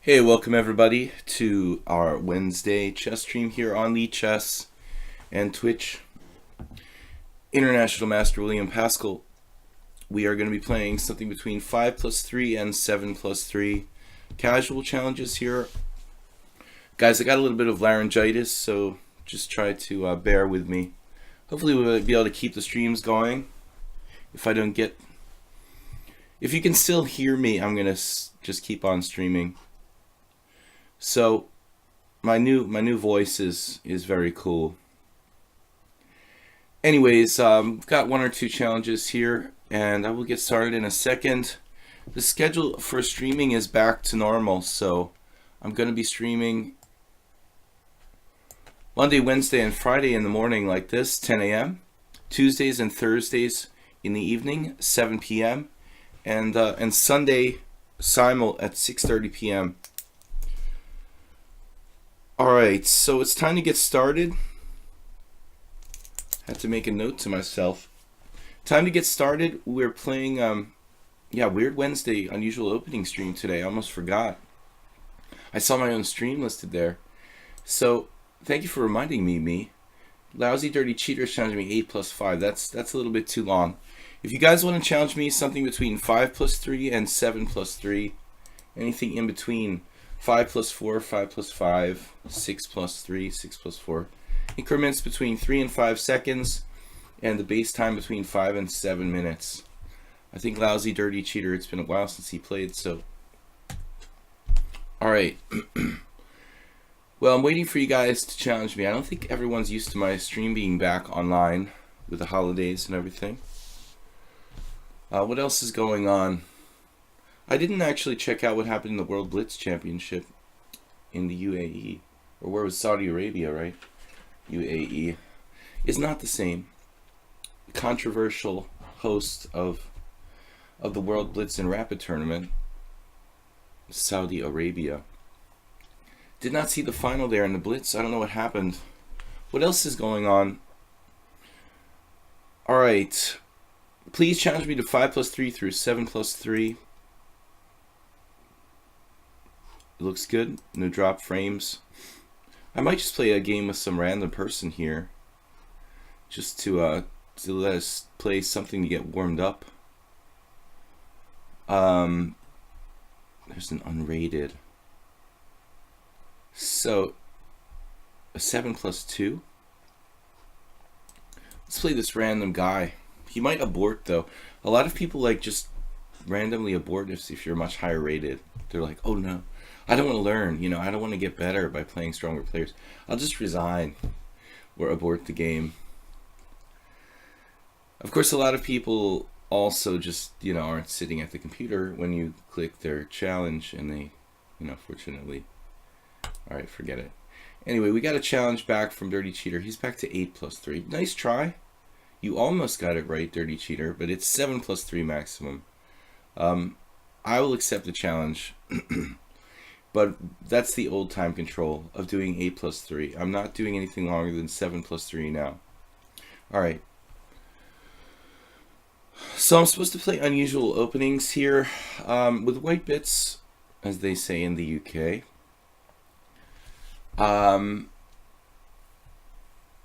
Hey, welcome everybody to our Wednesday chess stream here on lichess and Twitch. International Master William Paschall. We are going to be playing something between 5+3 and 7+3 casual challenges here. Guys, I got a little bit of laryngitis, so just try to bear with me. Hopefully we'll be able to keep the streams going. If you can still hear me, I'm going to just keep on streaming. So my new voice is very cool. Anyways, got one or two challenges here, and I will get started in a second. The schedule for streaming is back to normal, so I'm going to be streaming Monday, Wednesday, and Friday in the morning like this, 10 a.m. Tuesdays and Thursdays in the evening, 7 p.m. and Sunday simul at 6:30 p.m. Alright, so it's time to get started. Had to make a note to myself. Time to get started. We're playing, Weird Wednesday, unusual opening stream today. I almost forgot. I saw my own stream listed there. So, thank you for reminding me. Lousy Dirty Cheater challenging me 8+5. That's a little bit too long. If you guys want to challenge me something between 5+3 and 7+3, anything in between, 5+4, 5+5, 6+3, 6+4. Increments between 3 and 5 seconds, and the base time between 5 and 7 minutes. I think Lousy Dirty Cheater, it's been a while since he played, so. Alright. Well, I'm waiting for you guys to challenge me. I don't think everyone's used to my stream being back online with the holidays and everything. What else is going on? I didn't actually check out what happened in the World Blitz Championship in the UAE. Or where was Saudi Arabia, right? UAE. Is not the same. Controversial host of the World Blitz and Rapid Tournament, Saudi Arabia. Did not see the final there in the Blitz. I don't know what happened. What else is going on? Alright. Please challenge me to 5+3 through 7+3. Looks good. No drop frames. I might just play a game with some random person here, just to let us play something to get warmed up. There's an unrated. So a 7+2. Let's play this random guy. He might abort though. A lot of people just randomly abort if you're much higher rated. They're like, oh no. I don't want to learn, I don't want to get better by playing stronger players. I'll just resign or abort the game. Of course, a lot of people also just, aren't sitting at the computer when you click their challenge and they, fortunately. Alright, forget it. Anyway, we got a challenge back from Dirty Cheater. He's back to 8+3. Nice try. You almost got it right, Dirty Cheater, but it's 7+3 maximum. I will accept the challenge. But that's the old time control of doing 8+3. I'm not doing anything longer than 7+3 now. Alright. So I'm supposed to play unusual openings here with white bits, as they say in the UK. I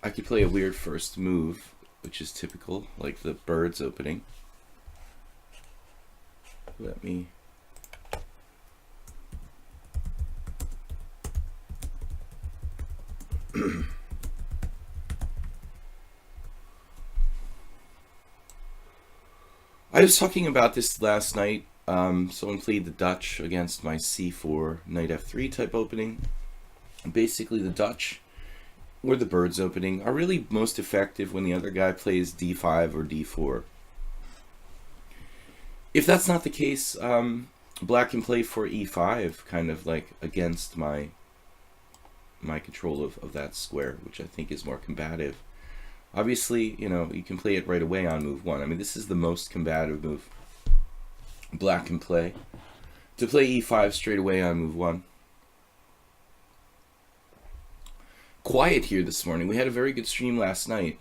could play a weird first move, which is typical, like the bird's opening. Let me... I was talking about this last night. Someone played the Dutch against my c4 knight f3 type opening. Basically, the Dutch or the bird's opening are really most effective when the other guy plays d5 or d4. If that's not the case, black can play for e5, kind of like against my control of that square, which I think is more combative. Obviously, you can play it right away on move 1. I mean, this is the most combative move black can play. To play e5 straight away on move 1. Quiet here this morning. We had a very good stream last night,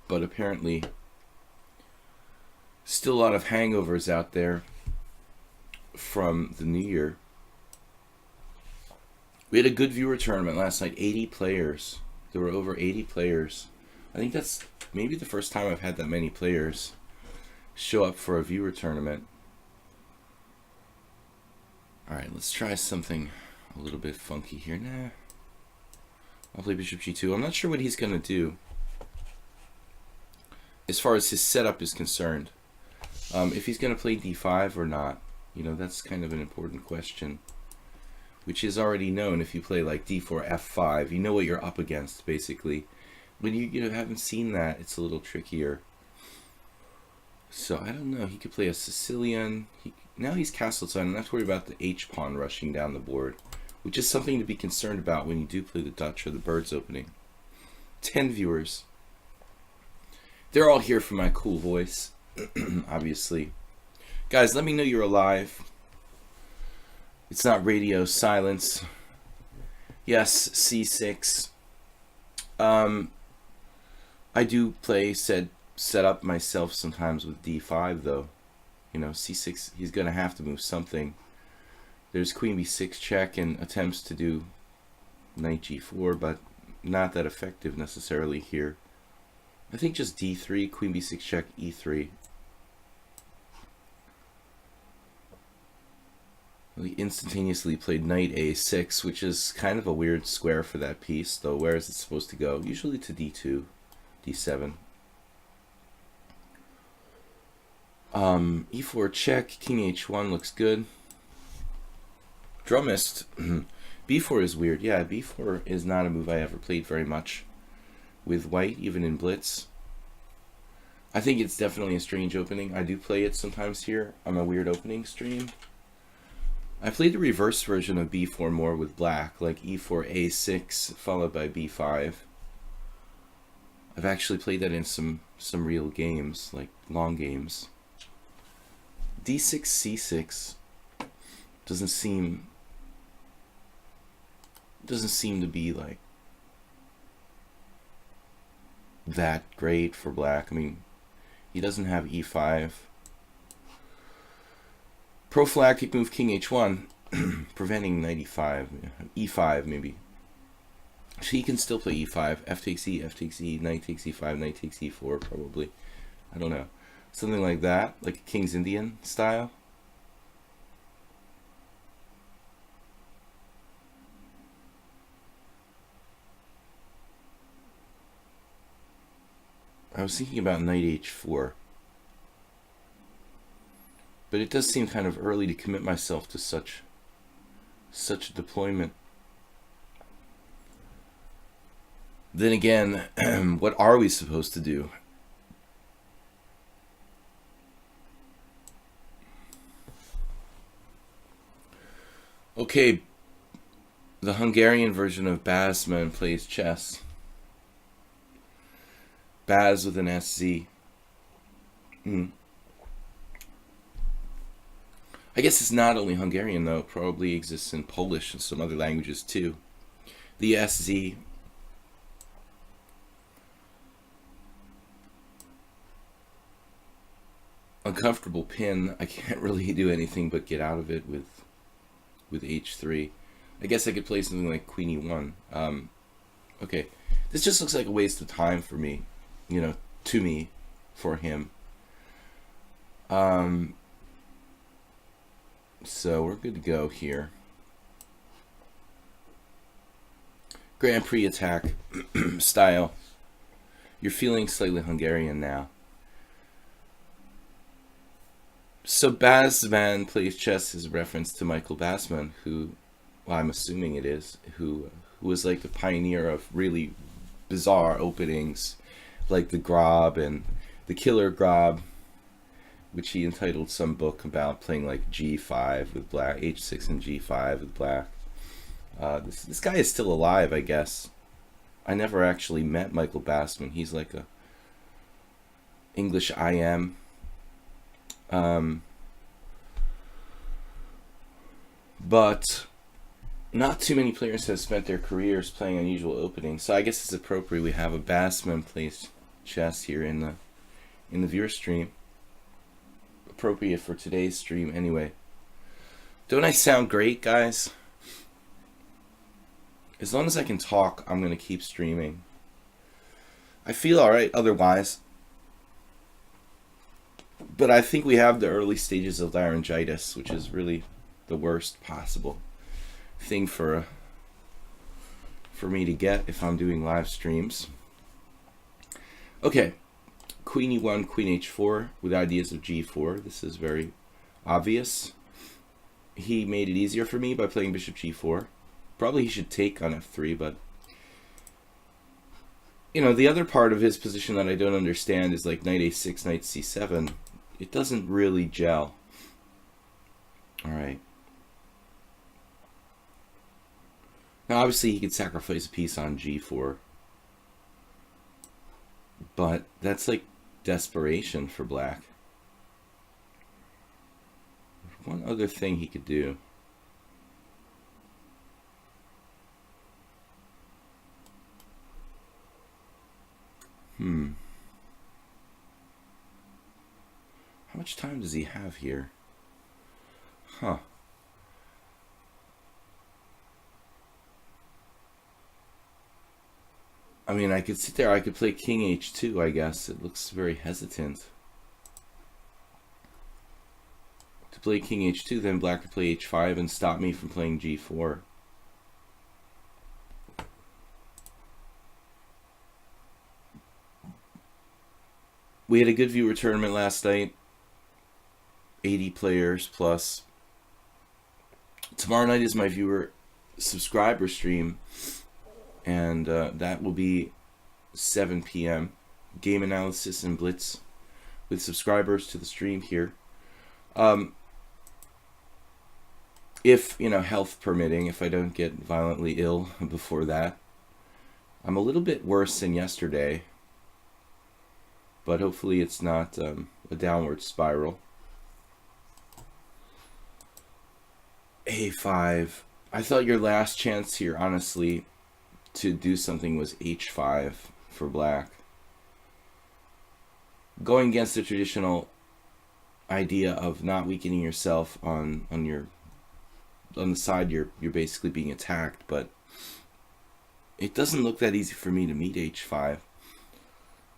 but apparently still a lot of hangovers out there from the New Year. We had a good viewer tournament last night. 80 players. There were over 80 players. I think that's over 80 players. There were over 80 players. I think that's maybe the first time I've had that many players show up for a viewer tournament. Alright, let's try something a little bit funky here. Nah. I'll play bishop g2. I'm not sure what he's going to do as far as his setup is concerned. If he's going to play d5 or not, you know, that's kind of an important question, which is already known. If you play like d4, f5, you know what you're up against, basically. When you haven't seen that, it's a little trickier. So, I don't know. He could play a Sicilian. Now he's castled, so I don't have to worry about the h-pawn rushing down the board, which is something to be concerned about when you do play the Dutch or the Birds opening. 10 viewers. They're all here for my cool voice, obviously. Guys, let me know you're alive. It's not radio silence. Yes, c6. I do play set up myself sometimes with d5, though. You know, c6, he's going to have to move something. There's queen b6 check and attempts to do knight g4, but not that effective necessarily here. I think just d3, queen b6 check, e3. He instantaneously played knight a6, which is kind of a weird square for that piece, though where is it supposed to go? Usually to d2, d7. E4 check, king h1 looks good. Drummist. b4 is weird. Yeah, b4 is not a move I ever played very much with white, even in blitz. I think it's definitely a strange opening. I do play it sometimes here on my weird opening stream. I played the reverse version of b4 more with black, like e4 a6 followed by b5. I've actually played that in some real games, like long games. d6 c6 doesn't seem to be like that great for black. I mean, he doesn't have e5. Prophylactic move king h1, preventing knight e5, e5 maybe. So he can still play e5, f takes e, knight takes e5, knight takes e4 probably. I don't know. Something like that, like a King's Indian style. I was thinking about knight h4. But it does seem kind of early to commit myself to such a deployment. Then again, what are we supposed to do? Okay, the Hungarian version of Basman plays chess. Baz with an SZ. I guess it's not only Hungarian, though. It probably exists in Polish and some other languages, too. The SZ. Uncomfortable pin. I can't really do anything but get out of it with h3. I guess I could play something like queen e1. Okay. This just looks like a waste of time for me. You know, to me, for him. So we're good to go here. Grand Prix attack style. You're feeling slightly Hungarian now. So Basman plays chess is a reference to Michael Basman, who, well, I'm assuming it is, who was like the pioneer of really bizarre openings, like the Grob and the Killer Grob, which he entitled some book about, playing like g5 with black, h6 and g5 with black. This guy is still alive, I guess. I never actually met Michael Basman. He's like a English IM. But not too many players have spent their careers playing unusual openings, so I guess it's appropriate we have a Basman plays chess here in the viewer stream. Appropriate for today's stream anyway. Don't I sound great, guys? As long as I can talk, I'm going to keep streaming. I feel alright otherwise. But I think we have the early stages of laryngitis, which is really the worst possible thing for me to get if I'm doing live streams. Okay, Queen E1, Queen H4 with ideas of G4. This is very obvious. He made it easier for me by playing Bishop G4. Probably he should take on F3, but you know, the other part of his position that I don't understand is like Knight A6, Knight C7. It doesn't really gel. All right. Now, obviously, he could sacrifice a piece on G4. But that's like desperation for black. One other thing he could do. How much time does he have here? Huh. I mean, I could sit there, I could play King H2, I guess. It looks very hesitant. To play King H2, then black could play H5 and stop me from playing G4. We had a good viewer tournament last night. 80 players plus. Tomorrow night is my viewer subscriber stream, and that will be 7 p.m. Game analysis and blitz with subscribers to the stream here. If, you know, health permitting, if I don't get violently ill before that. I'm a little bit worse than yesterday, but hopefully it's not a downward spiral. A5. I thought your last chance here, honestly, to do something was H5 for black. Going against the traditional idea of not weakening yourself on the side you're basically being attacked, but it doesn't look that easy for me to meet H5.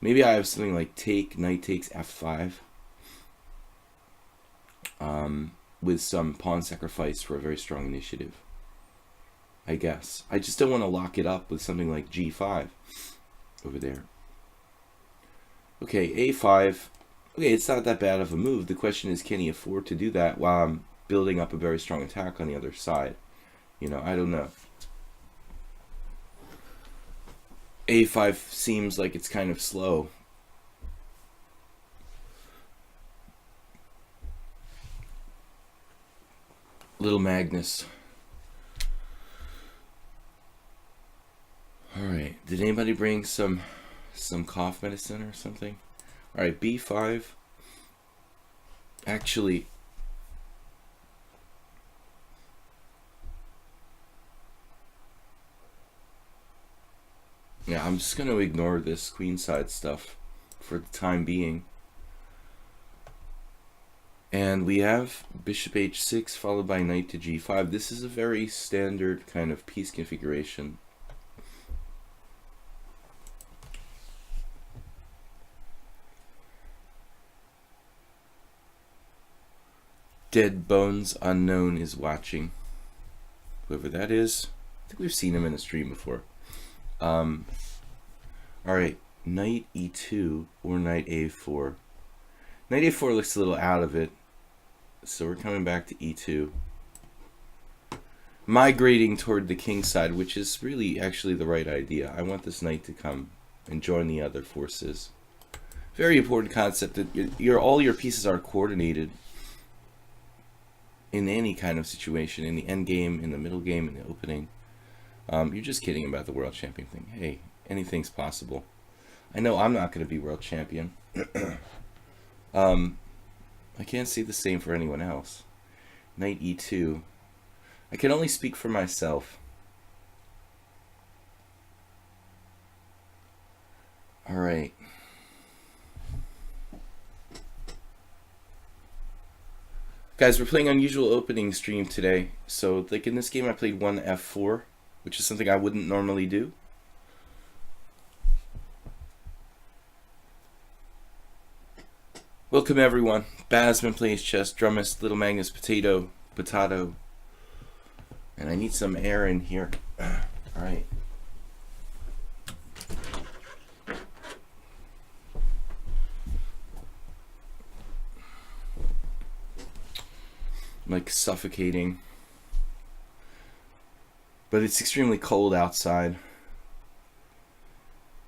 Maybe I have something like take, knight takes F5. With some pawn sacrifice for a very strong initiative, I guess. I just don't want to lock it up with something like G5 over there. Okay, A5. Okay, it's not that bad of a move. The question is, can he afford to do that while I'm building up a very strong attack on the other side? You know, I don't know. A5 seems like it's kind of slow. Little Magnus. Alright, did anybody bring some cough medicine or something? Alright, B5. Actually, yeah, I'm just going to ignore this queenside stuff for the time being. And we have bishop h6 followed by knight to g5. This is a very standard kind of piece configuration. Dead Bones Unknown is watching. Whoever that is. I think we've seen him in a stream before. Alright, knight e2 or knight a4. Knight a4 looks a little out of it. So we're coming back to e2. Migrating toward the king side, which is really actually the right idea. I want this knight to come and join the other forces. Very important concept that all your pieces are coordinated in any kind of situation, in the end game, in the middle game, in the opening. You're just kidding about the world champion thing. Hey, anything's possible. I know I'm not going to be world champion. I can't say the same for anyone else. Knight e2. I can only speak for myself. Alright. Guys, we're playing unusual opening stream today. So, like in this game, I played one f4. which is something I wouldn't normally do. Welcome everyone. Basman plays chess, Drummist, Little Magnus, Potato, and I need some air in here. Alright. I'm like suffocating. But it's extremely cold outside.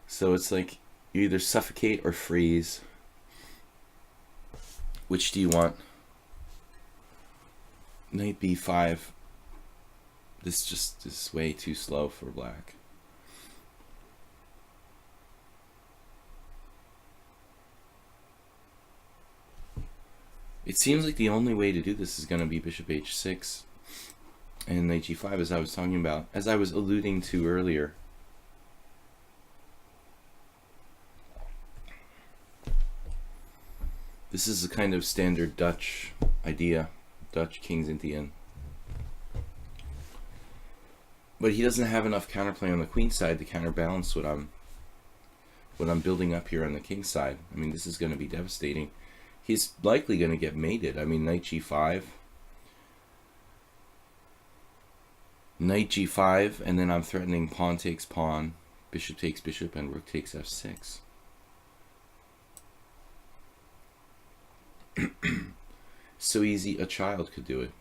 So it's like you either suffocate or freeze. Which do you want? Knight b5. This is way too slow for black. It seems like the only way to do this is going to be bishop h6 and knight g5, as I was talking about, as I was alluding to earlier. This is a kind of standard Dutch idea, Dutch kings into in. But he doesn't have enough counterplay on the queen side to counterbalance what I'm building up here on the king side. I mean, this is going to be devastating. He's likely going to get mated. I mean, knight g5, and then I'm threatening pawn takes pawn, bishop takes bishop, and rook takes f6. So easy a child could do it.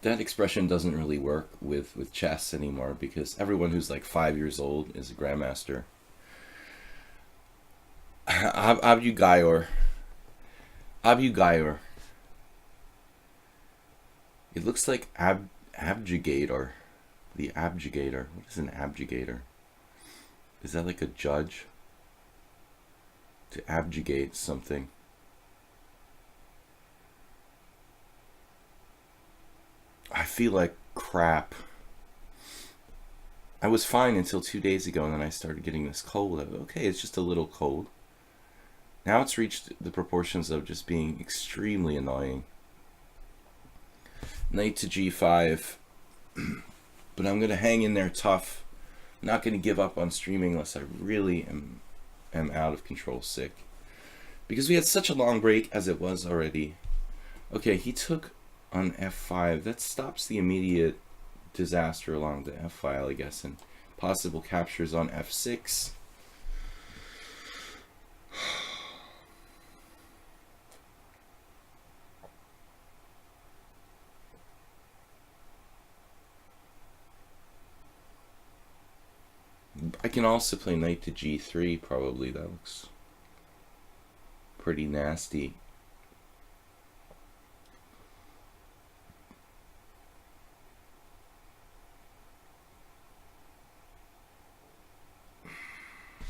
That expression doesn't really work with chess anymore, because everyone who's like 5 years old is a grandmaster. Abu Gayor. It looks like abjugator. The abjugator. What is an abjugator? Is that like a judge? To abjugate something. I feel like crap. I was fine until 2 days ago, and then I started getting this cold. Okay, it's just a little cold. Now it's reached the proportions of just being extremely annoying. Knight to g5. But I'm going to hang in there tough. I'm not going to give up on streaming unless I really am out of control sick. Because we had such a long break as it was already. Okay, he took on f5. That stops the immediate disaster along the f file, I guess, and possible captures on f6. I can also play knight to g3, probably. That looks pretty nasty.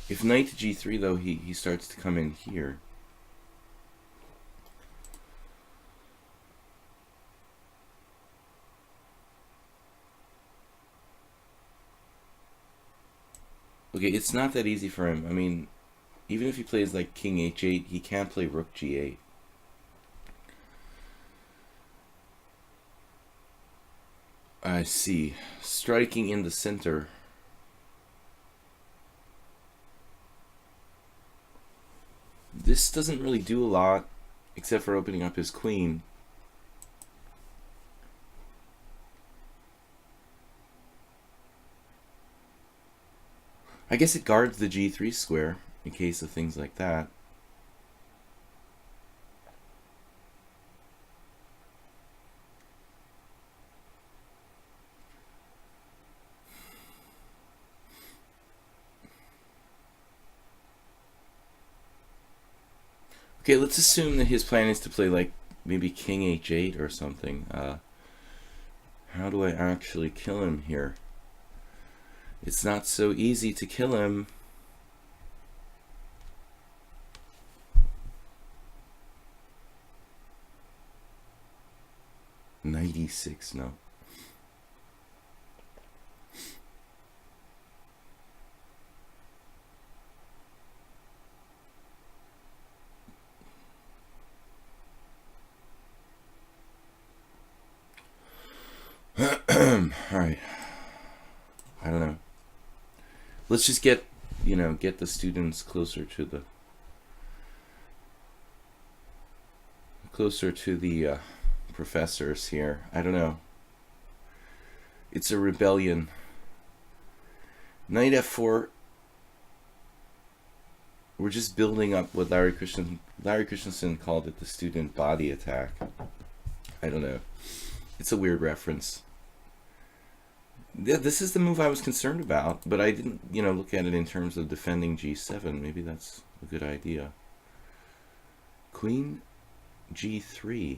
If knight to g3, though, he starts to come in here. Okay, it's not that easy for him. I mean, even if he plays like king h8, he can't play rook g8. I see. Striking in the center. This doesn't really do a lot, except for opening up his queen. I guess it guards the g3 square in case of things like that. Okay, let's assume that his plan is to play like maybe king h8 or something. How do I actually kill him here? It's not so easy to kill him. Knight e6, no. Alright. I don't know. Let's just get, get the students closer to the professors here. I don't know. It's a rebellion. Knight f4. We're just building up what Larry Christensen called it the student body attack. I don't know. It's a weird reference. This is the move I was concerned about, but I didn't, look at it in terms of defending g7. Maybe that's a good idea. Queen g3.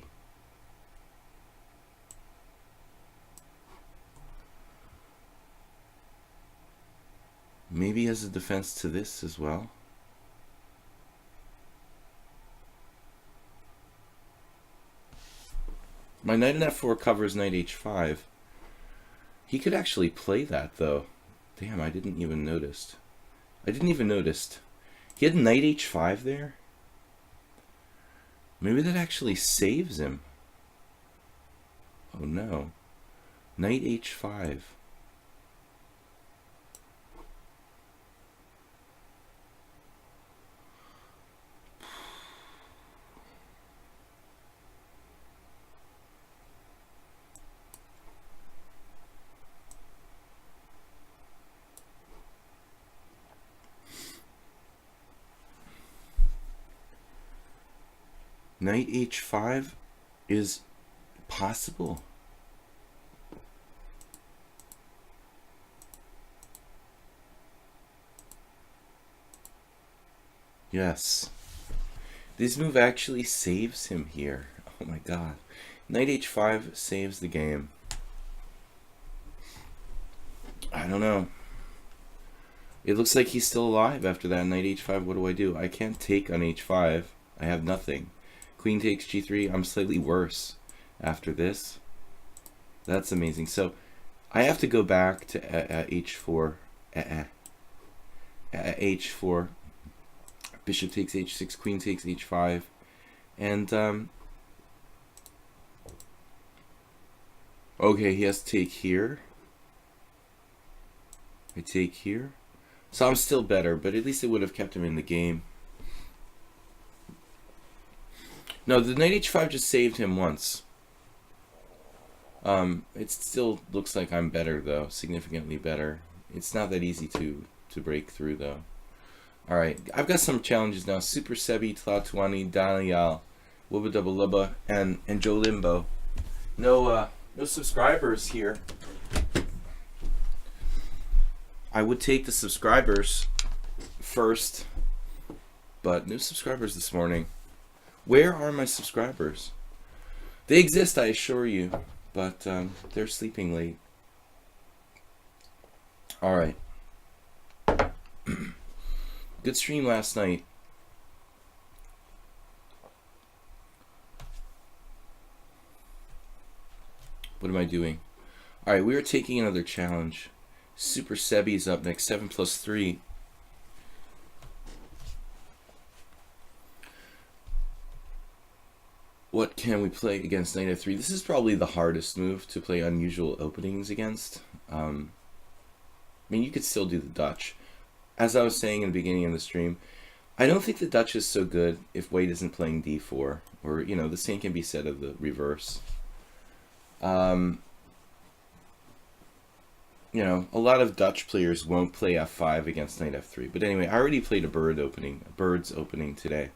Maybe as a defense to this as well. My knight in f4 covers knight h5. He could actually play that, though. Damn, I didn't even notice. He had knight h5 there? Maybe that actually saves him. Oh, no. Knight h5. Knight h5 is possible. Yes. This move actually saves him here. Oh my god. Knight h5 saves the game. I don't know. It looks like he's still alive after that. Knight h5, what do I do? I can't take on h5. I have nothing. Queen takes g3. I'm slightly worse after this. That's amazing. So I have to go back to h4. H4. Bishop takes h6. Queen takes h5. And okay, he has to take here. I take here. So I'm still better, but at least it would have kept him in the game. No, the knight h5 just saved him once. It still looks like I'm better, though. Significantly better. It's not that easy to break through, though. Alright, I've got some challenges now. Super Sebi, Tlatuani, Daniel, Wubba Dubba Lubba, and Joe Limbo. No subscribers here. I would take the subscribers first, but no subscribers this morning. Where are my subscribers? They exist, I assure you, but they're sleeping late. Alright. Good stream last night. What am I doing? Alright, we are taking another challenge. Super Sebi's up next, 7+3. What can we play against knight f3? This is probably the hardest move to play unusual openings against. I mean, you could still do the Dutch. As I was saying in the beginning of the stream, I don't think the Dutch is so good if white isn't playing d4. Or, the same can be said of the reverse. A lot of Dutch players won't play f5 against knight f3. But anyway, I already played a bird's opening today.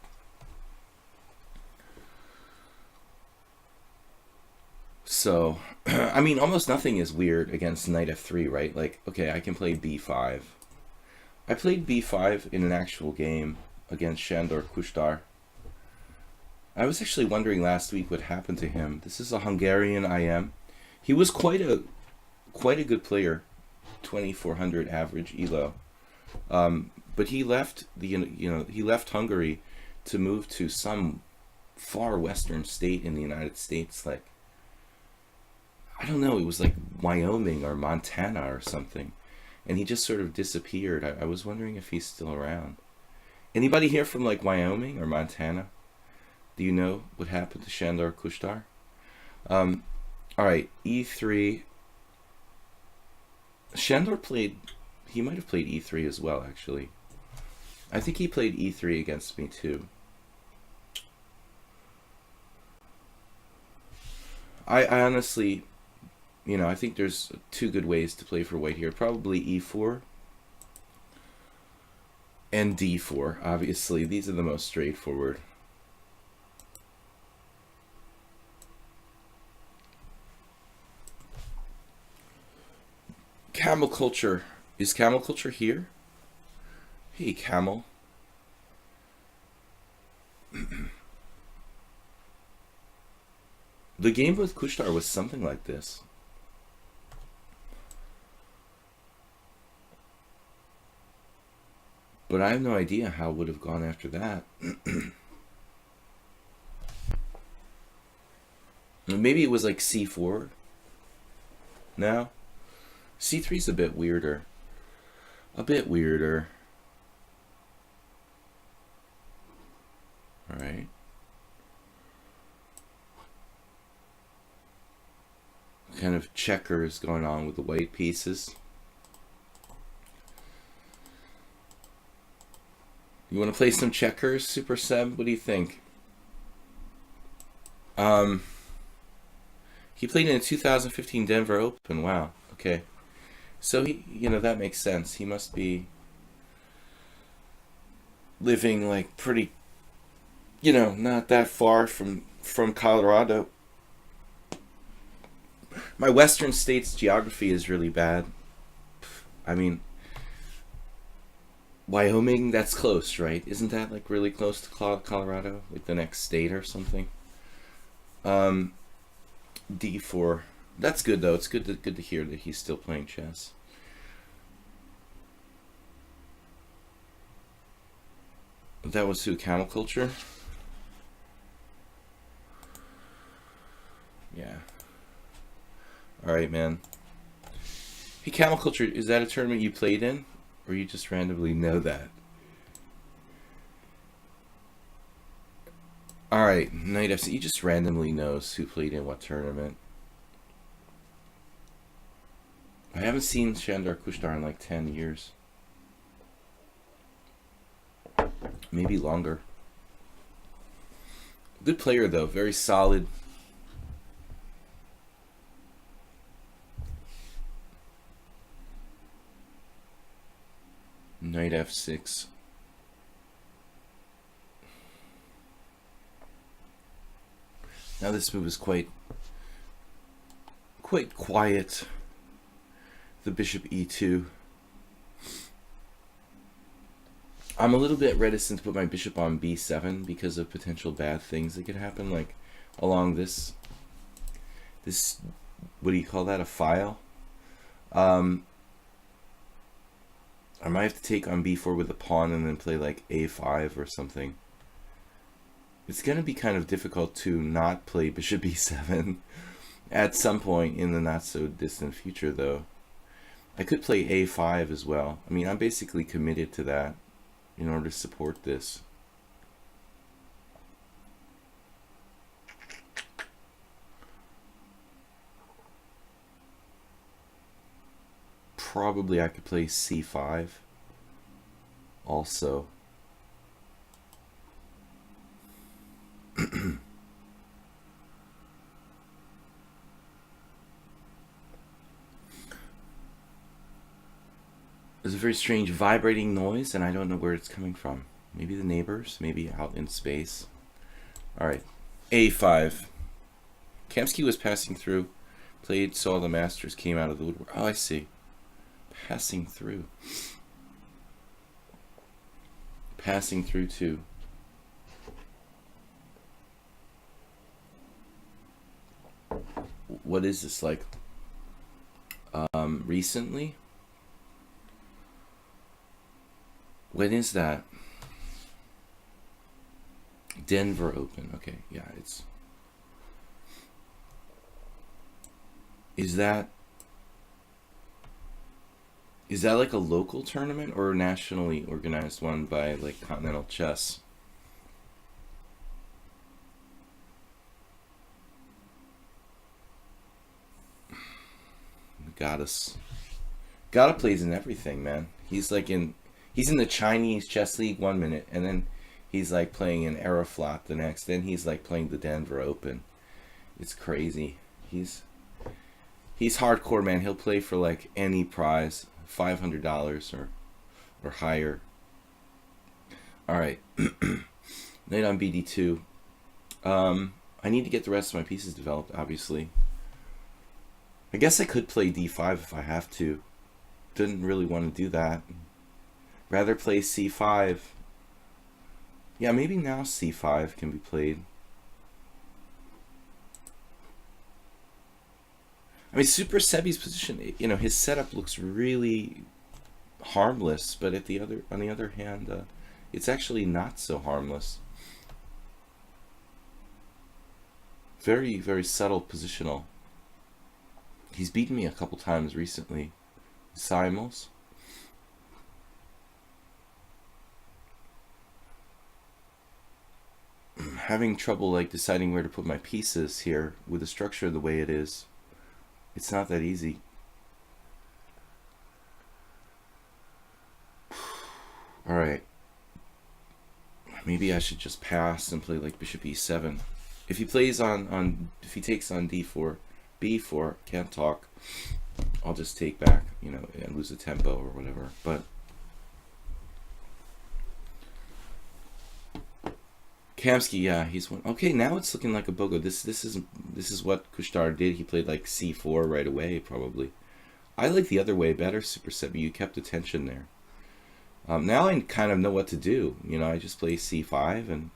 So, I mean, almost nothing is weird against knight f3, right? Like, okay, I can play b5. I played b5 in an actual game against Shandor Kushtar. I was actually wondering last week what happened to him. This is a Hungarian IM. He was quite a good player, 2400 average elo. But he left he left Hungary to move to some far western state in the United States, like, I don't know, it was like Wyoming or Montana or something. And he just sort of disappeared. I was wondering if he's still around. Anybody here from like Wyoming or Montana? Do you know what happened to Shandor Kushtar? Alright, e3. Shandor played. He might have played e3 as well, actually. I think he played e3 against me too. I honestly, I think there's two good ways to play for white here. Probably e4 and d4. Obviously, these are the most straightforward. Camel culture. Is camel culture here? Hey, camel. The game with Kushtar was something like this. But I have no idea how it would have gone after that. Maybe it was like c4. No? c3 is a bit weirder. A bit weirder. Alright. Kind of checkers going on with the white pieces. You want to play some checkers, Super Seb? What do you think? He played in the 2015 Denver Open. Wow. Okay. So he, that makes sense. He must be living like pretty, not that far from Colorado. My Western states geography is really bad. I mean, Wyoming, that's close, right? Isn't that like really close to Colorado? Like the next state or something? D4. That's good though. It's good to hear that he's still playing chess. That was who? Camel culture? Yeah. Alright, man. Hey, camel culture, is that a tournament you played in? Or you just randomly know that? Alright, Knight FC. He just randomly knows who played in what tournament. I haven't seen Shandor Kushtar in like 10 years. Maybe longer. Good player though, very solid. Knight f6. Now this move is quite quiet. The bishop e2. I'm a little bit reticent to put my bishop on b7 because of potential bad things that could happen, like along this, what do you call that, a file? I might have to take on b4 with a pawn and then play like a5 or something. It's going to be kind of difficult to not play bishop b7 at some point in the not so distant future though. I could play a5 as well. I mean, I'm basically committed to that in order to support this. Probably I could play c5 also. There's a very strange vibrating noise and I don't know where it's coming from. Maybe the neighbors, maybe out in space. Alright, a5. Kamsky was passing through, played, saw the masters, came out of the woodwork. Oh, I see. Passing through. Passing through too. What is this like? Recently? When is that? Denver Open. Okay, yeah, it's... Is that like a local tournament or a nationally organized one by like Continental Chess? Goddess. Gotta plays in everything, man. He's in the Chinese chess league 1 minute, and then he's like playing in Aeroflot the next. Then he's like playing the Denver Open. It's crazy. He's hardcore, man. He'll play for like any prize, $500 or higher. All right, knight on BD2. I need to get the rest of my pieces developed, obviously. I guess I could play D5 if I have to. Didn't really want to do that. Rather play C5. Yeah, maybe now C5 can be played. I mean, Super Sebi's position, you know, his setup looks really harmless, but on the other hand, it's actually not so harmless. Very, very subtle positional. He's beaten me a couple times recently. Simons. I'm having trouble like deciding where to put my pieces here with the structure the way it is. It's not that easy. All right. Maybe I should just pass and play like bishop e7. If he plays if he takes on d4, b4, can't talk. I'll just take back, you know, and lose the tempo or whatever. But Kamsky, yeah, he's one. Okay, now it's looking like a BOGO. This is what Kushtar did. He played like c4 right away, probably. I like the other way better, Super Sebi. You kept the tension there. Now I kind of know what to do. You know, I just play c5 and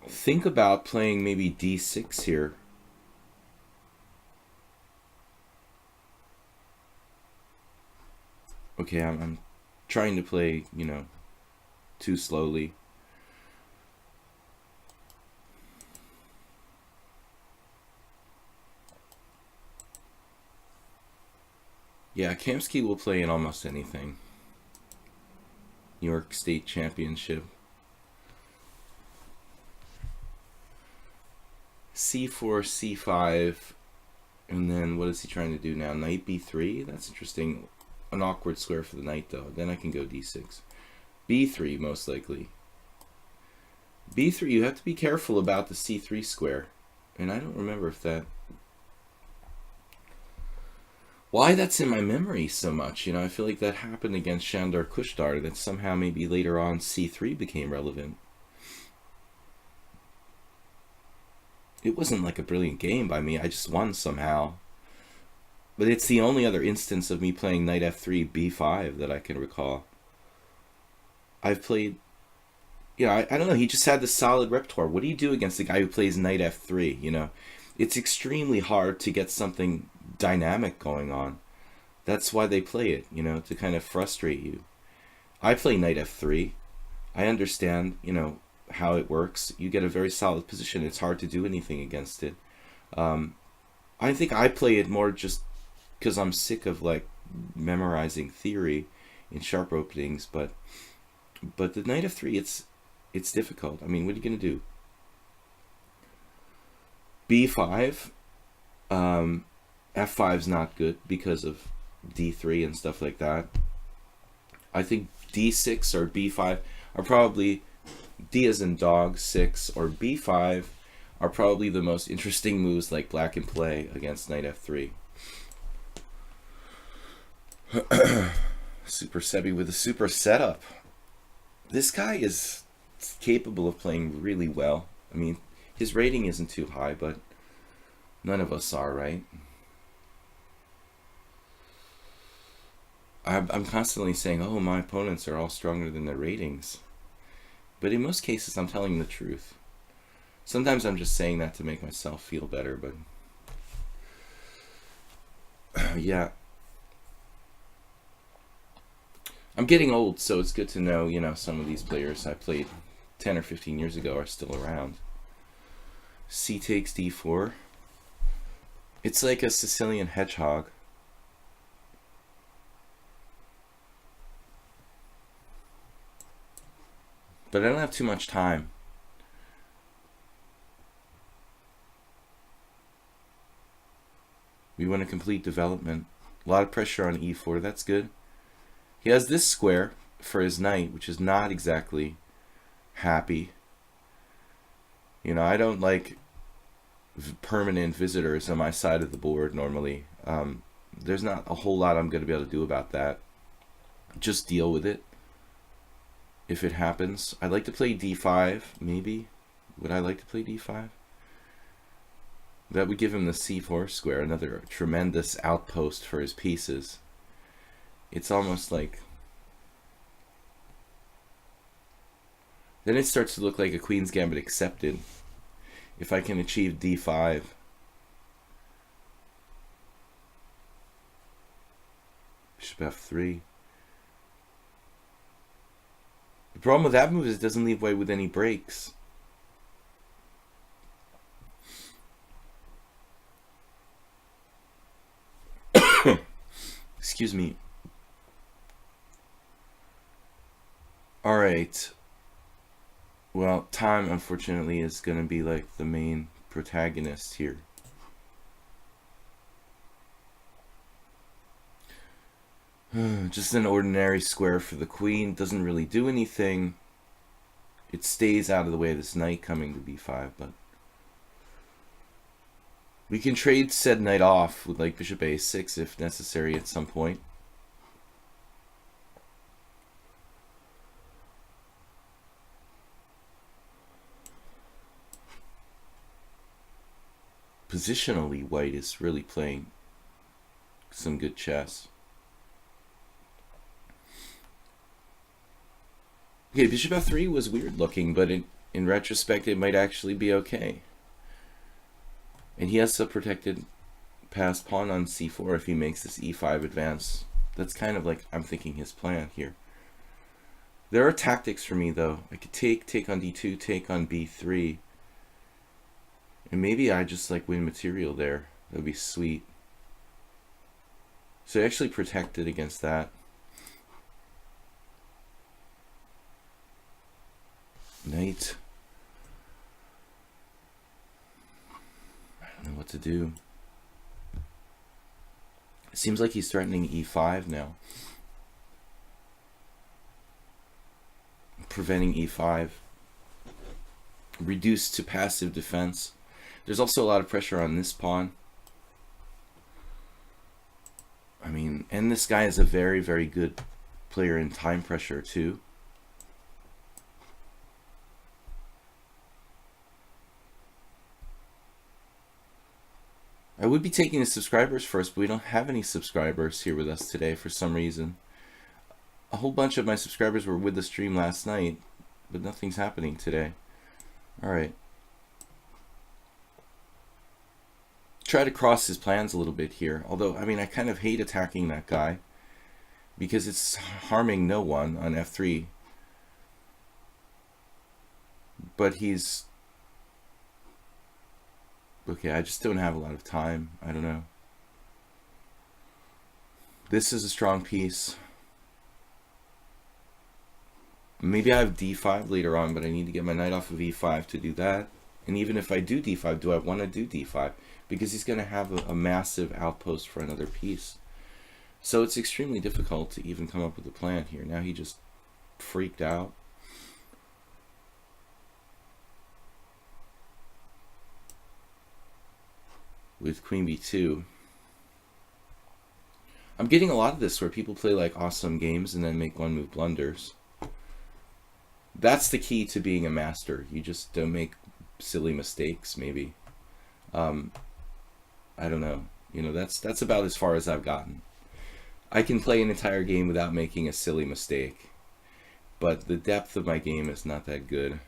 think about playing maybe d6 here. Okay, I'm trying to play, you know, too slowly. Yeah, Kamsky will play in almost anything. New York State Championship. c4, c5, and then what is he trying to do now? Knight b3? That's interesting. An awkward square for the knight, though. Then I can go d6. b3, most likely. b3, you have to be careful about the c3 square. And I don't remember if that... why that's in my memory so much. You know, I feel like that happened against Shandor Kushtar, that somehow maybe later on c3 became relevant. It wasn't like a brilliant game by me. I just won somehow. But it's the only other instance of me playing knight f3, b5 that I can recall. I've played... yeah, I don't know. He just had the solid repertoire. What do you do against a guy who plays knight f3, you know? It's extremely hard to get something dynamic going on. That's why they play it, you know, to kind of frustrate you. I play knight f3. I understand, you know, how it works. You get a very solid position. It's hard to do anything against it. I think I play it more just because I'm sick of like memorizing theory in sharp openings, but the knight f3, it's difficult. I mean, what are you gonna do? b5, f5's not good because of d3 and stuff like that. I think d6 or b5 are probably, D as in dog, 6, or b5 are probably the most interesting moves like black can play against knight f3. Super Sebi with a super setup. This guy is capable of playing really well. I mean, his rating isn't too high, but none of us are, right? I'm constantly saying, oh, my opponents are all stronger than their ratings. But in most cases, I'm telling the truth. Sometimes I'm just saying that to make myself feel better, but... yeah. I'm getting old, so it's good to know, you know, some of these players I played 10 or 15 years ago are still around. C takes d4. It's like a Sicilian hedgehog. But I don't have too much time. We want a complete development. A lot of pressure on e4. That's good. He has this square for his knight, which is not exactly happy. You know, I don't like permanent visitors on my side of the board normally. There's not a whole lot I'm going to be able to do about that. Just deal with it if it happens. I'd like to play d5, maybe. Would I like to play d5? That would give him the c4 square, another tremendous outpost for his pieces. It's almost like... Then it starts to look like a Queen's Gambit accepted. If I can achieve d5. Bishop f3. The problem with that move is it doesn't leave white with any breaks. Excuse me. Alright. Well, time, unfortunately, is going to be like the main protagonist here. Just an ordinary square for the queen. Doesn't really do anything. It stays out of the way of this knight coming to b5, but... We can trade said knight off with like bishop a6 if necessary at some point. Positionally, white is really playing some good chess. Okay, bishop f3 was weird looking, but in retrospect it might actually be okay. And he has a protected passed pawn on c4 if he makes this e5 advance. That's kind of like, I'm thinking, his plan here. There are tactics for me though. I could take on d2, take on b3. And maybe I just like win material there. That would be sweet. So I actually protected against that. Knight. I don't know what to do. It seems like he's threatening e5 now. Preventing e5. Reduced to passive defense. There's also a lot of pressure on this pawn. I mean, and this guy is a very, very good player in time pressure too. I would be taking the subscribers first, but we don't have any subscribers here with us today for some reason. A whole bunch of my subscribers were with the stream last night, but nothing's happening today. Alright. Try to cross his plans a little bit here. Although, I mean, I kind of hate attacking that guy because it's harming no one on f3. But he's... Okay, I just don't have a lot of time. I don't know. This is a strong piece. Maybe I have d5 later on, but I need to get my knight off of e5 to do that. And even if I do d5, do I want to do d5? Because he's going to have a massive outpost for another piece. So it's extremely difficult to even come up with a plan here. Now he just freaked out. With queen b2. I'm getting a lot of this where people play like awesome games and then make one move blunders. That's the key to being a master. You just don't make silly mistakes, maybe. I don't know. You know, that's about as far as I've gotten. I can play an entire game without making a silly mistake. But the depth of my game is not that good.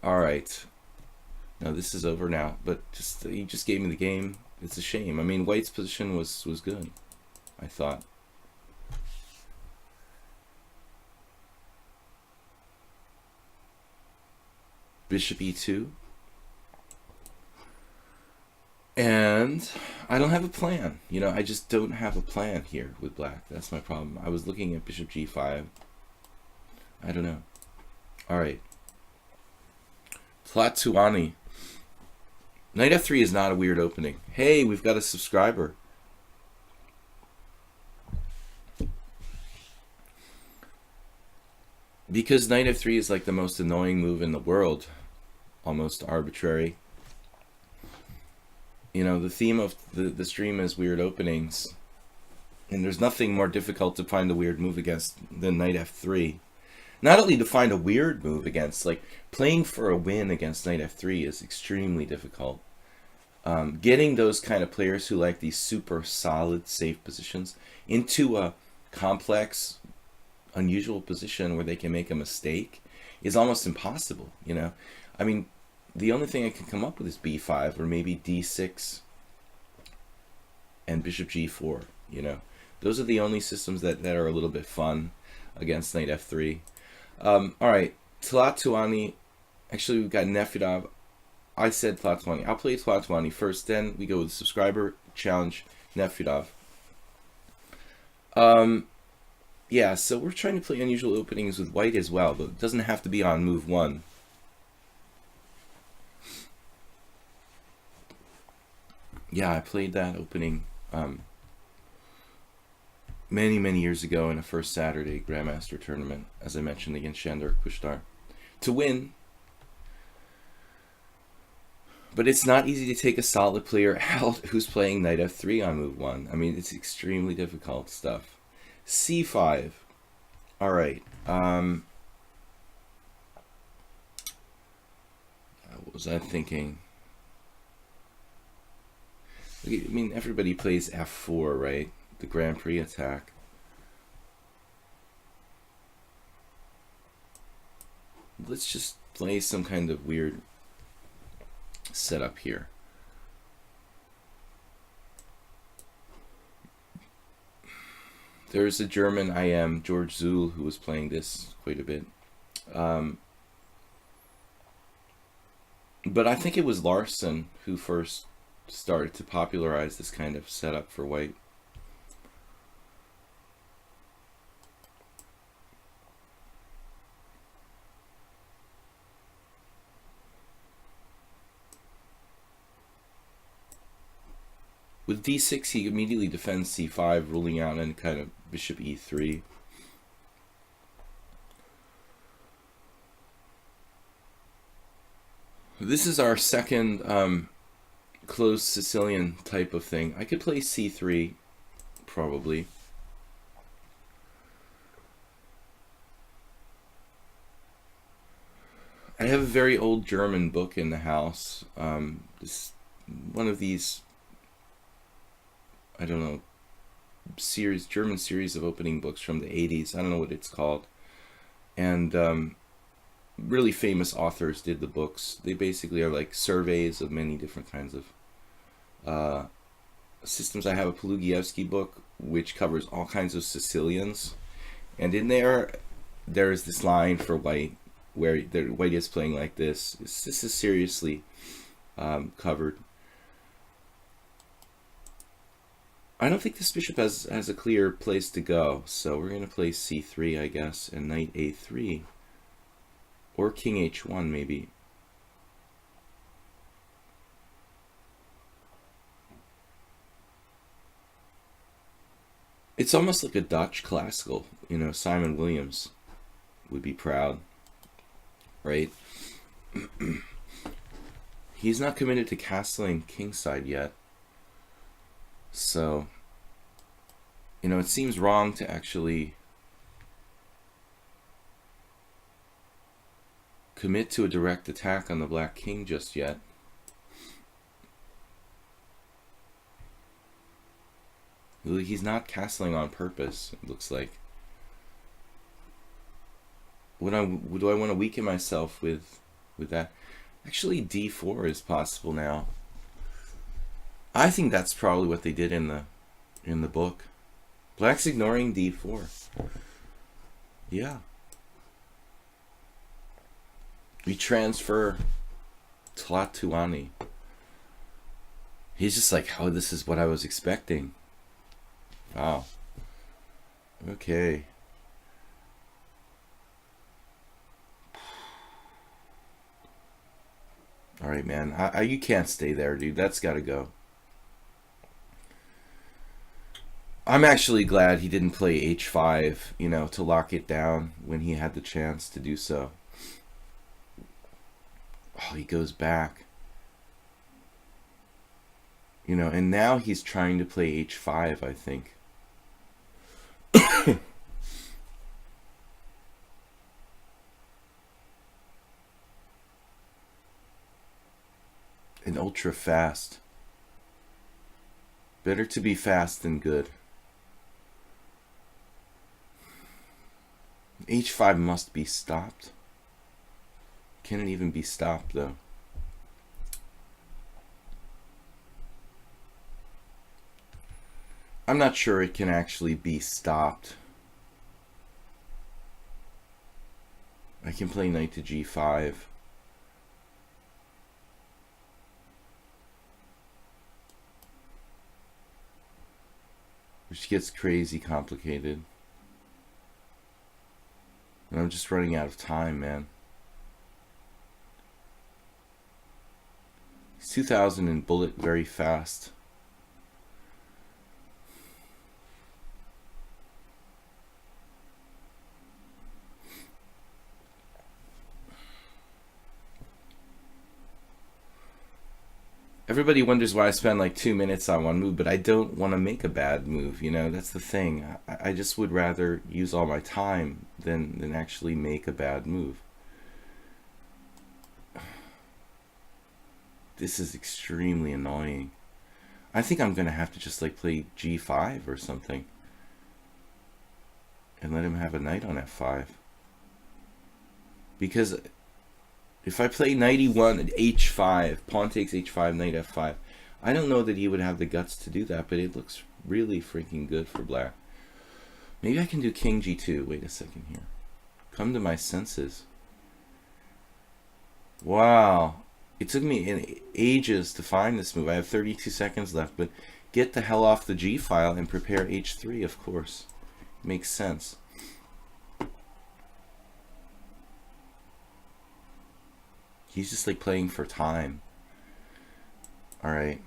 Alright. No, this is over now. But he just gave me the game. It's a shame. I mean, white's position was good, I thought. Bishop e2. And I don't have a plan. You know, I just don't have a plan here with black. That's my problem. I was looking at bishop g5. I don't know. All right. Tlatuani. Knight f3 is not a weird opening. Hey, we've got a subscriber. Because knight f3 is like the most annoying move in the world, almost arbitrary. You know, the theme of the stream is weird openings, and there's nothing more difficult to find a weird move against than knight f3. Not only to find a weird move against, like playing for a win against knight f3 is extremely difficult. Getting those kind of players who like these super solid, safe positions into a complex, unusual position where they can make a mistake is almost impossible, you know? I mean, the only thing I can come up with is b5 or maybe d6 and bishop g4, you know? Those are the only systems that are a little bit fun against knight f3. All right, Tlatuani. Actually, we've got Nefedov. I said Tlatuani. I'll play Tlatuani first, then we go with subscriber challenge Nefedov. Yeah, so we're trying to play unusual openings with white as well, but it doesn't have to be on move 1. Yeah, I played that opening many years ago in a first Saturday Grandmaster tournament, as I mentioned, against Shandor Kushtar, to win. But it's not easy to take a solid player out who's playing knight f3 on move 1. I mean, it's extremely difficult stuff. c5. All right. What was I thinking? I mean, everybody plays f4, right? The Grand Prix attack. Let's just play some kind of weird setup here. There's a German IM, George Zuhl, who was playing this quite a bit. But I think it was Larson who first started to popularize this kind of setup for white. With d6, he immediately defends c5, ruling out any kind of bishop e3. This is our second closed Sicilian type of thing. I could play c3, probably. I have a very old German book in the house. This one of these, I don't know, German series of opening books from the 80s. I don't know what it's called. And really famous authors did the books. They basically are like surveys of many different kinds of systems. I have a Polugievsky book which covers all kinds of Sicilians, and in there is this line for white where white is playing like this. This is seriously covered. I don't think this bishop has a clear place to go, so we're going to play c3, I guess, and knight a3. Or king h1, maybe. It's almost like a Dutch classical, you know, Simon Williams would be proud, right? He's not committed to castling kingside yet. So, you know, it seems wrong to actually commit to a direct attack on the black king just yet. He's not castling on purpose, it looks like. Do I want to weaken myself with that? Actually, d4 is possible now. I think that's probably what they did in the book. Black's ignoring d4. Yeah. We transfer Tlatuani. He's just like, oh, this is what I was expecting. Wow. Okay. All right, man. You can't stay there, dude. That's got to go. I'm actually glad he didn't play h5, you know, to lock it down when he had the chance to do so. Oh, he goes back. You know, and now he's trying to play h5, I think. And ultra fast. Better to be fast than good. h5 must be stopped. Can it even be stopped, though? I'm not sure it can actually be stopped. I can play knight to g5. Which gets crazy complicated. And I'm just running out of time, man. He's 2,000 in bullet very fast. Everybody wonders why I spend like 2 minutes on one move, but I don't want to make a bad move, you know, that's the thing. I just would rather use all my time than actually make a bad move. This is extremely annoying. I think I'm going to have to just like play g5 or something. And let him have a knight on f5. Because if I play knight e1 and h5, pawn takes h5, knight f5, I don't know that he would have the guts to do that, but it looks really freaking good for black. Maybe I can do king g2. Wait a second here. Come to my senses. Wow. It took me ages to find this move. I have 32 seconds left, but get the hell off the g file and prepare h3, of course. Makes sense. He's just like playing for time. Alright.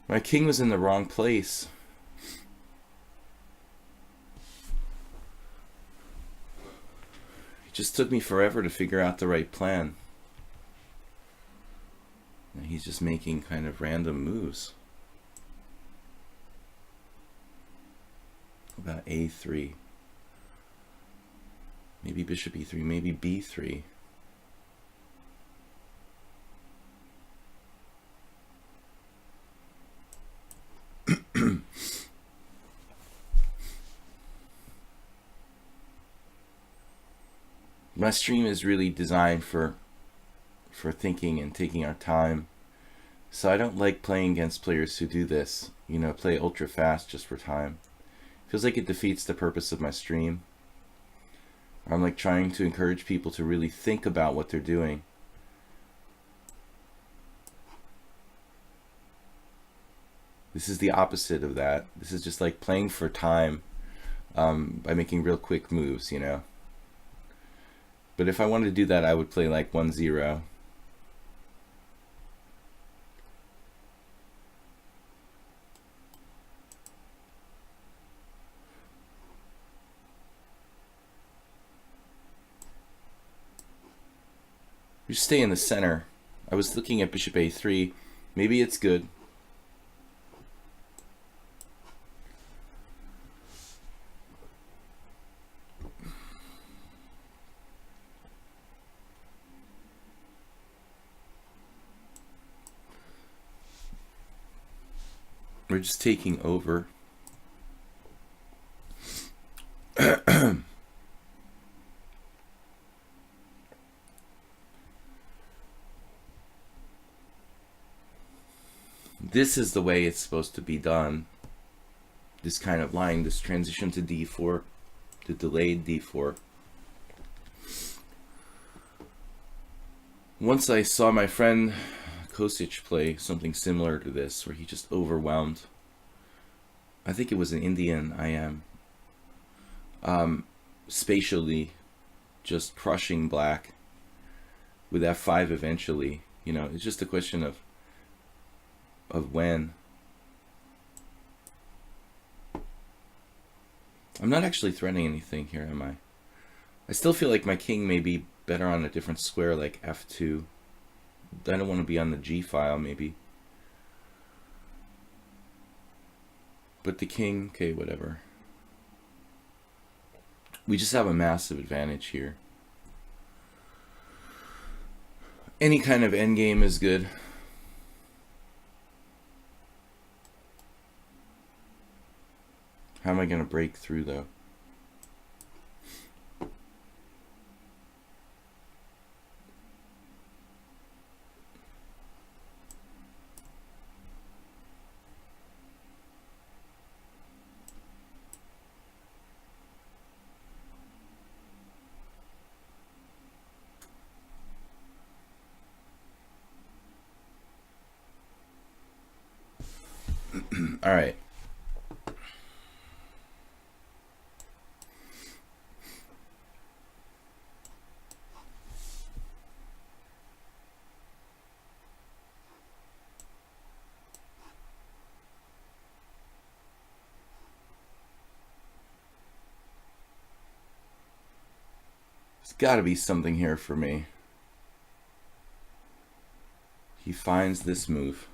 My king was in the wrong place. It just took me forever to figure out the right plan. And he's just making kind of random moves. About a3. Maybe bishop e3, maybe b3. My stream is really designed for thinking and taking our time. So I don't like playing against players who do this, you know, play ultra fast just for time. Feels like it defeats the purpose of my stream. I'm like trying to encourage people to really think about what they're doing. This is the opposite of that. This is just like playing for time by making real quick moves, you know. But if I wanted to do that, I would play like 1-0. Just stay in the center. I was looking at bishop a3. Maybe it's good. We're just taking over. This is the way it's supposed to be done. This kind of line, this transition to d4, to delayed d4. Once I saw my friend Kosic play something similar to this, where he just overwhelmed. I think it was an Indian IM. Spatially, just crushing black. with f5 eventually. You know, it's just a question of when. I'm not actually threatening anything here, am I? I still feel like my king may be better on a different square, like f2. I don't want to be on the g file, maybe. But the king, okay, whatever. We just have a massive advantage here. Any kind of endgame is good. How am I going to break through, though? All right. There's got to be something here for me. He finds this move.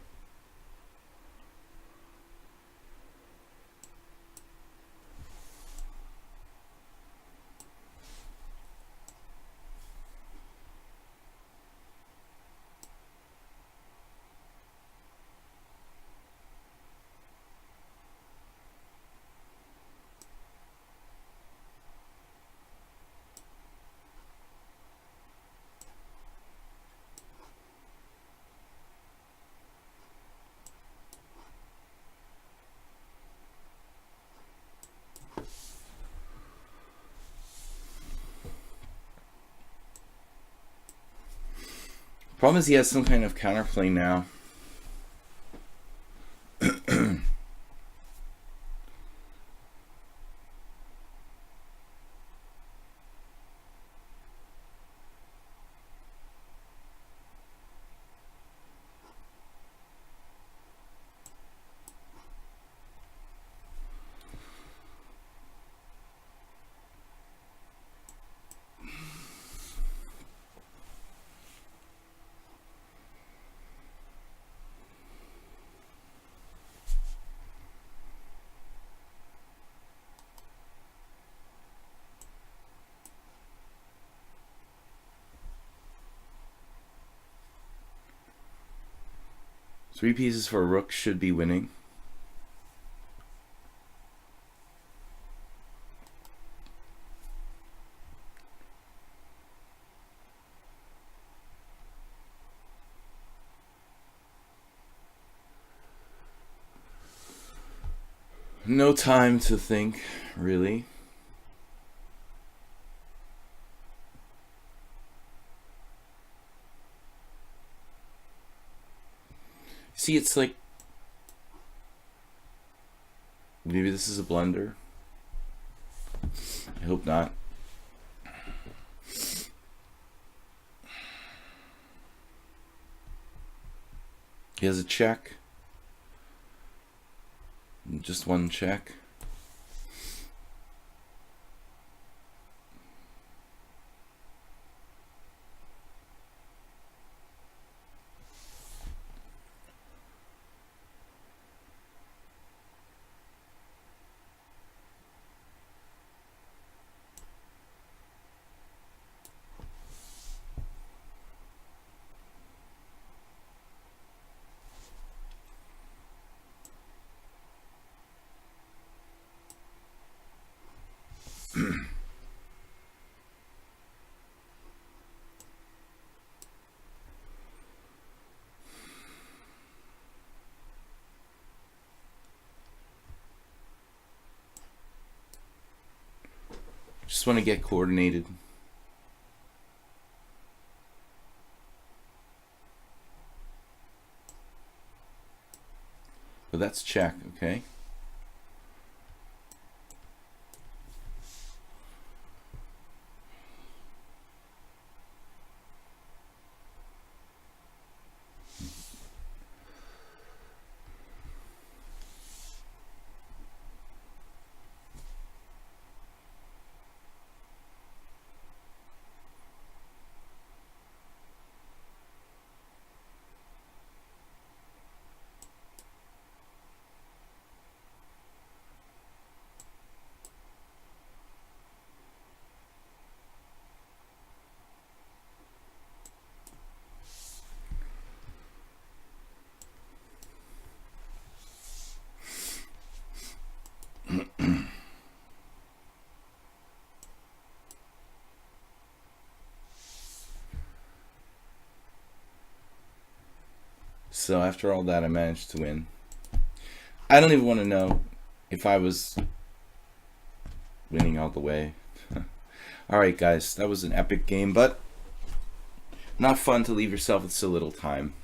Problem is he has some kind of counterplay now. Three pieces for a rook should be winning. No time to think, really. See, it's like maybe this is a blunder. I hope not. He has a check. Just one check. Just want to get coordinated. But that's check, okay? So after all that, I managed to win. I don't even want to know if I was winning all the way. Alright guys, that was an epic game, but not fun to leave yourself with so little time.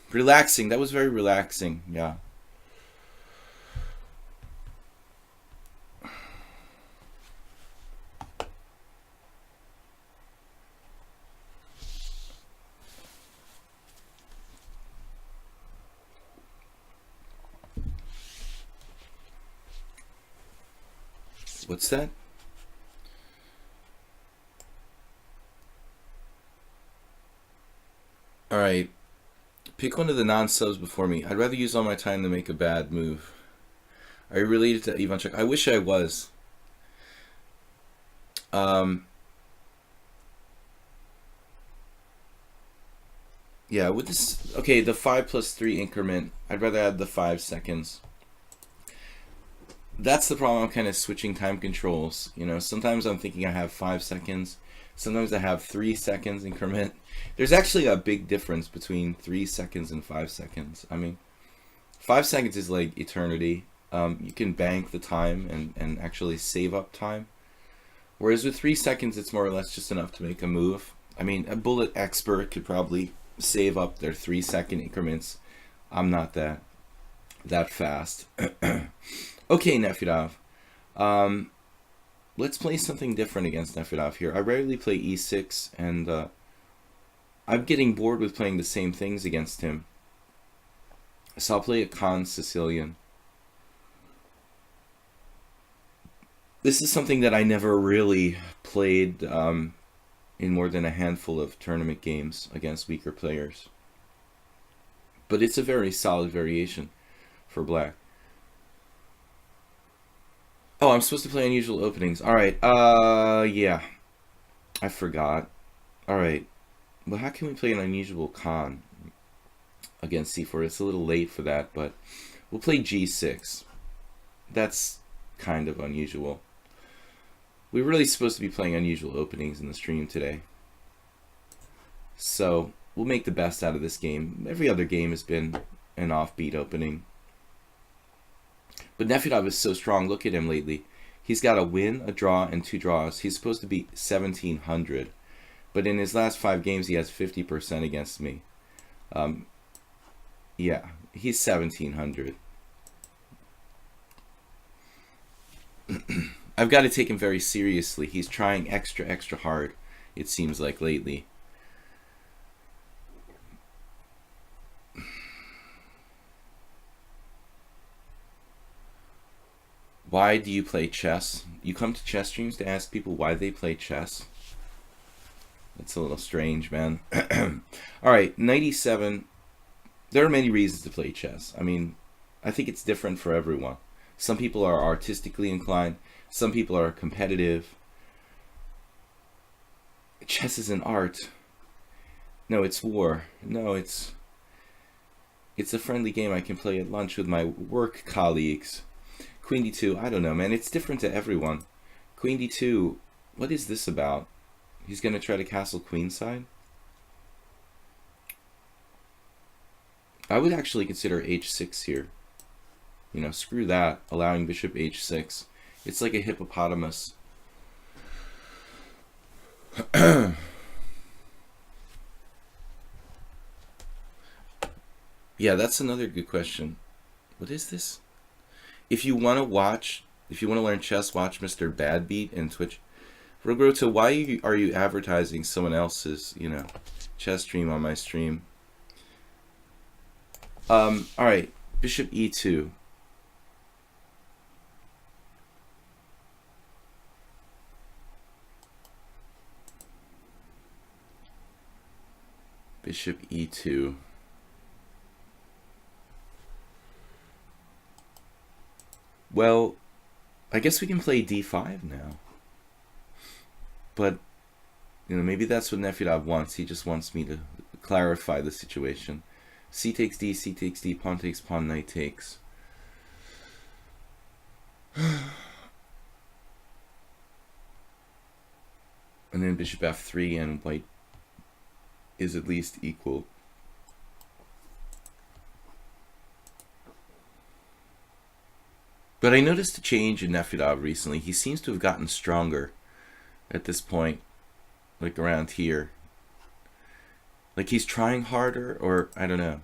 Relaxing, that was very relaxing, yeah. What's that? Alright. Pick one of the non-subs before me. I'd rather use all my time to make a bad move. Are you related to Ivanchuk? I wish I was. Yeah, with this... Okay, the 5+3 increment. I'd rather add the 5 seconds. That's the problem. I'm kind of switching time controls. You know, sometimes I'm thinking I have 5 seconds. Sometimes I have 3 seconds increment. There's actually a big difference between 3 seconds and 5 seconds. I mean, 5 seconds is like eternity. You can bank the time and actually save up time. Whereas with 3 seconds, it's more or less just enough to make a move. I mean, a bullet expert could probably save up their 3-second increments. I'm not that fast. Okay, Nefedov. Let's play something different against Nefedov here. I rarely play e6, and I'm getting bored with playing the same things against him. So I'll play a Khan Sicilian. This is something that I never really played in more than a handful of tournament games against weaker players. But it's a very solid variation for black. Oh, I'm supposed to play unusual openings. Alright, yeah. I forgot. Alright. Well, how can we play an unusual Khan against c4? It's a little late for that, but we'll play g6. That's kind of unusual. We're really supposed to be playing unusual openings in the stream today. So, we'll make the best out of this game. Every other game has been an offbeat opening. But Nefedov is so strong. Look at him lately. He's got a win, a draw, and 2 draws. He's supposed to be 1,700. But in his last 5 games, he has 50% against me. Yeah, he's 1,700. I've got to take him very seriously. He's trying extra hard, it seems like, lately. Why do you play chess? You come to chess streams to ask people why they play chess? That's a little strange, man. Alright, 97. There are many reasons to play chess. I mean, I think it's different for everyone. Some people are artistically inclined. Some people are competitive. Chess is an art. No, it's war. No, it's a friendly game I can play at lunch with my work colleagues. Queen d2, I don't know, man. It's different to everyone. Queen d2, what is this about? He's going to try to castle queenside? I would actually consider h6 here. You know, screw that, allowing bishop h6. It's like a hippopotamus. Yeah, that's another good question. What is this? If you want to learn chess, watch Mr. Badbeat and Twitch. Rogrota, why are you advertising someone else's, you know, chess stream on my stream? Alright, bishop e2. Bishop e2. Well, I guess we can play d5 now. But, you know, maybe that's what Nefedov wants. He just wants me to clarify the situation. C takes d, pawn takes pawn, knight takes. And then bishop f3, and white is at least equal. But I noticed a change in Nefedov recently. He seems to have gotten stronger at this point, like around here. Like he's trying harder, or I don't know.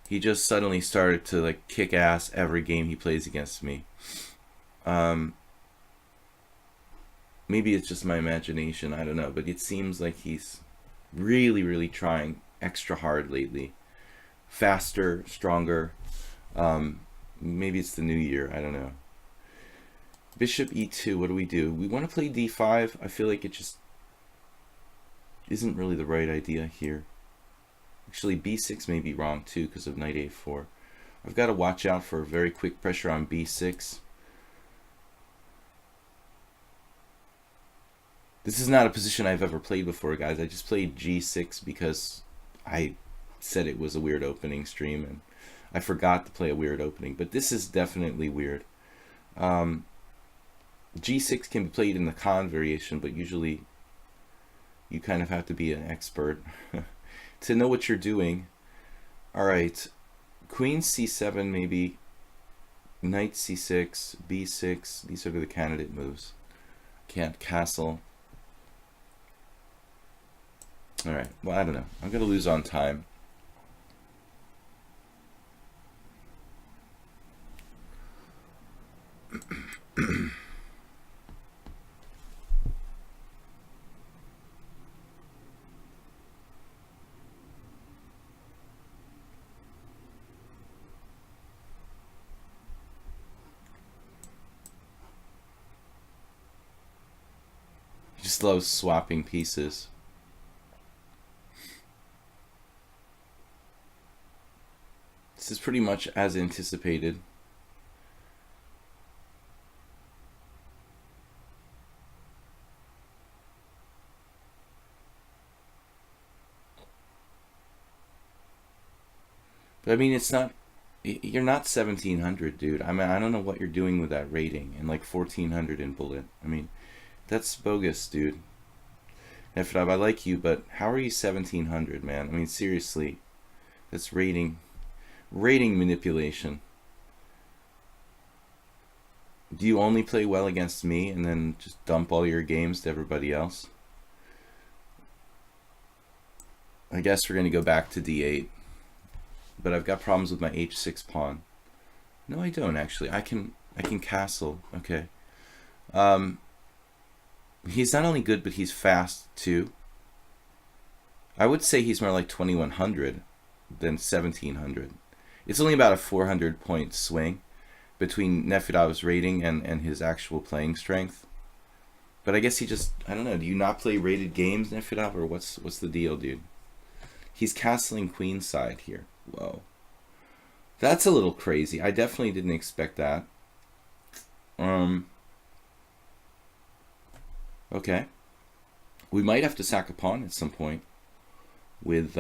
He just suddenly started to like kick ass every game he plays against me. Maybe it's just my imagination, I don't know, but it seems like he's really, really trying extra hard lately. Faster, stronger. Maybe it's the new year, I don't know. Bishop e2, what do? We want to play d5. I feel like it just isn't really the right idea here. Actually, b6 may be wrong too because of knight a4. I've got to watch out for very quick pressure on b6. This is not a position I've ever played before, guys. I just played g6 because I said it was a weird opening stream, and I forgot to play a weird opening. But this is definitely weird. G6 can be played in the Khan variation, but usually you kind of have to be an expert to know what you're doing. Alright, Queen c7 maybe, Knight c6, b6, these are the candidate moves. Can't castle. Alright, well, I don't know. I'm going to lose on time. He just loves swapping pieces. This is pretty much as anticipated. But I mean, it's not, you're not 1700, dude. I mean, I don't know what you're doing with that rating, and like 1400 in bullet. I mean, that's bogus, dude. Nefedov, I like you, but how are you 1700, man? I mean, seriously, that's rating manipulation. Do you only play well against me and then just dump all your games to everybody else? I guess we're going to go back to d8. But I've got problems with my h6 pawn. No, I don't actually. I can castle. Okay. He's not only good, but he's fast too. I would say he's more like 2100 than 1700. It's only about a 400 point swing between Nefedov's rating and his actual playing strength. But I guess he just, I don't know, do you not play rated games, Nefedov, or what's the deal, dude? He's castling queenside here. Whoa. That's a little crazy. I definitely didn't expect that. Okay. We might have to sack a pawn at some point with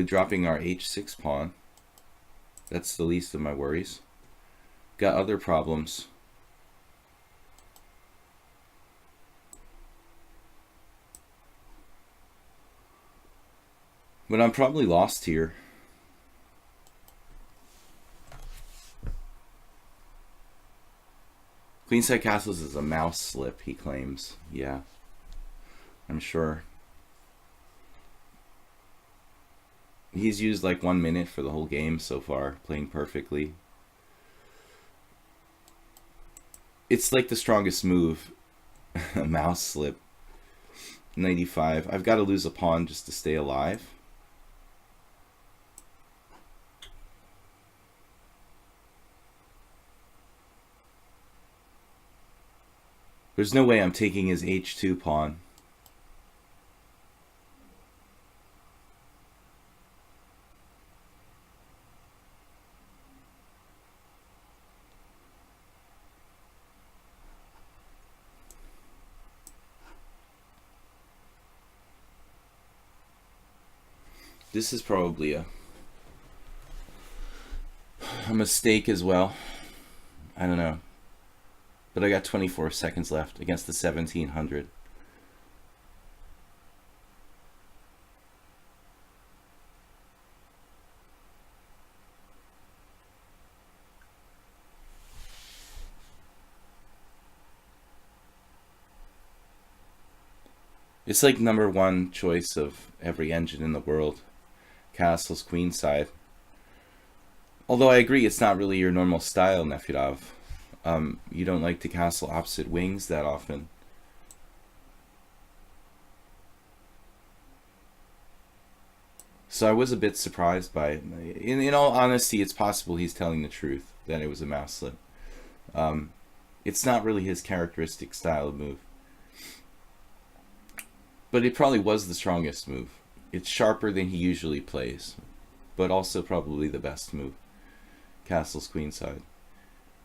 dropping our h6 pawn. That's the least of my worries. Got other problems. But I'm probably lost here. Queenside castles is a mouse slip, he claims. Yeah, I'm sure. He's used like 1 minute for the whole game so far, playing perfectly. It's like the strongest move. A mouse slip. 95. I've got to lose a pawn just to stay alive. There's no way I'm taking his h2 pawn. This is probably a mistake as well. I don't know. But I got 24 seconds left against the 1700. It's like number one choice of every engine in the world. Castles queenside. Although I agree, it's not really your normal style, Nefirov. You don't like to castle opposite wings that often. So I was a bit surprised by it. In all honesty, it's possible he's telling the truth, that it was a mouse slip. It's not really his characteristic style of move. But it probably was the strongest move. It's sharper than he usually plays, but also probably the best move. Castles queenside.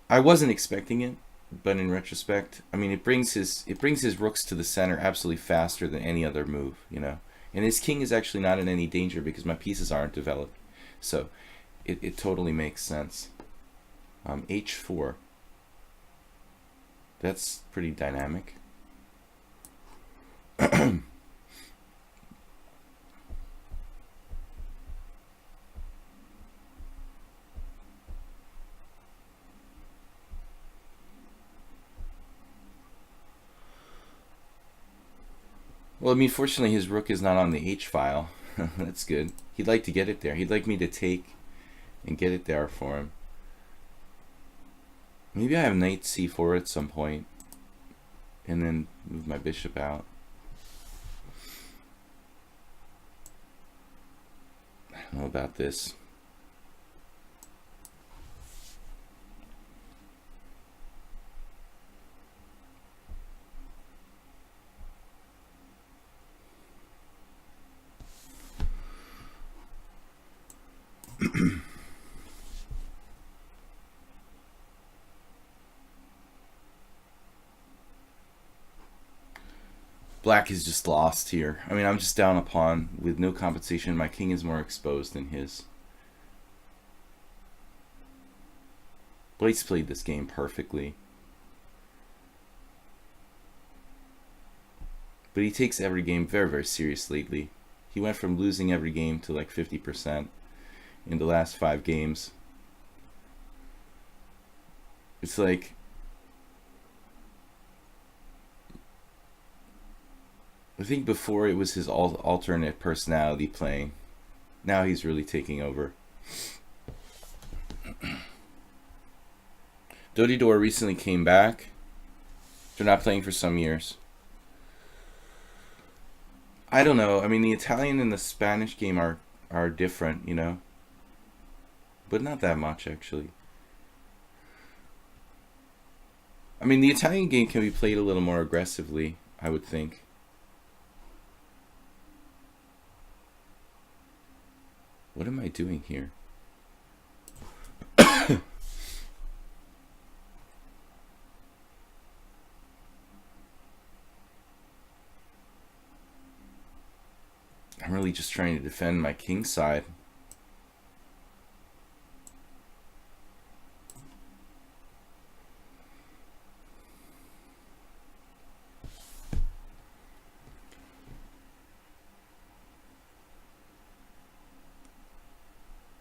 I wasn't expecting it, but in retrospect, I mean, it brings his rooks to the center absolutely faster than any other move, you know. And his king is actually not in any danger because my pieces aren't developed, so it totally makes sense. H4. That's pretty dynamic. Well, I mean, fortunately, his rook is not on the H file. That's good. He'd like to get it there. He'd like me to take and get it there for him. Maybe I have knight c4 at some point, and then move my bishop out. I don't know about this. Black is just lost here. I mean, I'm just down a pawn with no compensation. My king is more exposed than his. Blake's played this game perfectly. But he takes every game very, very serious lately. He went from losing every game to like 50% in the last 5 games. It's like... I think before it was his alternate personality playing. Now he's really taking over. Dodidor recently came back. They're not playing for some years. I don't know. I mean, the Italian and the Spanish game are different, you know. But not that much, actually. I mean, the Italian game can be played a little more aggressively, I would think. What am I doing here? I'm really just trying to defend my king side.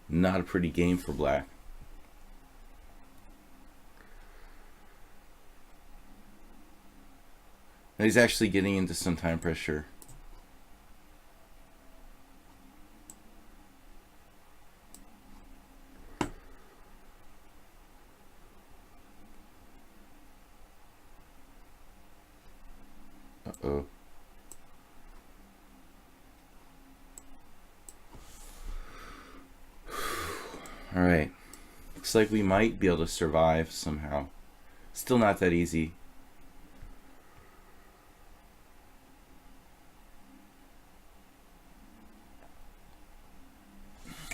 Not a pretty game for black. Now he's actually getting into some time pressure. Uh-oh. Alright. Looks like we might be able to survive somehow. Still not that easy.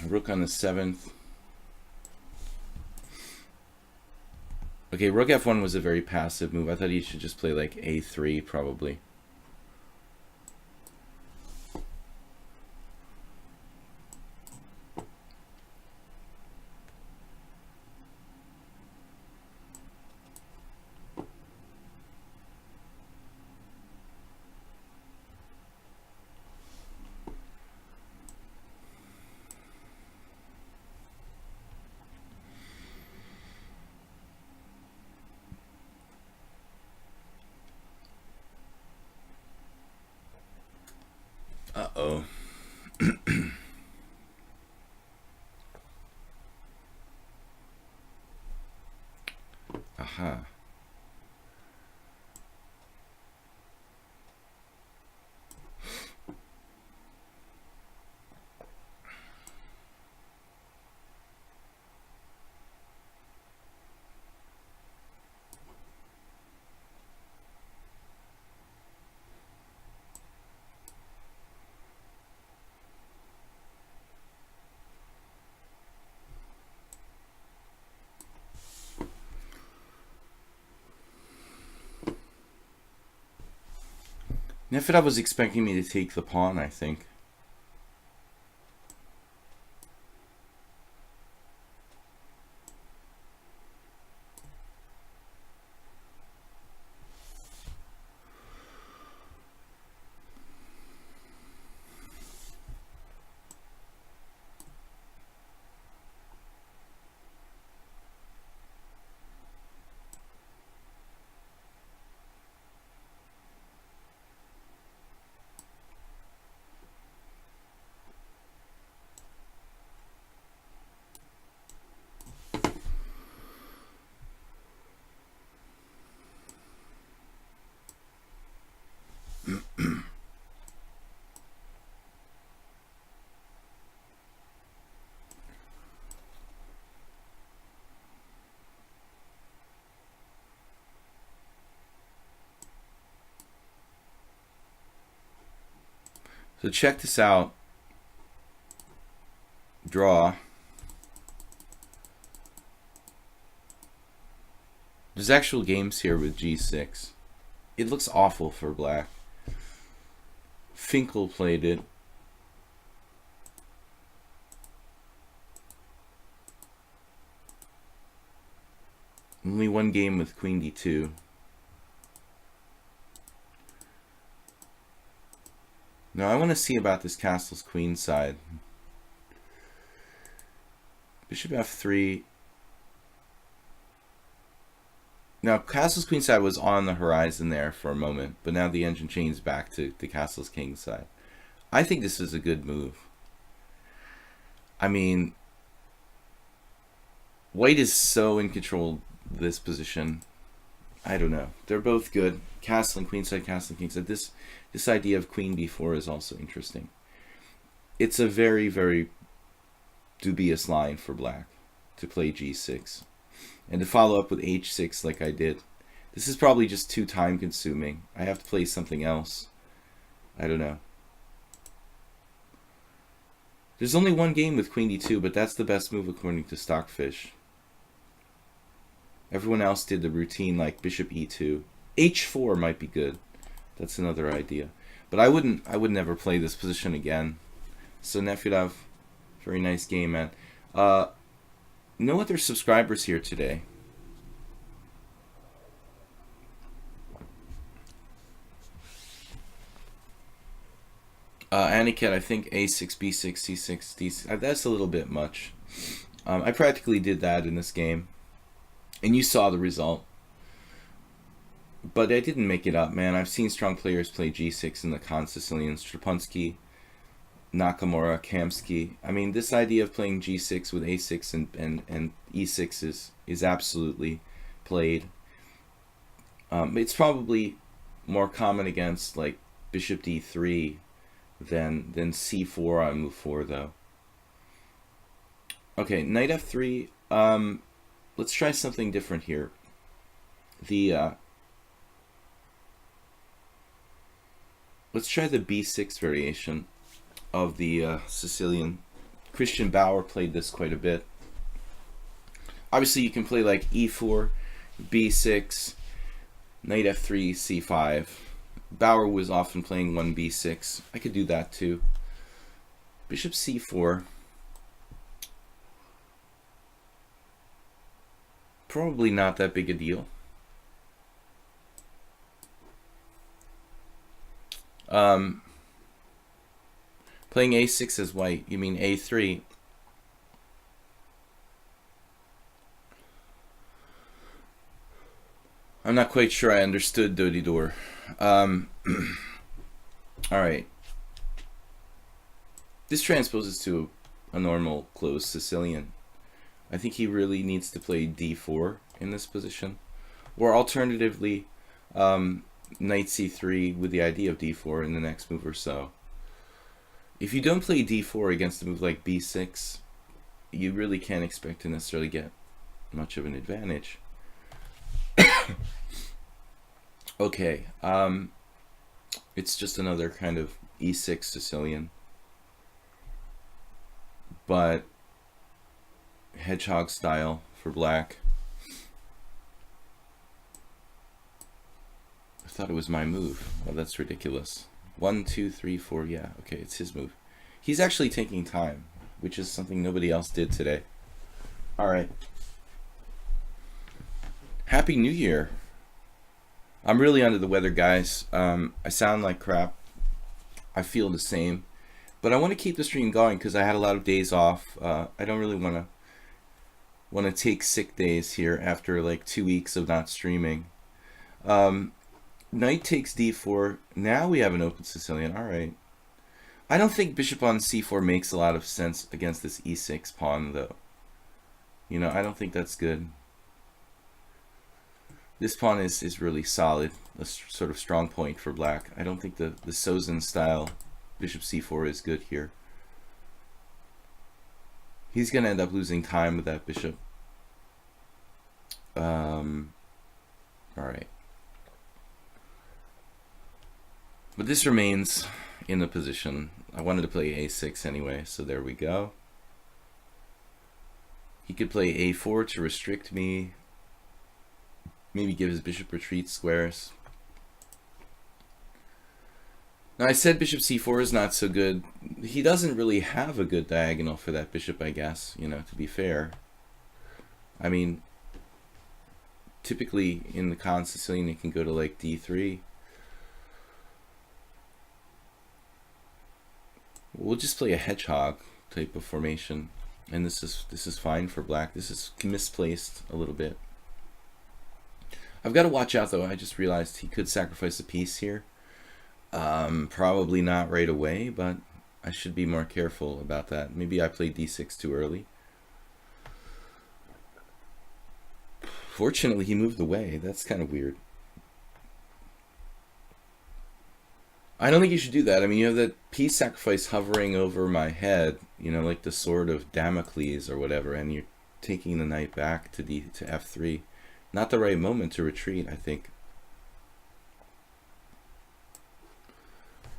Rook on the 7th. Okay, rook f1 was a very passive move. I thought he should just play like a3 probably. Uh-oh. Aha. Nefedov was expecting me to take the pawn, I think. So check this out. Draw. There's actual games here with g6. It looks awful for black. Finkel played it. Only one game with queen d2. Now I want to see about this castle's queen side. Bishop f3. Now castle's queen side was on the horizon there for a moment, but now the engine chains back to the castle's king side. I think this is a good move. I mean, white is so in control of this position. I don't know. They're both good. Castle and queenside, castle and kingside. This idea of queen b4 is also interesting. It's a very, very dubious line for black to play g6. And to follow up with h6 like I did. This is probably just too time consuming. I have to play something else. I don't know. There's only one game with queen d2, but that's the best move according to Stockfish. Everyone else did the routine like bishop e2. h4 might be good. That's another idea. But I would never play this position again. So Nefedov, very nice game, man. No other subscribers here today. Aniket, I think a6, b6, c6, d6. That's a little bit much. I practically did that in this game. And you saw the result. But I didn't make it up, man. I've seen strong players play g6 in the Khan Sicilians. Strapunski, Nakamura, Kamsky. I mean, this idea of playing g6 with a6 and e6 is absolutely played. It's probably more common against like bishop d3 than c4 on move 4, though. Okay, knight f3. Let's try something different here. Let's try the b6 variation of the Sicilian. Christian Bauer played this quite a bit. Obviously, you can play like e4, b6, knight f3, c5. Bauer was often playing 1b6. I could do that too. Bishop c4. Probably not that big a deal. Playing a6 as white, you mean a3. I'm not quite sure I understood Dodidor. Alright. This transposes to a normal closed Sicilian. I think he really needs to play d4 in this position. Or alternatively, knight c3 with the idea of d4 in the next move or so. If you don't play d4 against a move like b6, you really can't expect to necessarily get much of an advantage. Okay, it's just another kind of e6 Sicilian. But hedgehog style for black. I thought it was my move. Well, that's ridiculous. 1, 2, 3, 4. Yeah, okay, it's his move. He's actually taking time, which is something nobody else did today. All right. Happy New Year. I'm really under the weather, guys. I sound like crap. I feel the same. But I want to keep the stream going because I had a lot of days off. I don't really want to take sick days here after like 2 weeks of not streaming. Knight takes d4. Now we have an open Sicilian. All right. I don't think bishop on c4 makes a lot of sense against this e6 pawn, though. You know, I don't think that's good. This pawn is really solid, a sort of strong point for black. I don't think the Sozin style bishop c4 is good here. He's going to end up losing time with that bishop. All right. But this remains in the position. I wanted to play a6 anyway, so there we go. He could play a4 to restrict me. Maybe give his bishop retreat squares. Now I said bishop c4 is not so good. He doesn't really have a good diagonal for that bishop, I guess, you know, to be fair. I mean, typically in the con Sicilian you can go to like d3. We'll just play a hedgehog type of formation, and this is fine for black. This is misplaced a little bit. I've got to watch out though. I just realized he could sacrifice a piece here. Probably not right away, but I should be more careful about that. Maybe I played d6 too early. Fortunately, he moved away. That's kind of weird. I don't think you should do that. I mean, you have that piece sacrifice hovering over my head, you know, like the sword of Damocles or whatever, and you're taking the knight back to f3. Not the right moment to retreat, I think.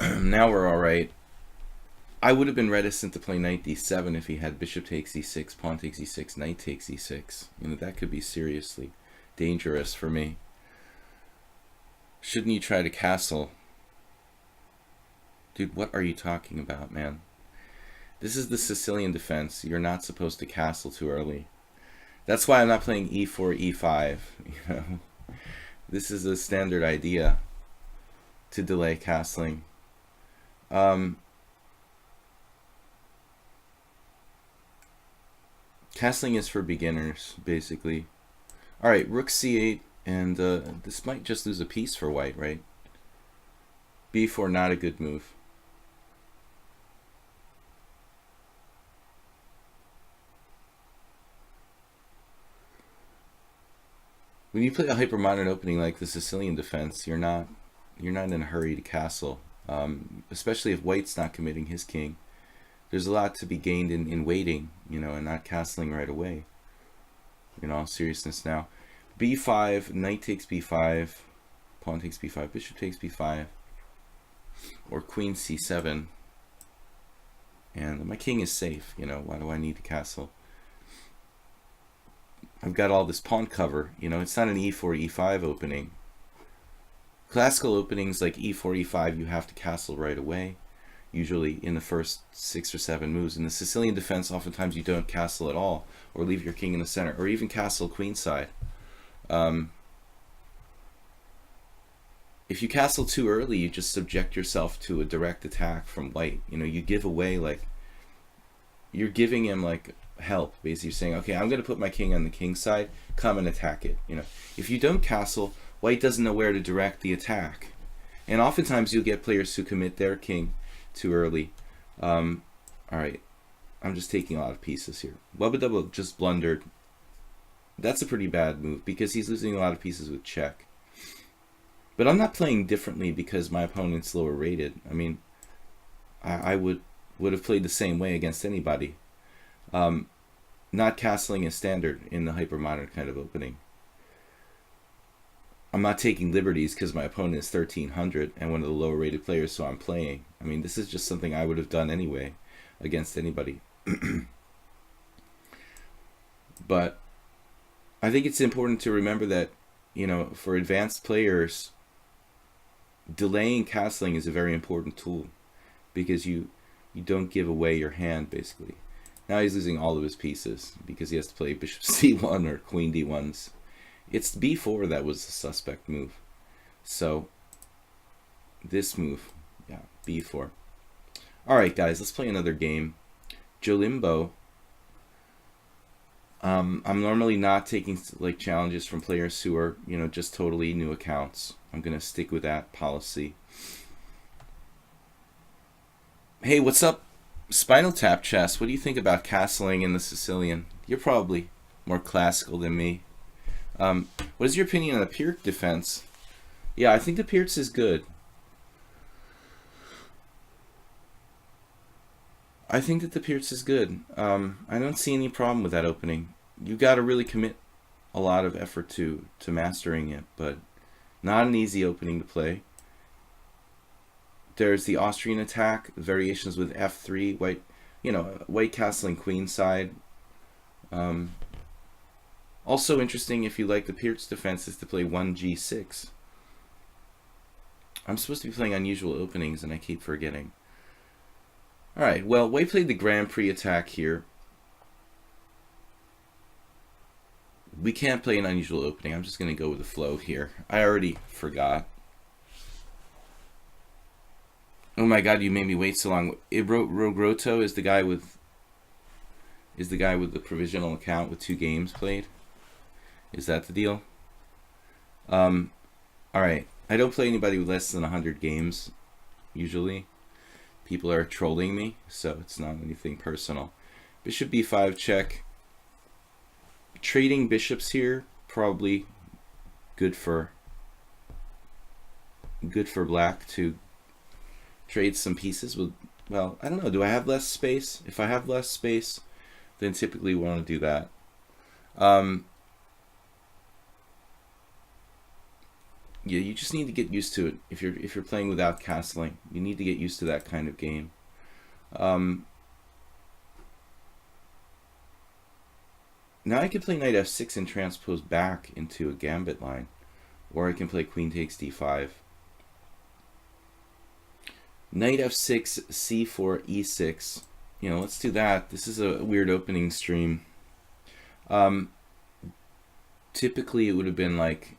Now we're all right. I would have been reticent to play knight d7 if he had bishop takes e6, pawn takes e6, knight takes e6. You know, that could be seriously dangerous for me. Shouldn't you try to castle? Dude, what are you talking about, man? This is the Sicilian defense. You're not supposed to castle too early. That's why I'm not playing e4, e5. You know, this is a standard idea to delay castling. Castling is for beginners, basically. All right, rook c8, and this might just lose a piece for white, right? b4, not a good move. When you play a hypermodern opening like the Sicilian defense, you're not in a hurry to castle, especially if white's not committing his king. There's a lot to be gained in waiting, you know, and not castling right away. In all seriousness now. b5, knight takes b5, pawn takes b5, bishop takes b5, or queen c7. And my king is safe, you know, why do I need to castle? I've got all this pawn cover, you know, it's not an e4, e5 opening. Classical openings like e4, e5, you have to castle right away, usually in the first 6 or 7 moves. In the Sicilian defense, oftentimes you don't castle at all, or leave your king in the center, or even castle queenside. If you castle too early, you just subject yourself to a direct attack from white. You know, you give away, like, you're giving him, like, help. Basically, you're saying, okay, I'm going to put my king on the king side, come and attack it. You know, if you don't castle, white doesn't know where to direct the attack. And oftentimes you'll get players who commit their king too early. All Alright, I'm just taking a lot of pieces here. Wubba Dubba just blundered. That's a pretty bad move because he's losing a lot of pieces with check. But I'm not playing differently because my opponent's lower rated. I mean, I would have played the same way against anybody. Not castling is standard in the hyper-modern kind of opening. I'm not taking liberties because my opponent is 1300 and one of the lower rated players, so I'm playing. I mean, this is just something I would have done anyway against anybody. But I think it's important to remember that, you know, for advanced players, delaying castling is a very important tool because you don't give away your hand, basically. Now he's losing all of his pieces because he has to play bishop c1 or queen d1s. It's b4 that was the suspect move. So this move, yeah, b4. Alright guys, let's play another game. Jolimbo. I'm normally not taking like challenges from players who are, you know, just totally new accounts. I'm gonna stick with that policy. Hey, what's up, Spinal Tap Chess? What do you think about castling in the Sicilian? You're probably more classical than me. What is your opinion on the Pirc defense? Yeah, I think the Pirc is good. I think that the Pirc is good. I don't see any problem with that opening. You got to really commit a lot of effort to mastering it, but not an easy opening to play. There's the Austrian attack, variations with f3, white, you know, white castling queenside. Also interesting, if you like the Pirc defense, is to play 1g6. I'm supposed to be playing unusual openings, and I keep forgetting. Alright, well, White played the Grand Prix attack here. We can't play an unusual opening. I'm just going to go with the flow here. I already forgot. Oh my god, you made me wait so long. Rogroto is the guy with the provisional account with 2 games played. Is that the deal? Alright. I don't play anybody with less than 100 games, usually. People are trolling me, so it's not anything personal. Bishop b5 check. Trading bishops here, probably good for black to trade some pieces with, well, I don't know, do I have less space? If I have less space, then typically we want to do that. Yeah, you just need to get used to it. If you're playing without castling, you need to get used to that kind of game. Now I can play knight f6 and transpose back into a gambit line, or I can play queen takes d5. Knight f6, c4, e6. You know, let's do that. This is a weird opening stream. Typically it would have been like,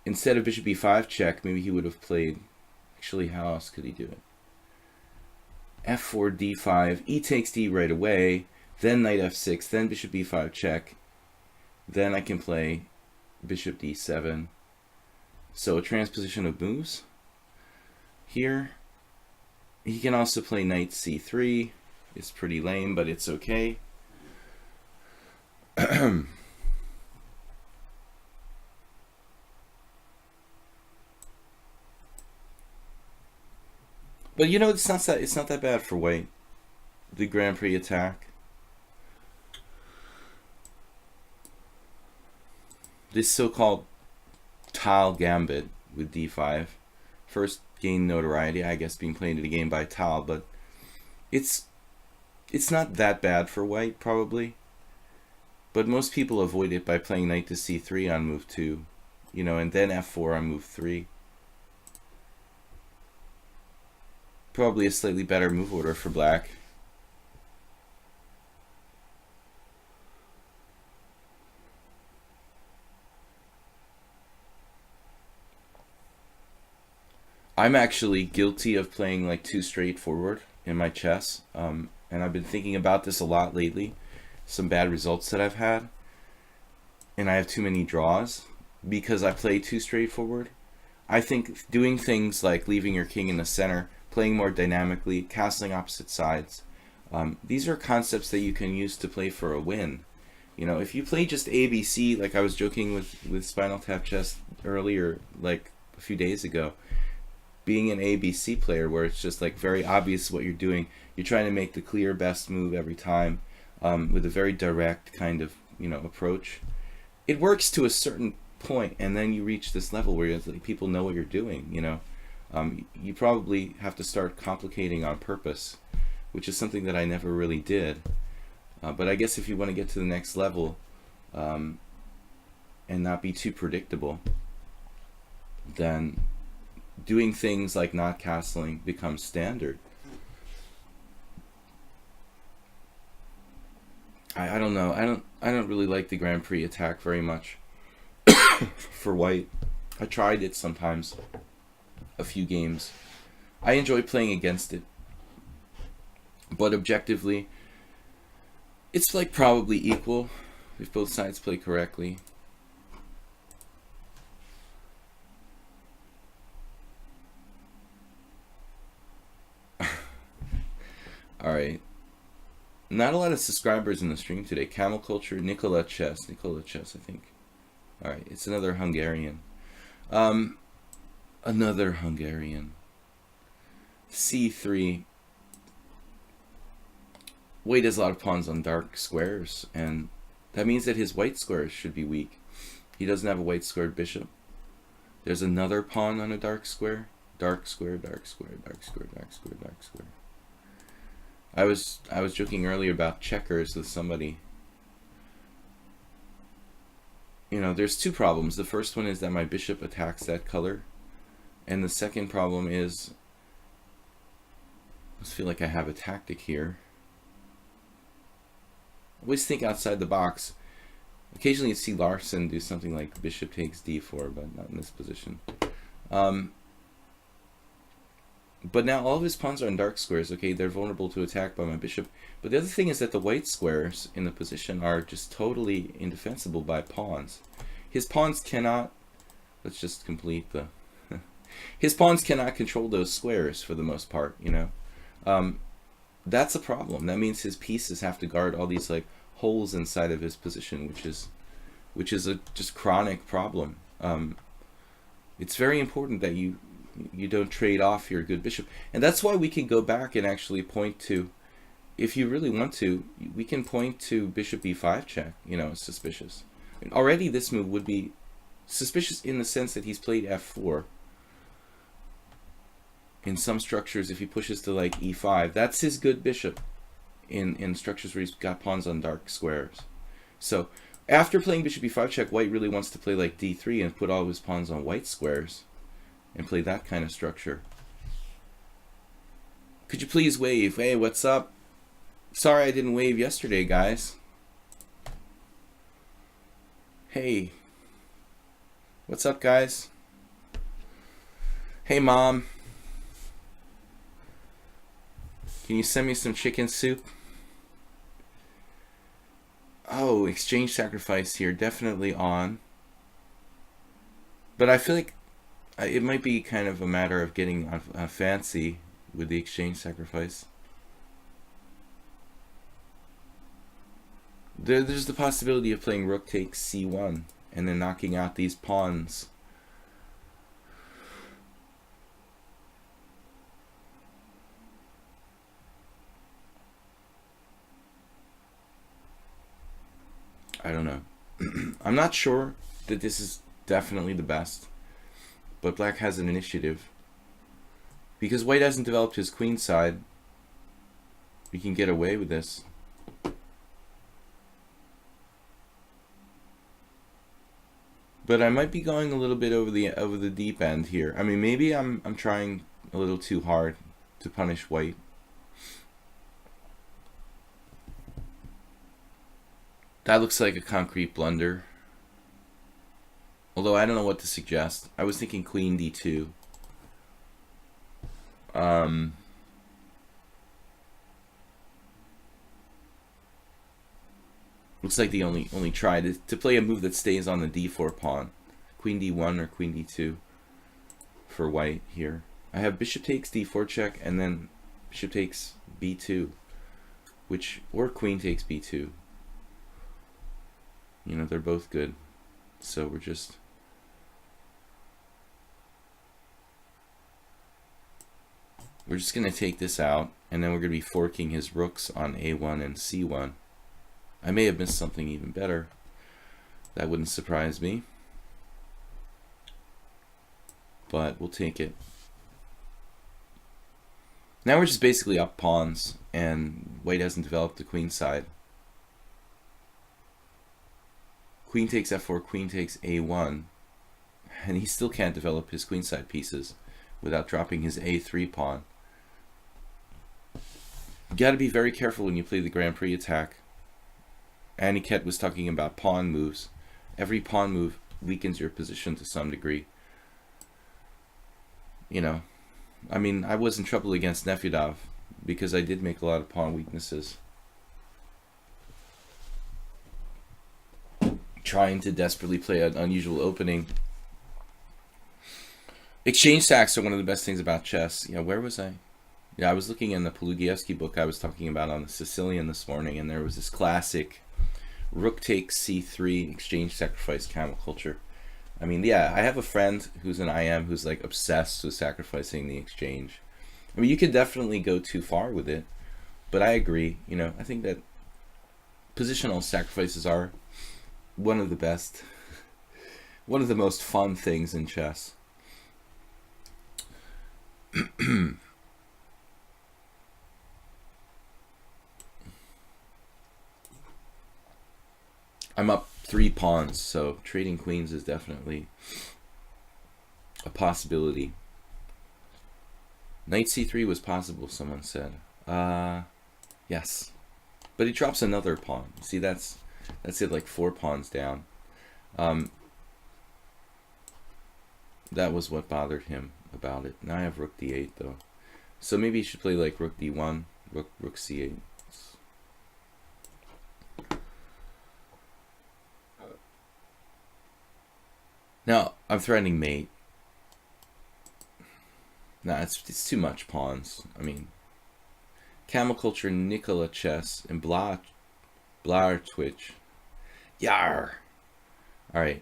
instead of bishop b5 check, maybe he would have played, actually how else could he do it? f4, d5, e takes d right away, then knight f6, then bishop b5 check, then I can play bishop d7. So a transposition of moves here. He can also play knight c3. It's pretty lame, but it's okay. But you know, it's not that bad for White. The Grand Prix attack. This so-called Tal Gambit with d5. First gained notoriety, I guess, being played in a game by Tal, but it's not that bad for White, probably. But most people avoid it by playing knight to c3 on move 2, you know, and then f4 on move 3. Probably a slightly better move order for black. I'm actually guilty of playing like too straightforward in my chess, and I've been thinking about this a lot lately. Some bad results that I've had, and I have too many draws because I play too straightforward. I think doing things like leaving your king in the center, playing more dynamically, castling opposite sides, These are concepts that you can use to play for a win. You know, if you play just ABC, like I was joking with Spinal Tap Chess earlier, like a few days ago, being an ABC player where it's just like very obvious what you're doing, you're trying to make the clear best move every time, with a very direct kind of, you know, approach. It works to a certain point, and then you reach this level where like, people know what you're doing, you know. You probably have to start complicating on purpose, which is something that I never really did. But I guess if you want to get to the next level, and not be too predictable, then doing things like not castling becomes standard. I don't know. I don't really like the Grand Prix attack very much for white. I tried it sometimes, a few games. I enjoy playing against it, but objectively, it's like probably equal if both sides play correctly. Alright. Not a lot of subscribers in the stream today. Camel Culture, Nicola Chess, I think. Alright, it's another Hungarian. Another Hungarian. C3. White has a lot of pawns on dark squares, and that means that his white squares should be weak. He doesn't have a white squared bishop. There's another pawn on a dark square. Dark square, dark square, dark square, dark square, dark square. I was joking earlier about checkers with somebody. You know, there's two problems. The first one is that my bishop attacks that color, and the second problem is I just feel like I have a tactic here. Always think outside the box. Occasionally you see Larson do something like bishop takes d4, but not in this position. But now all of his pawns are in dark squares. Okay, they're vulnerable to attack by my bishop. But the other thing is that the white squares in the position are just totally indefensible by pawns. His pawns cannot... Let's just complete the... His pawns cannot control those squares for the most part, you know. That's a problem. That means his pieces have to guard all these like holes inside of his position, which is a just chronic problem. It's very important that you don't trade off your good bishop, and that's why we can go back and actually point to, if you really want to, we can point to bishop e5 check. You know, it's suspicious. And already this move would be suspicious in the sense that he's played f4. In some structures, if he pushes to like e5, that's his good bishop in structures where he's got pawns on dark squares. So after playing bishop e5 check, white really wants to play like d3 and put all of his pawns on white squares and play that kind of structure. Could you please wave? Hey, what's up? Sorry I didn't wave yesterday, guys. Hey. What's up, guys? Hey, Mom. Can you send me some chicken soup? Oh, exchange sacrifice here. Definitely on. But I feel like it might be kind of a matter of getting fancy with the exchange sacrifice. There's the possibility of playing rook takes c1 and then knocking out these pawns. I don't know. I'm not sure that this is definitely the best, but black has an initiative. Because white hasn't developed his queen side, we can get away with this. But I might be going a little bit over the deep end here. I mean, maybe I'm trying a little too hard to punish white. That looks like a concrete blunder. Although I don't know what to suggest. I was thinking queen d2. Looks like the only try to play a move that stays on the d4 pawn. Queen d1 or queen d2 for white here. I have bishop takes d4 check and then bishop takes b2. or queen takes b2. You know, they're both good. So we're just going to take this out, and then we're going to be forking his rooks on a1 and c1. I may have missed something even better. That wouldn't surprise me. But we'll take it. Now we're just basically up pawns, and white hasn't developed the queen side. Queen takes f4, queen takes a1, and he still can't develop his queenside pieces without dropping his a3 pawn. You got to be very careful when you play the Grand Prix attack. Aniket was talking about pawn moves. Every pawn move weakens your position to some degree. You know, I mean, I was in trouble against Nefyedov because I did make a lot of pawn weaknesses. Trying to desperately play an unusual opening. Exchange stacks are one of the best things about chess. Yeah, where was I? Yeah, I was looking in the Polugievsky book I was talking about on the Sicilian this morning, and there was this classic rook takes c3 exchange sacrifice camel culture. I mean, yeah, I have a friend who's an IM who's like obsessed with sacrificing the exchange. I mean, you could definitely go too far with it, but I agree. You know, I think that positional sacrifices are one of the best, one of the most fun things in chess. I'm up 3 pawns, so trading queens is definitely a possibility. Knight c3 was possible, someone said. Yes. But he drops another pawn. See, that's it, like 4 pawns down. That was what bothered him about it. Now I have rook d8, though. So maybe he should play like rook d1, rook c8. Now, I'm threatening mate. Nah, it's too much pawns. I mean, Camel Culture, Nikola Chess, and Blar Twitch. Yar! Alright.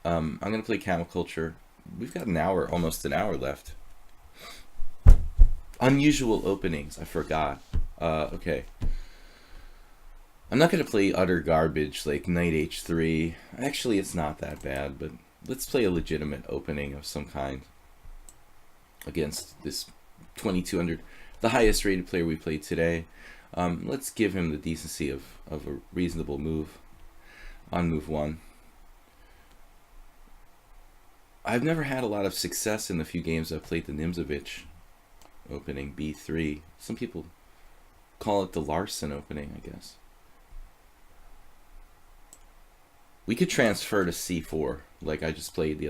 I'm going to play Camel Culture. We've got almost an hour left. Unusual openings. I forgot. Okay. I'm not going to play utter garbage like Knight h3. Actually, it's not that bad, but let's play a legitimate opening of some kind against this 2200, the highest rated player we played today. Let's give him the decency of a reasonable move on move 1. I've never had a lot of success in the few games I've played the Nimzovich opening, b3. Some people call it the Larson opening, I guess. We could transfer to c4, like I just played the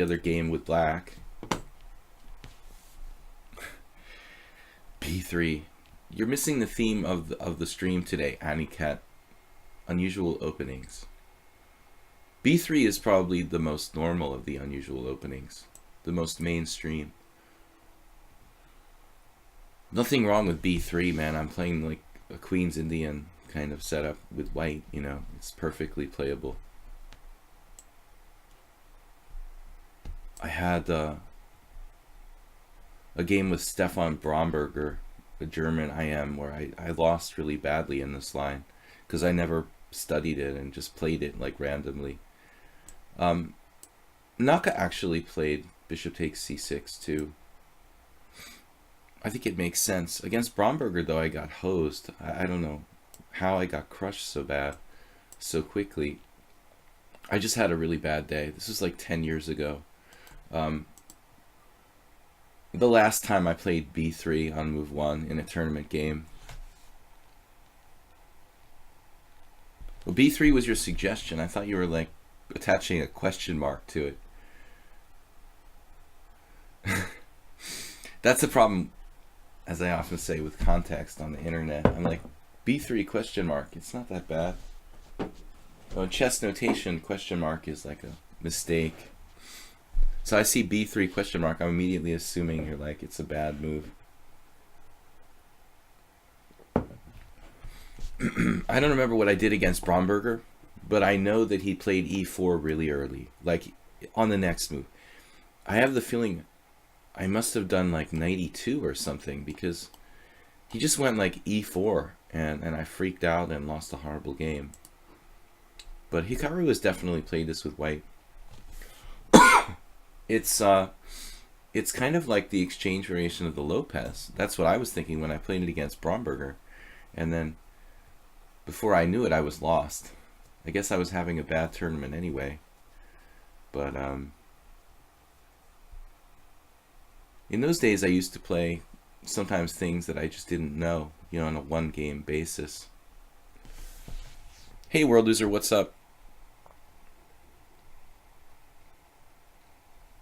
other game with black. b3. You're missing the theme of the stream today, Aniket. Unusual openings. b3 is probably the most normal of the unusual openings, the most mainstream. Nothing wrong with b3, man. I'm playing like a Queen's Indian kind of setup with white, you know. It's perfectly playable. I had a game with Stefan Bromberger, a German IM, where I lost really badly in this line because I never studied it and just played it like randomly. Naka actually played bishop takes c6 too. I think it makes sense. Against Bromberger, though, I got hosed. I don't know how I got crushed so bad so quickly. I just had a really bad day. This was like 10 years ago. The last time I played b3 on move 1 in a tournament game. Well, b3 was your suggestion. I thought you were like attaching a question mark to it. That's the problem, as I often say, with context on the internet. I'm like, b3 question mark. It's not that bad. Oh, chess notation question mark is like a mistake. So I see b3 question mark. I'm immediately assuming you're like, it's a bad move. I don't remember what I did against Bromberger, but I know that he played e4 really early, like on the next move. I have the feeling I must have done like knight e2 or something, because he just went like e4, and I freaked out and lost a horrible game. But Hikaru has definitely played this with white. It's kind of like the exchange variation of the Lopez. That's what I was thinking when I played it against Bromberger. And then before I knew it, I was lost. I guess I was having a bad tournament anyway. But in those days, I used to play sometimes things that I just didn't know, on a one-game basis. Hey, World Loser, what's up?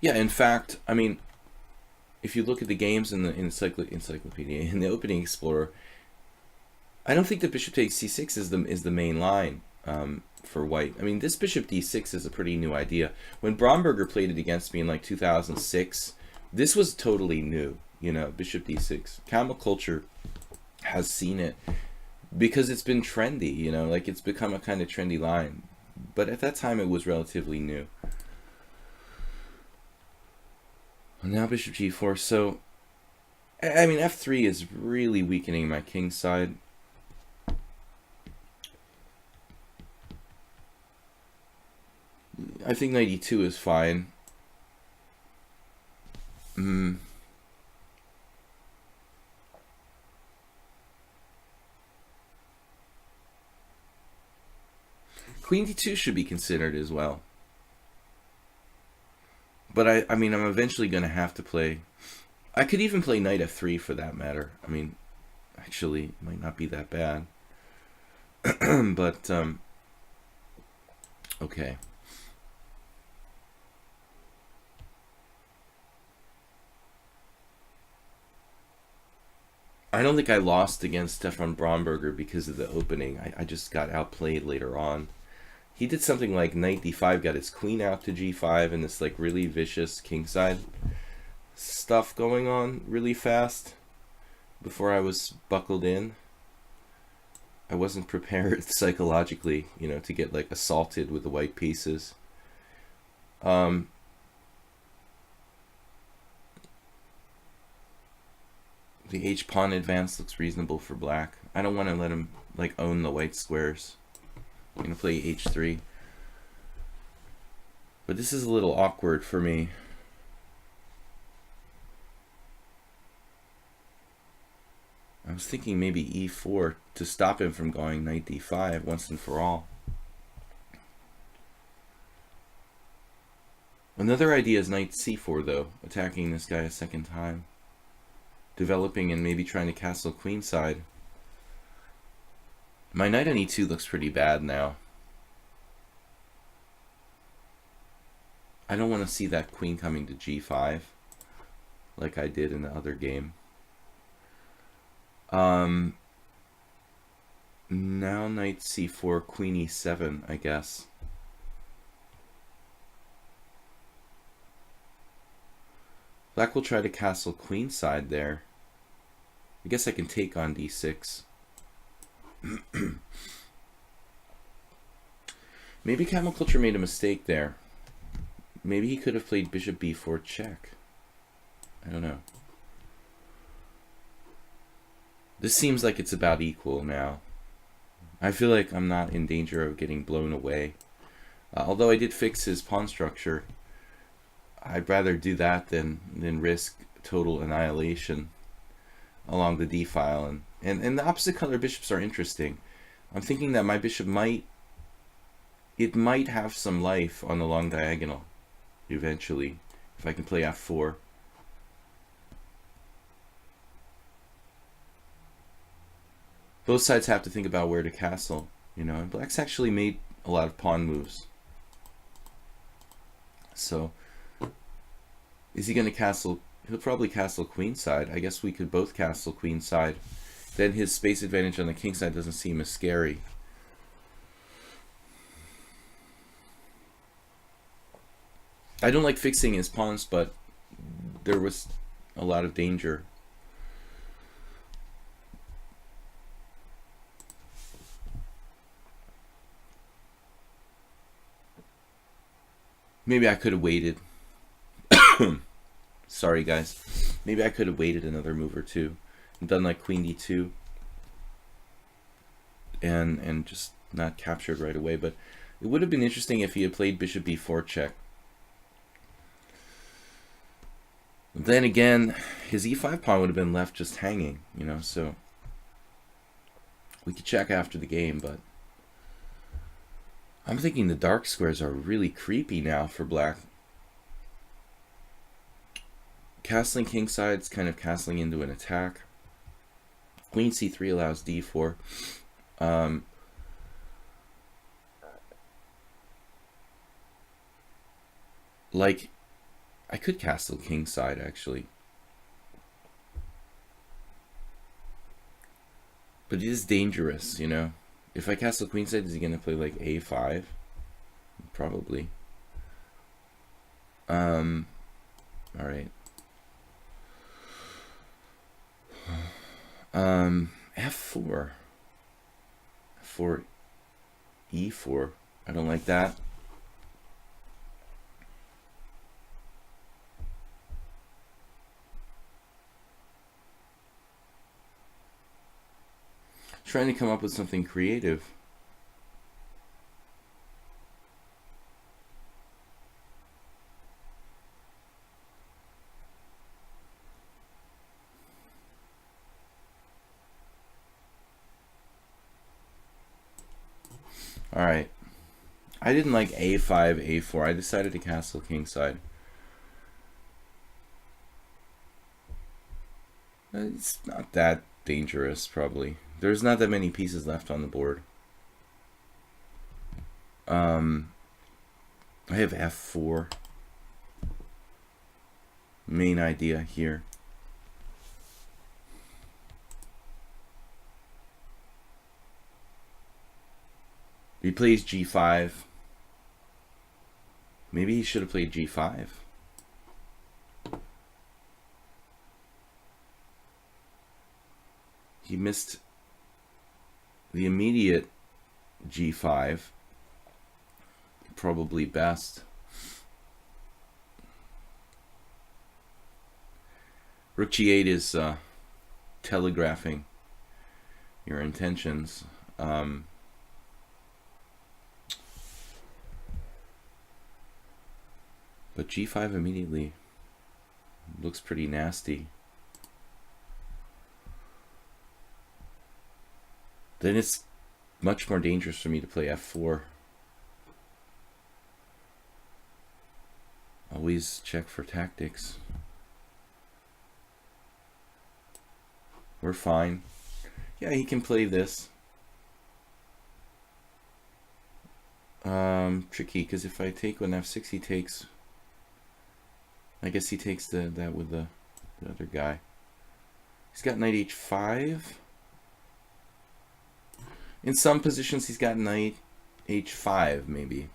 Yeah, in fact, I mean, if you look at the games in the encyclopedia, in the opening explorer, I don't think that bishop takes c6 is the main line for white. I mean, this bishop d6 is a pretty new idea. When Bromberger played it against me in like 2006, this was totally new, bishop d6. Camel culture has seen it because it's been trendy, like it's become a kind of trendy line. But at that time, it was relatively new. Now bishop g4. So, I mean, f3 is really weakening my king side. I think knight e2 is fine. Queen d2 should be considered as well. But I mean, I'm eventually going to have to play... I could even play knight f3 for that matter. I mean, actually, it might not be that bad. But, okay. I don't think I lost against Stefan Bromberger because of the opening. I just got outplayed later on. He did something like knight d5, got his queen out to g5, and this like really vicious kingside stuff going on really fast before I was buckled in. I wasn't prepared psychologically, to get like assaulted with the white pieces. The h-pawn advance looks reasonable for black. I don't want to let him like own the white squares. I'm going to play h3. But this is a little awkward for me. I was thinking maybe e4 to stop him from going knight d5 once and for all. Another idea is knight c4 though, attacking this guy a second time. Developing and maybe trying to castle queenside. My knight on e2 looks pretty bad now. I don't want to see that queen coming to g5 like I did in the other game. Now knight c4, queen e7, I guess. Black will try to castle queenside there. I guess I can take on d6. Maybe Camel Culture made a mistake there. Maybe he could have played bishop b4 check. I don't know. This seems like it's about equal now. I feel like I'm not in danger of getting blown away. Although I did fix his pawn structure, I'd rather do that than risk total annihilation along the d file. And the opposite color bishops are interesting. I'm thinking that my bishop might have some life on the long diagonal eventually, if I can play f4. Both sides have to think about where to castle, and black's actually made a lot of pawn moves. So, is he going to castle? He'll probably castle queenside. I guess we could both castle queenside. Then his space advantage on the king side doesn't seem as scary. I don't like fixing his pawns, but there was a lot of danger. Maybe I could have waited. Sorry, guys. Maybe I could have waited another move or two and done like queen d2 and just not captured right away. But it would have been interesting if he had played bishop b4 check. Then again, his e5 pawn would have been left just hanging, you know, so we could check after the game, but I'm thinking the dark squares are really creepy now for black. Castling kingside's kind of castling into an attack. Queen c3 allows d4. Like, I could castle kingside, actually. But it is dangerous, you know. If I castle queenside, is he going to play like a5? Probably. Alright. F4. F4. E4. I don't like that. Trying to come up with something creative. All right. I didn't like a5, a4. I decided to castle kingside. It's not that dangerous, probably. There's not that many pieces left on the board. I have f4. Main idea here. He plays g5. Maybe he should have played g5. He missed the immediate g5. Probably best. Rook g8 is telegraphing your intentions. But g5 immediately looks pretty nasty. Then it's much more dangerous for me to play f4. Always check for tactics. We're fine. Yeah, he can play this. Tricky, because if I take on f6, he takes... I guess he takes that with the other guy. He's got knight h5. In some positions, he's got knight h5, maybe.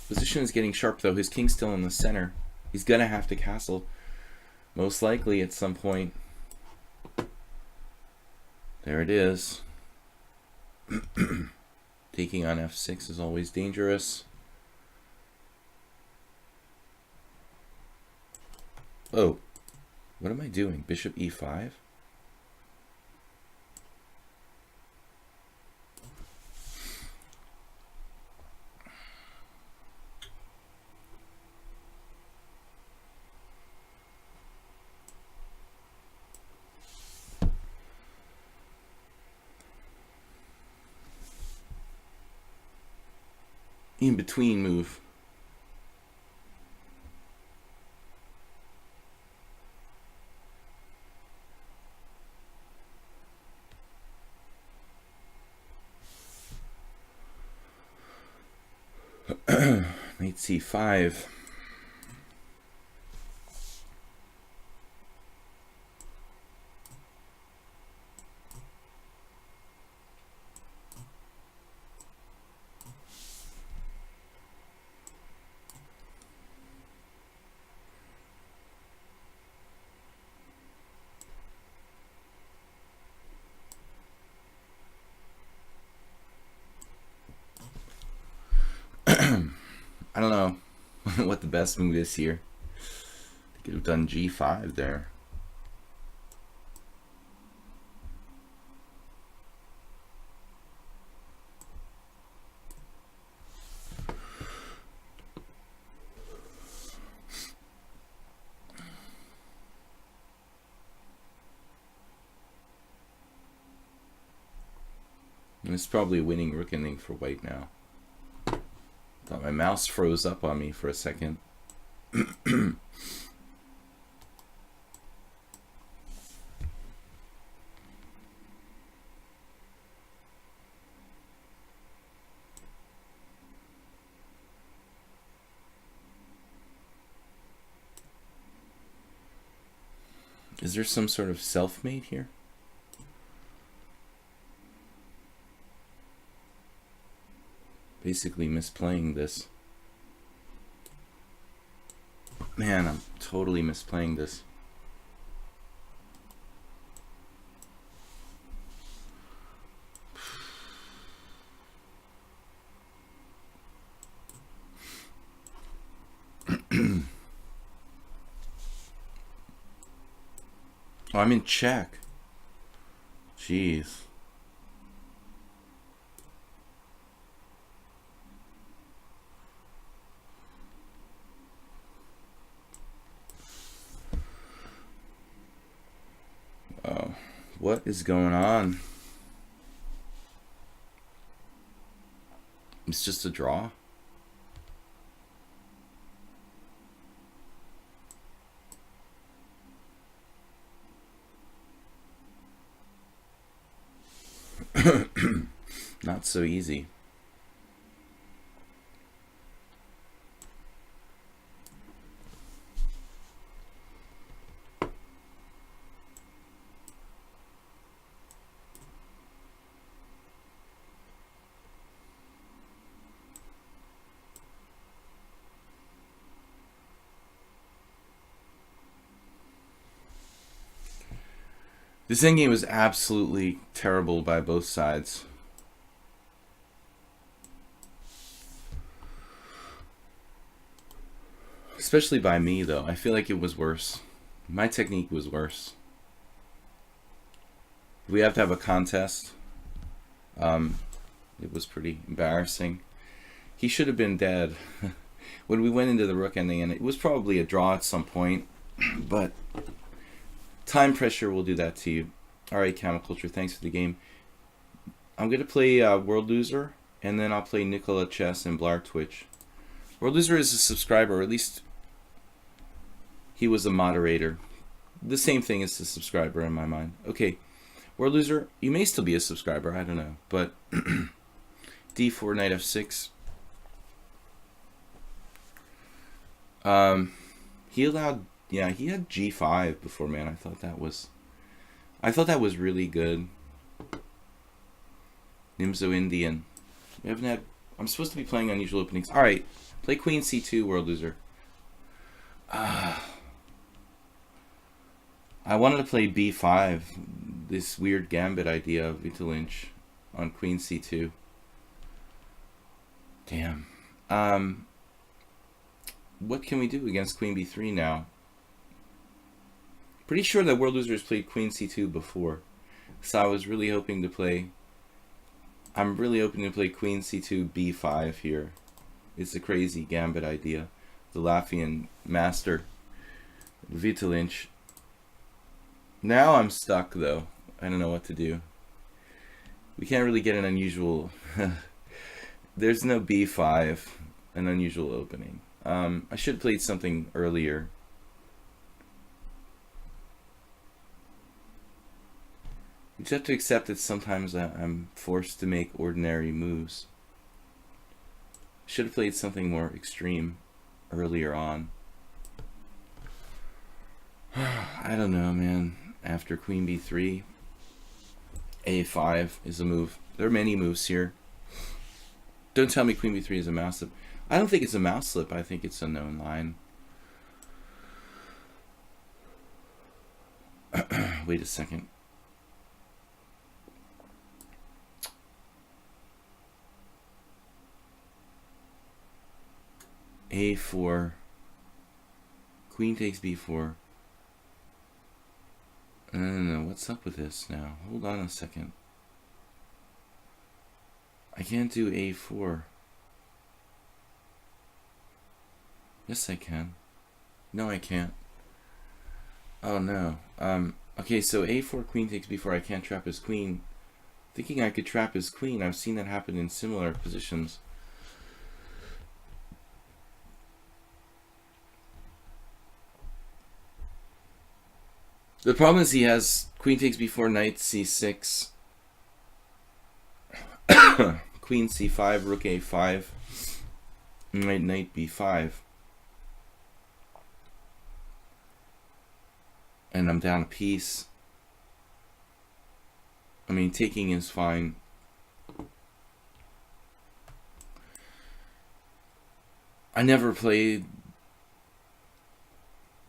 Position is getting sharp, though. His king's still in the center. He's going to have to castle, most likely, at some point. There it is. Taking on f6 is always dangerous. Oh, what am I doing? Bishop e5? In between move. Knight c5. I don't know what the best move is here. Could have done g5 there. And it's probably a winning rook ending for white now. Thought my mouse froze up on me for a second. Is there some sort of self-made here? Basically misplaying this. Man, I'm totally misplaying this. Oh, I'm in check. Jeez. Oh, what is going on? It's just a draw. Not so easy. This endgame was absolutely terrible by both sides. Especially by me, though. I feel like it was worse. My technique was worse. We have to have a contest. It was pretty embarrassing. He should have been dead when we went into the rook ending, and it was probably a draw at some point, but time pressure will do that to you. Alright, Camel Culture, thanks for the game. I'm going to play World Loser, and then I'll play Nicola Chess and Blar Twitch. World Loser is a subscriber, or at least he was a moderator. The same thing as a subscriber in my mind. Okay, World Loser, you may still be a subscriber, I don't know. But d4, knight f6. He allowed, yeah, he had g5 before, man. I thought that was really good. Nimzo Indian. We haven't had, I'm supposed to be playing unusual openings. Alright, play queen c2, World Loser. I wanted to play b5, this weird gambit idea of Vita Lynch on queen c2. Damn. What can we do against queen b3 now? Pretty sure that World Loser has played queen c2 before. So I was really hoping to play... I'm really hoping to play queen c2 b5 here. It's a crazy gambit idea. The Latvian master, Vita Lynch. Now I'm stuck, though. I don't know what to do. We can't really get an unusual... There's no b5, an unusual opening. I should have played something earlier. You just have to accept that sometimes I'm forced to make ordinary moves. Should have played something more extreme earlier on. I don't know, man. After queen b3, a5 is a move. There are many moves here. Don't tell me queen b3 is a mouse slip. I don't think it's a mouse slip. I think it's a known line. Wait a second. A4. Queen takes B4. No, what's up with this now? Hold on a second. I can't do A4. Yes, I can. No, I can't. Oh, no. Okay, so A4, queen takes B4. I can't trap his queen. Thinking I could trap his queen. I've seen that happen in similar positions. The problem is he has queen takes b4, knight c6, queen c5, rook a5, knight b5. And I'm down a piece. I mean, taking is fine. I never played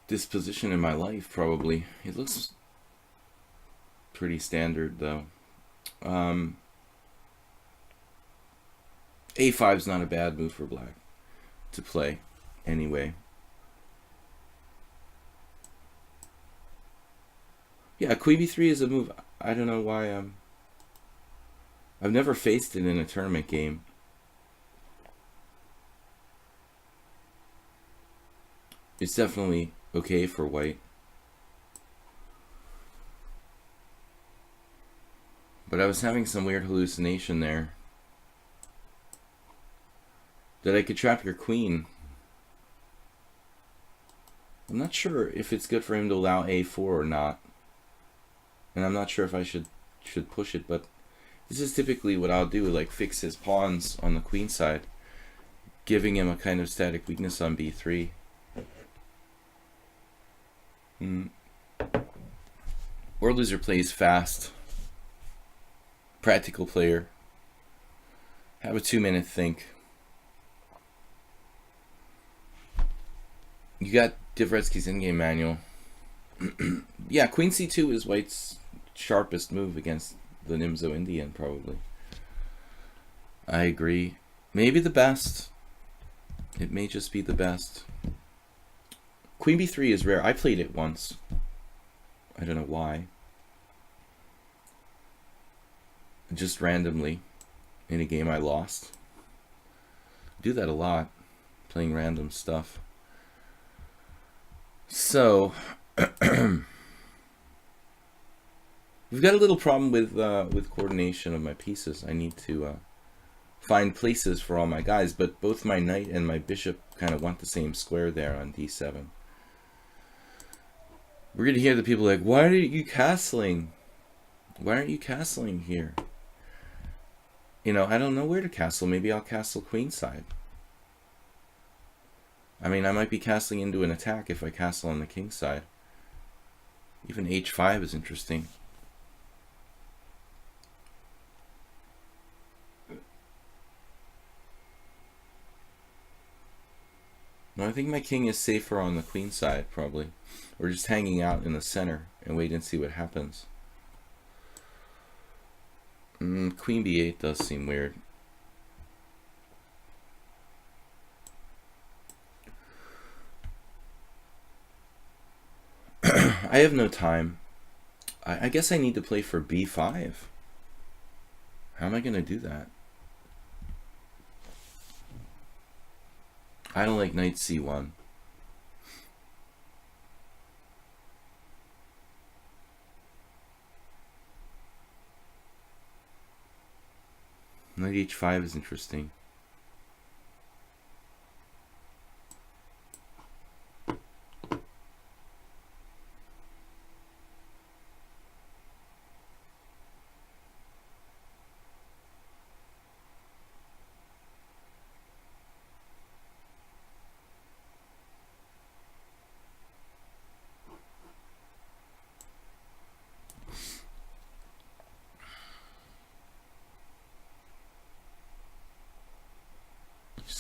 this position in my life, probably. It looks pretty standard, though. A5 is not a bad move for black to play, anyway. Yeah, queen b3 is a move. I don't know why. I've never faced it in a tournament game. It's definitely okay for white. But I was having some weird hallucination there that I could trap your queen. I'm not sure if it's good for him to allow a4 or not. And I'm not sure if I should push it, but this is typically what I'll do, like fix his pawns on the queen side, giving him a kind of static weakness on b3. World Loser plays fast. Practical player. Have a 2-minute think. You got Dvoretsky's in-game manual. Yeah, queen c2 is white's sharpest move against the Nimzo Indian, probably. I agree. Maybe the best. It may just be the best. Queen b3 is rare. I played it once. I don't know why. Just randomly in a game I lost. I do that a lot, playing random stuff. So we've got a little problem with coordination of my pieces. I need to find places for all my guys, but both my knight and my bishop kind of want the same square there on d7. We're gonna hear the people like, why aren't you castling? Why aren't you castling here? You know, I don't know where to castle. Maybe I'll castle queenside. I mean, I might be castling into an attack if I castle on the king side. Even h5 is interesting. No, I think my king is safer on the queen side, probably. Or just hanging out in the center and wait and see what happens. Queen b8 does seem weird. I have no time. I guess I need to play for b5. How am I going to do that? I don't like knight c1. Knight h5 is interesting.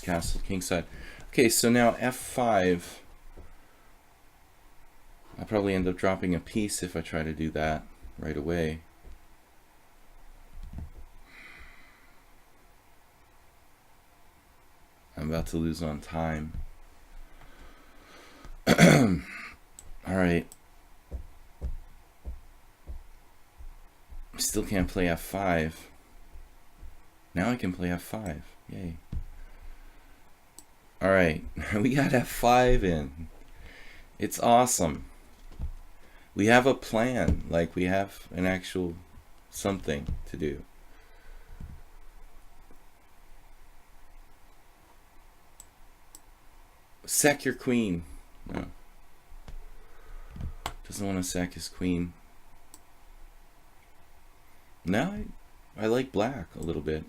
Castle kingside. Okay, so now f5. I'll probably end up dropping a piece if I try to do that right away. I'm about to lose on time. Alright. Still can't play f5. Now I can play f5. Yay. Alright, we got f5 in. It's awesome. We have a plan. Like, we have an actual something to do. Sack your queen. No. Doesn't want to sack his queen. Now I like black a little bit.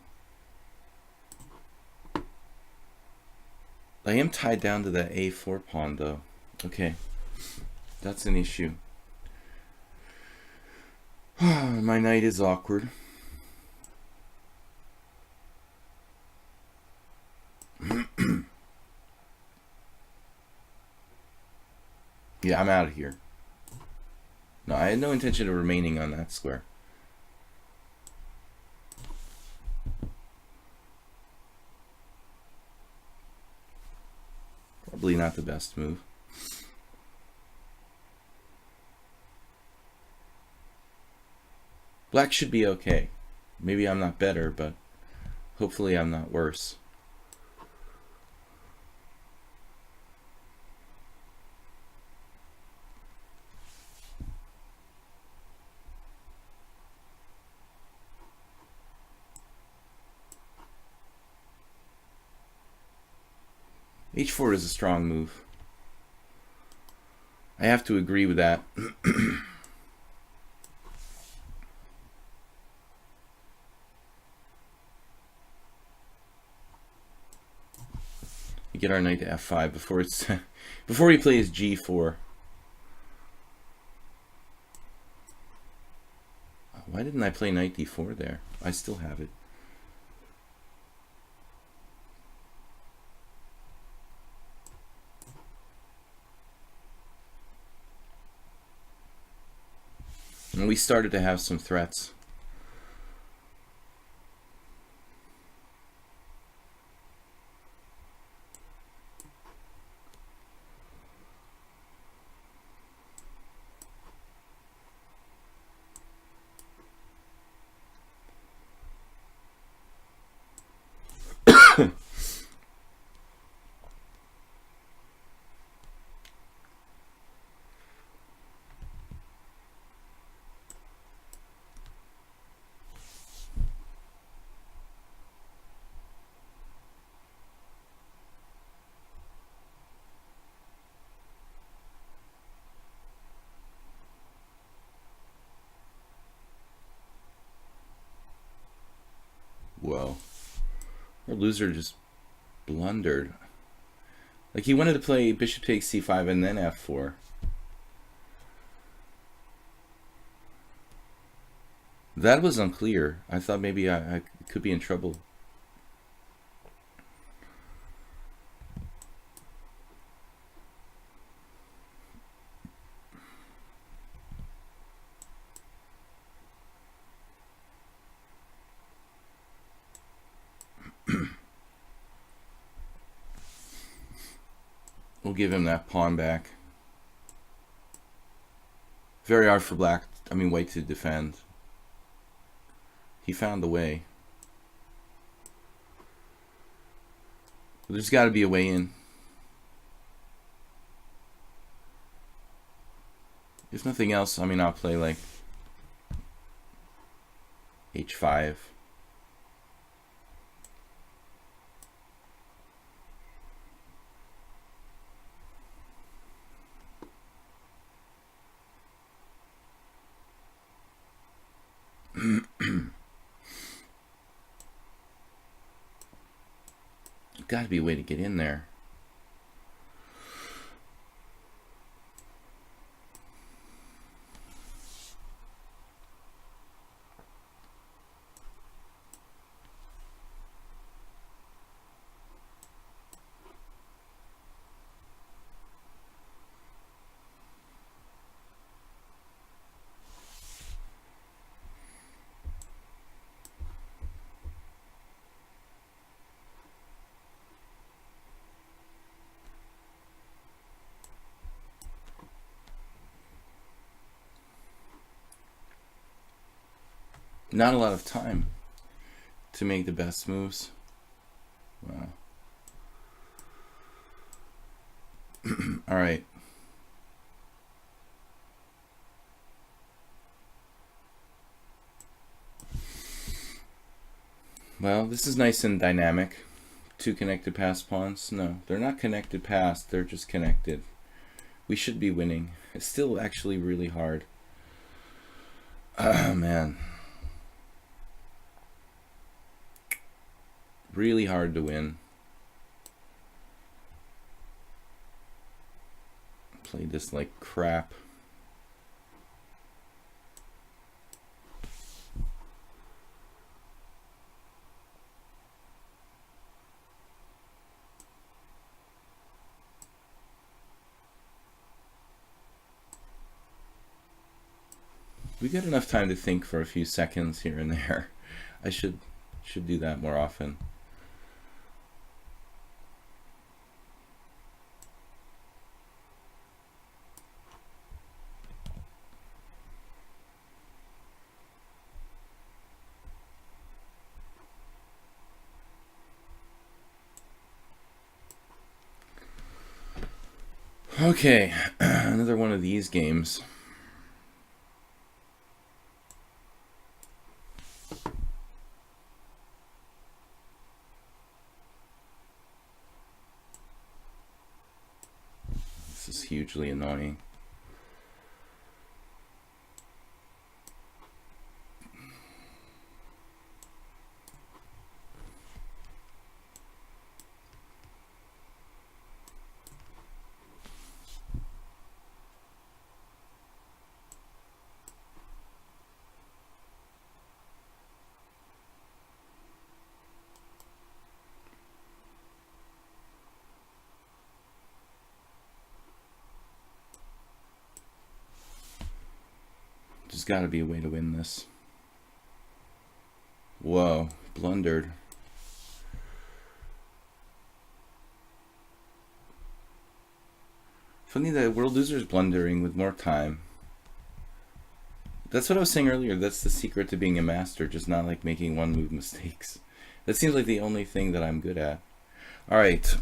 I am tied down to that a4 pawn though. Okay. That's an issue. My knight is awkward. Yeah, I'm out of here. No, I had no intention of remaining on that square. Probably not the best move. Black should be okay. Maybe I'm not better, but hopefully I'm not worse. H4 is a strong move. I have to agree with that. We get our knight to f5 before it's before he plays g4. Why didn't I play knight d4 there? I still have it. And we started to have some threats. Whoa. Our loser just blundered. Like, he wanted to play bishop takes c5 and then f4. That was unclear. I thought maybe I could be in trouble. We'll give him that pawn back. Very hard for black, white to defend. He found a way. There's got to be a way in. If nothing else, I'll play like h5. Got to be a way to get in there. not a lot of time to make the best moves. Wow. All right. Well, this is nice and dynamic. Two connected pass pawns. No, they're not connected pass. They're just connected. We should be winning. It's still actually really hard. Oh, man. Really hard to win. Played this like crap. We get enough time to think for a few seconds here and there. I should do that more often. Okay, another one of these games. This is hugely annoying. There's got to be a way to win this. Whoa, blundered. Funny that World Loser's blundering with more time. That's what I was saying earlier. That's the secret to being a master, just not like making one move mistakes. That seems like the only thing that I'm good at. All right.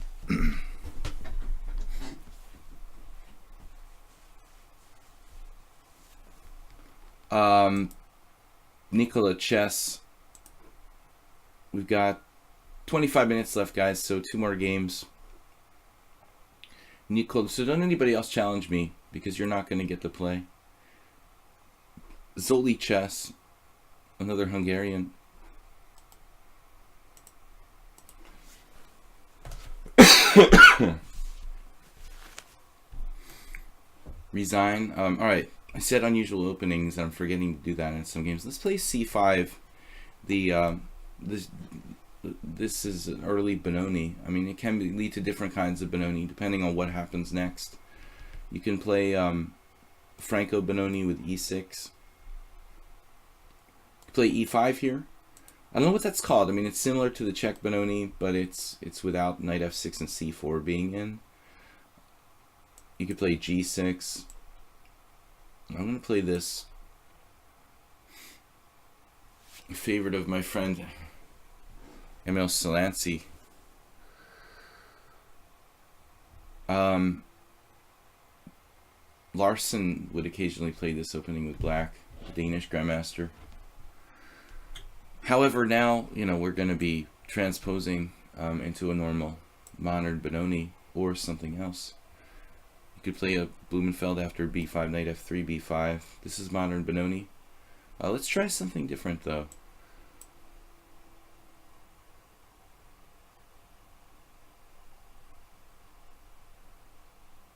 Nikola chess. We've got 25 minutes left, guys, so 2 more games. Nikola, so don't anybody else challenge me, because you're not going to get to play. Zoli chess, another Hungarian. Resign. All right. I said unusual openings, and I'm forgetting to do that in some games. Let's play c5. This is an early Benoni. I mean, it can lead to different kinds of Benoni depending on what happens next. You can play Franco Benoni with e6. Play e5 here. I don't know what that's called. I mean, it's similar to the Czech Benoni, but it's without knight f6 and c4 being in. You could play g6. I'm going to play this. A favorite of my friend Emil Salanci. Larson would occasionally play this opening with black, the Danish grandmaster. However, now, you know, we're going to be transposing into a normal modern Benoni or something else. You could play a Blumenfeld after b5, knight f3, b5. This is modern Benoni. Let's try something different, though.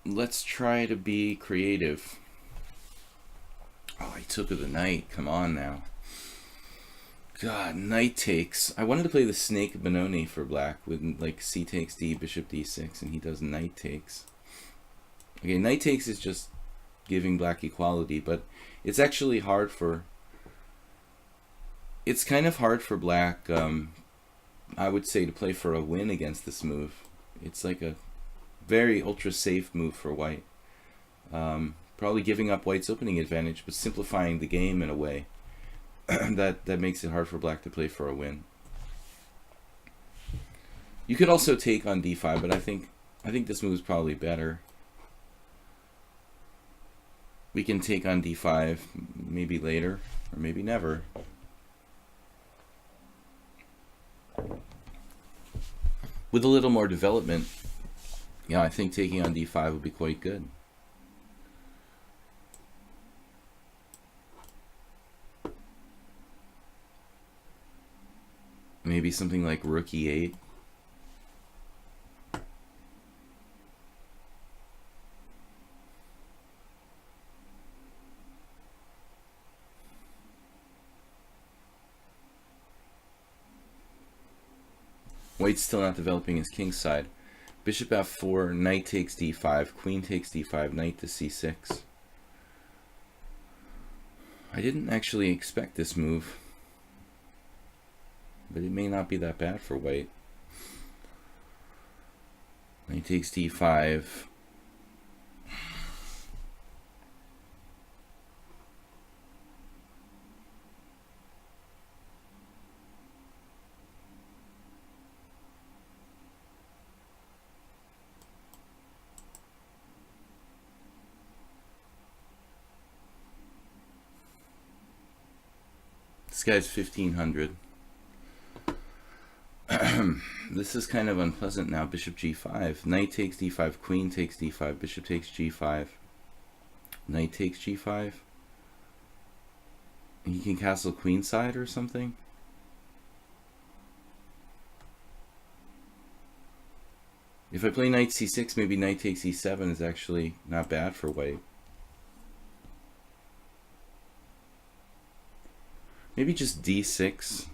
Let's try to be creative. Oh, I took the knight. Come on now. God, knight takes. I wanted to play the snake Benoni for black with like c takes d, bishop d6, and he does knight takes. Okay, knight takes is just giving black equality, but it's actually hard for... It's kind of hard for black, I would say, to play for a win against this move. It's like a very ultra safe move for white. Probably giving up white's opening advantage, but simplifying the game in a way. that makes it hard for black to play for a win. You could also take on d5, but I think this move is probably better. We can take on d5 maybe later, or maybe never. With a little more development, yeah, I think taking on d5 would be quite good. Maybe something like rook e8. White's still not developing his king side. Bishop f4, knight takes d5, queen takes d5, knight to c6. I didn't actually expect this move, but it may not be that bad for white. Knight takes d5. This guy's 1500. This is kind of unpleasant now. Bishop g5. Knight takes d5. Queen takes d5. Bishop takes g5. Knight takes g5. He can castle queenside or something. If I play knight c6, maybe knight takes e7 is actually not bad for white. Maybe just d6.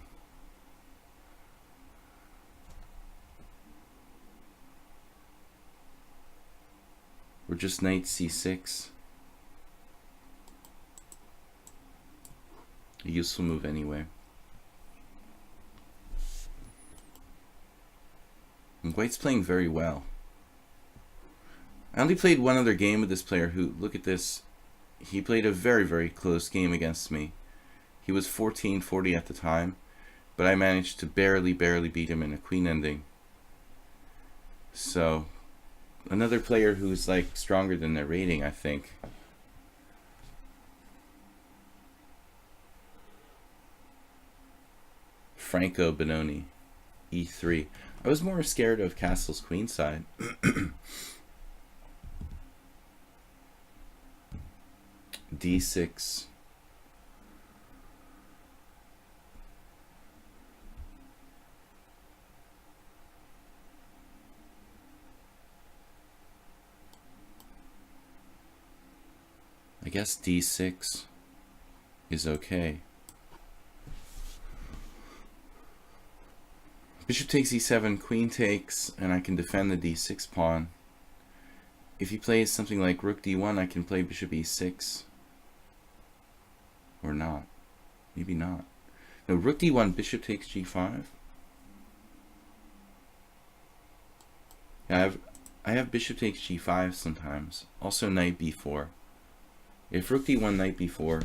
Or just knight c6. A useful move anyway. And white's playing very well. I only played one other game with this player who, look at this, he played a very, very close game against me. He was 1440 at the time, but I managed to barely beat him in a queen ending. So, another player who's like stronger than their rating, I think. Franco Benoni, e3. I was more scared of castle's queenside. d6. I guess d6 is okay. Bishop takes e7, queen takes, and I can defend the d6 pawn. If he plays something like rook d1, I can play bishop e6. Or not. Maybe not. No, rook d1, bishop takes g5. Yeah, I have bishop takes g5 sometimes. Also knight b4. If rook d1, knight b4,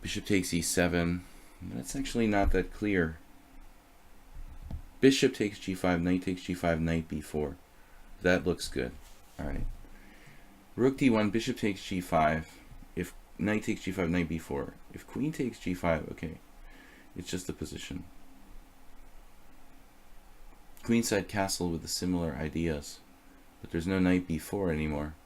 bishop takes e7, that's actually not that clear. Bishop takes g5, knight takes g5, knight b4. That looks good. Alright. Rook d1, bishop takes g5. If knight takes g5, knight b4. If queen takes g5, okay. It's just the position. Queenside castle with the similar ideas. But there's no knight b4 anymore.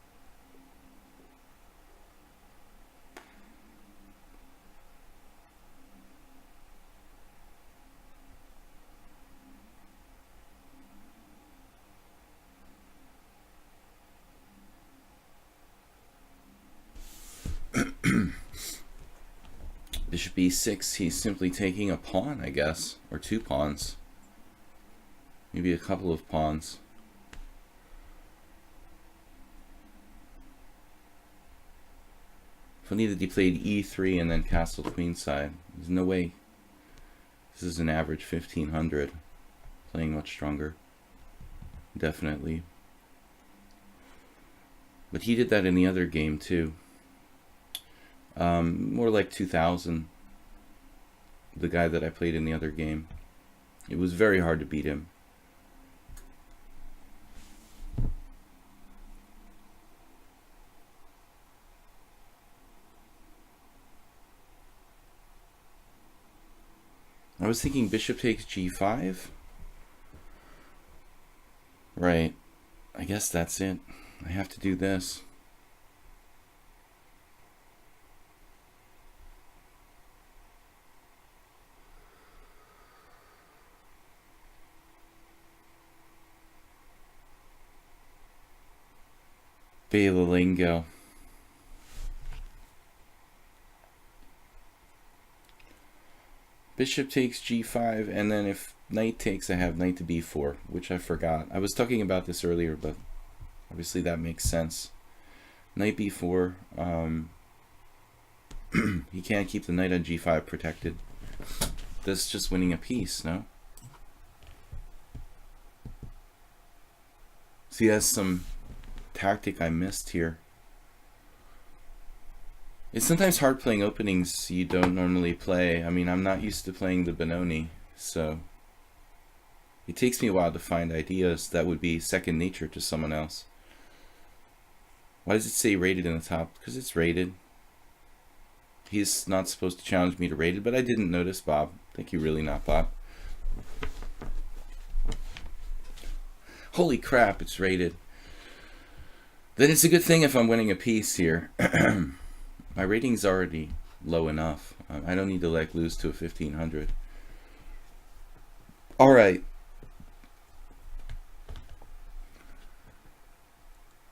Bishop e6, he's simply taking a pawn, I guess, or two pawns. Maybe a couple of pawns. Funny that he played e3 and then castled queenside. There's no way. This is an average 1500. Playing much stronger. Definitely. But he did that in the other game too. More like 2000. the guy that I played in the other game. It was very hard to beat him. I was thinking bishop takes g5. Right. I guess that's it. I have to do this. Bailalingo. Bishop takes g5, and then if knight takes, I have knight to b4, which I forgot. I was talking about this earlier, but obviously that makes sense. Knight b4. He can't keep the knight on g5 protected. That's just winning a piece, no? See, that's some tactic I missed here. It's sometimes hard playing openings you don't normally play. I mean, I'm not used to playing the Benoni, so it takes me a while to find ideas that would be second nature to someone else. Why does it say rated in the top? Because it's rated. He's not supposed to challenge me to rated, but I didn't notice, Bob. Thank you, really not, Bob. Holy crap, it's rated. Then it's a good thing if I'm winning a piece here. My rating's already low enough. I don't need to like lose to a 1500. All right.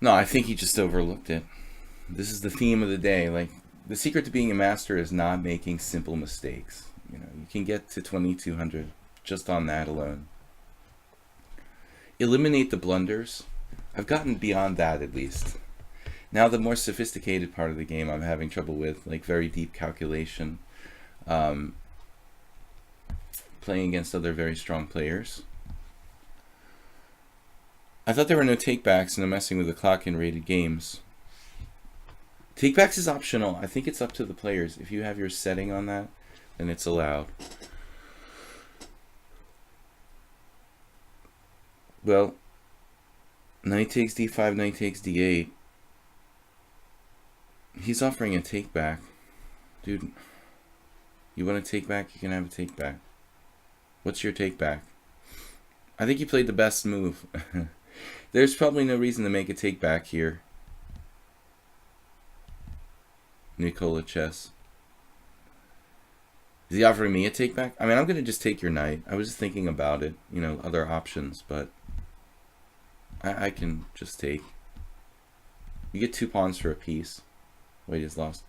No, I think he just overlooked it. This is the theme of the day. Like, the secret to being a master is not making simple mistakes. You know, you can get to 2200 just on that alone. Eliminate the blunders. I've gotten beyond that, at least. Now the more sophisticated part of the game I'm having trouble with, like very deep calculation, playing against other very strong players. I thought there were no takebacks, and I'm messing with the clock in rated games. Takebacks is optional. I think it's up to the players. If you have your setting on that, then it's allowed. Well, knight takes d5, knight takes d8. He's offering a take back. Dude, you want a take back? You can have a take back. What's your take back? I think you played the best move. There's probably no reason to make a take back here. Nicola Chess. Is he offering me a take back? I mean, I'm going to just take your knight. I was just thinking about it, you know, other options, but I can just take. You get 2 pawns for a piece. Wait, he's lost.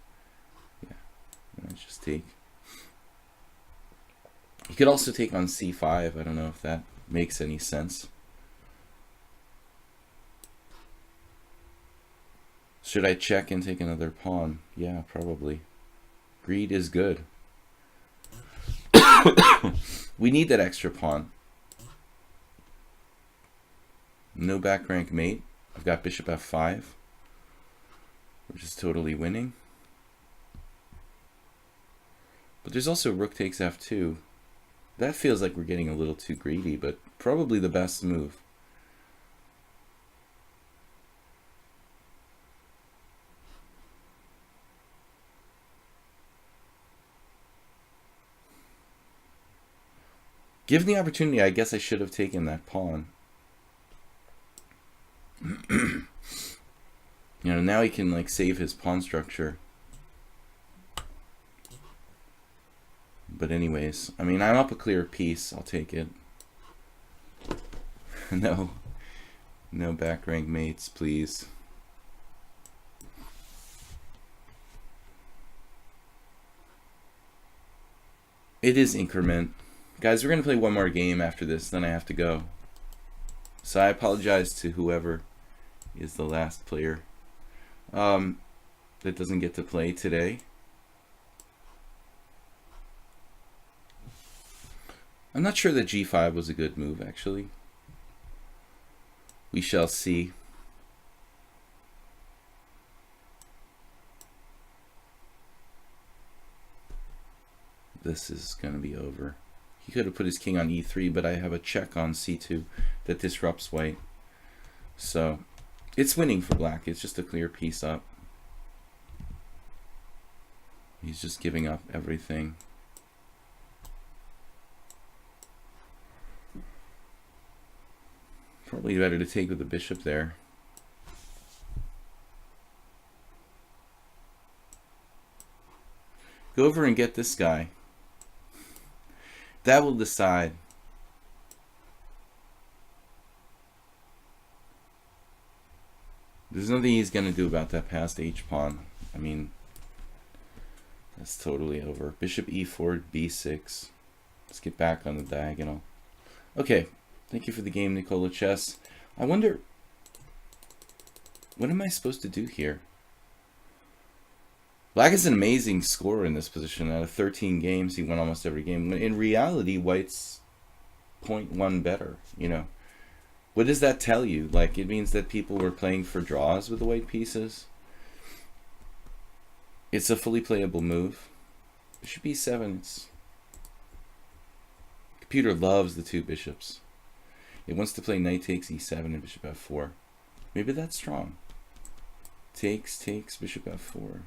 Yeah, let's just take. You could also take on c5. I don't know if that makes any sense. Should I check and take another pawn? Yeah, probably. Greed is good. We need that extra pawn. No back rank mate. I've got bishop f5, which is totally winning. But there's also rook takes f2. That feels like we're getting a little too greedy, but probably the best move. Given the opportunity, I guess I should have taken that pawn. You know, now he can like save his pawn structure. But anyways, I mean, I'm up a clear piece. I'll take it. No back rank mates, please. It is increment. Guys, we're going to play one more game after this, then I have to go. So I apologize to whoever is the last player that doesn't get to play today. I'm not sure that g5 was a good move, actually. We shall see. this is going to be over. He could have put his king on e3, but I have a check on c2 that disrupts white. So it's winning for black. It's just a clear piece up. He's just giving up everything. Probably better to take with the bishop there. Go over and get this guy. That will decide. There's nothing he's going to do about that passed h-pawn. I mean, that's totally over. Bishop e4, b6. Let's get back on the diagonal. Okay, thank you for the game, Nicola Chess. I wonder, what am I supposed to do here? Black is an amazing scorer in this position. Out of 13 games, he won almost every game. In reality, white's 0.1 better, you know. What does that tell you? Like, it means that people were playing for draws with the white pieces. It's a fully playable move. Bishop e7. Computer loves the two bishops. It wants to play knight takes e7 and bishop f4. Maybe that's strong. Takes, bishop f4.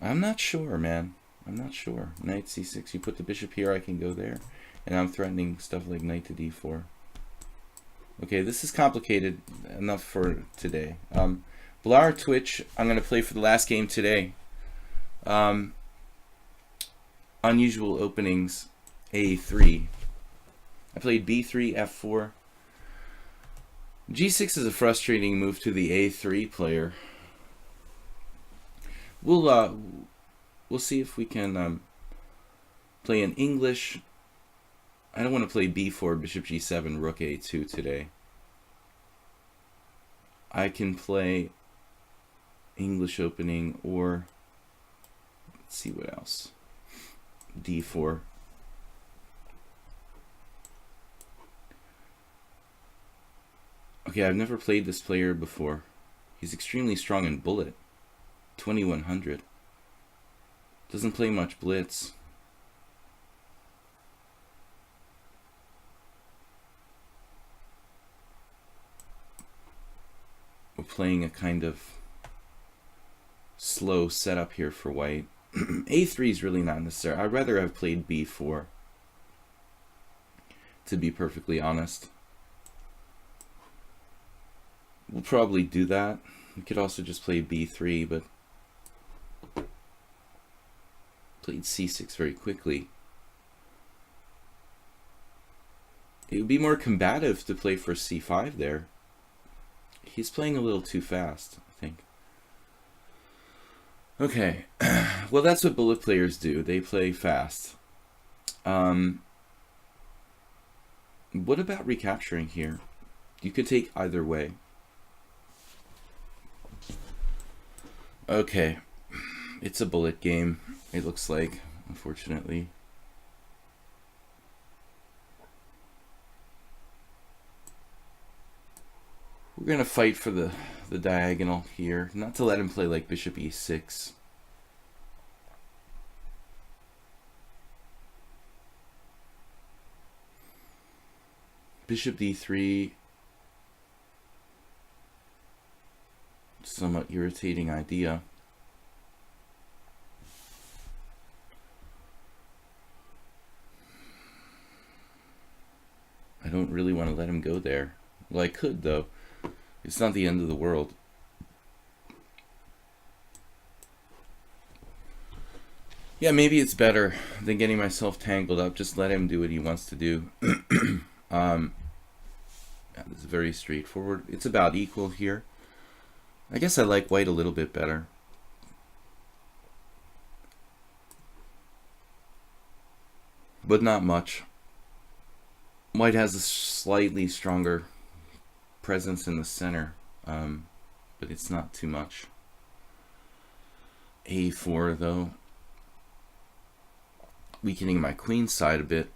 I'm not sure, man. I'm not sure. Knight c6. You put the bishop here, I can go there. And I'm threatening stuff like knight to d4. Okay, this is complicated enough for today. Blar Twitch, I'm going to play for the last game today. Unusual openings, a3. I played b3, f4. g6 is a frustrating move to the a3 player. We'll see if we can play in English. I don't want to play b4, bishop g7, rook a2 today. I can play English opening, or let's see what else. d4. Okay, I've never played this player before. He's extremely strong in bullet. 2100. Doesn't play much blitz. We're playing a kind of slow setup here for white. a3 is really not necessary. I'd rather have played b4, to be perfectly honest. We'll probably do that. We could also just play b3, but played c6 very quickly. It would be more combative to play for c5 there. He's playing a little too fast, I think. Okay, well, that's what bullet players do. They play fast. What about recapturing here? You could take either way. Okay, it's a bullet game, it looks like, unfortunately. We're going to fight for the diagonal here, not to let him play like bishop e6. Bishop d3. Somewhat irritating idea. I don't really want to let him go there. Well, I could, though. It's not the end of the world. Yeah, maybe it's better than getting myself tangled up. Just let him do what he wants to do. Yeah, this is very straightforward. It's about equal here. I guess I like white a little bit better. But not much. White has a slightly stronger presence in the center, but it's not too much. a4 though, weakening my queen side a bit.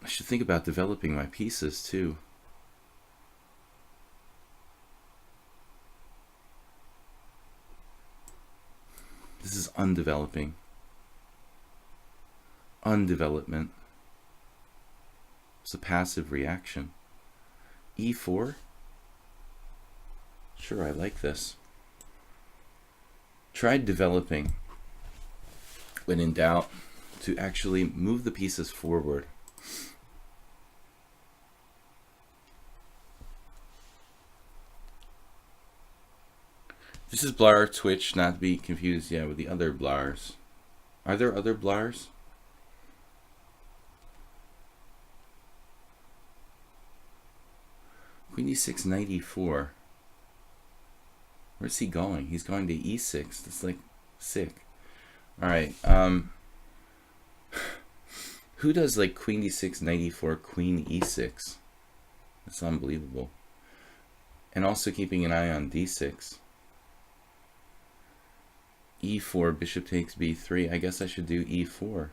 I should think about developing my pieces too. undeveloping. Undevelopment. It's a passive reaction. E4. Sure, I like this. Tried developing, when in doubt, to actually move the pieces forward. This is Blar Twitch, not to be confused, with the other Blars. Are there other Blars? Queen e6, knight e4. Where's he going? He's going to e6. That's like sick. Alright, who does like queen d6, knight e4, queen e6? That's unbelievable. And also keeping an eye on d6. e4, bishop takes b3. I guess I should do e4.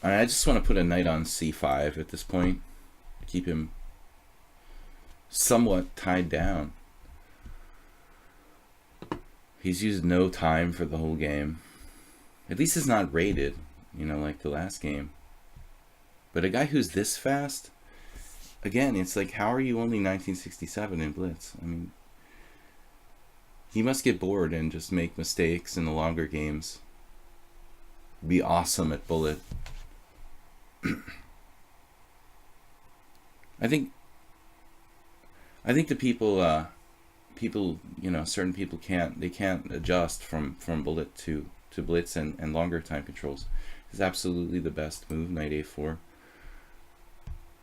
I just want to put a knight on c5 at this point. Keep him somewhat tied down. He's used no time for the whole game. At least it's not rated, like the last game. But a guy who's this fast, again, it's like, how are you only 1967 in Blitz? I mean, he must get bored and just make mistakes in the longer games. Be awesome at bullet. I think the people, certain people can't adjust from bullet to blitz and longer time controls. It's absolutely the best move, knight a4.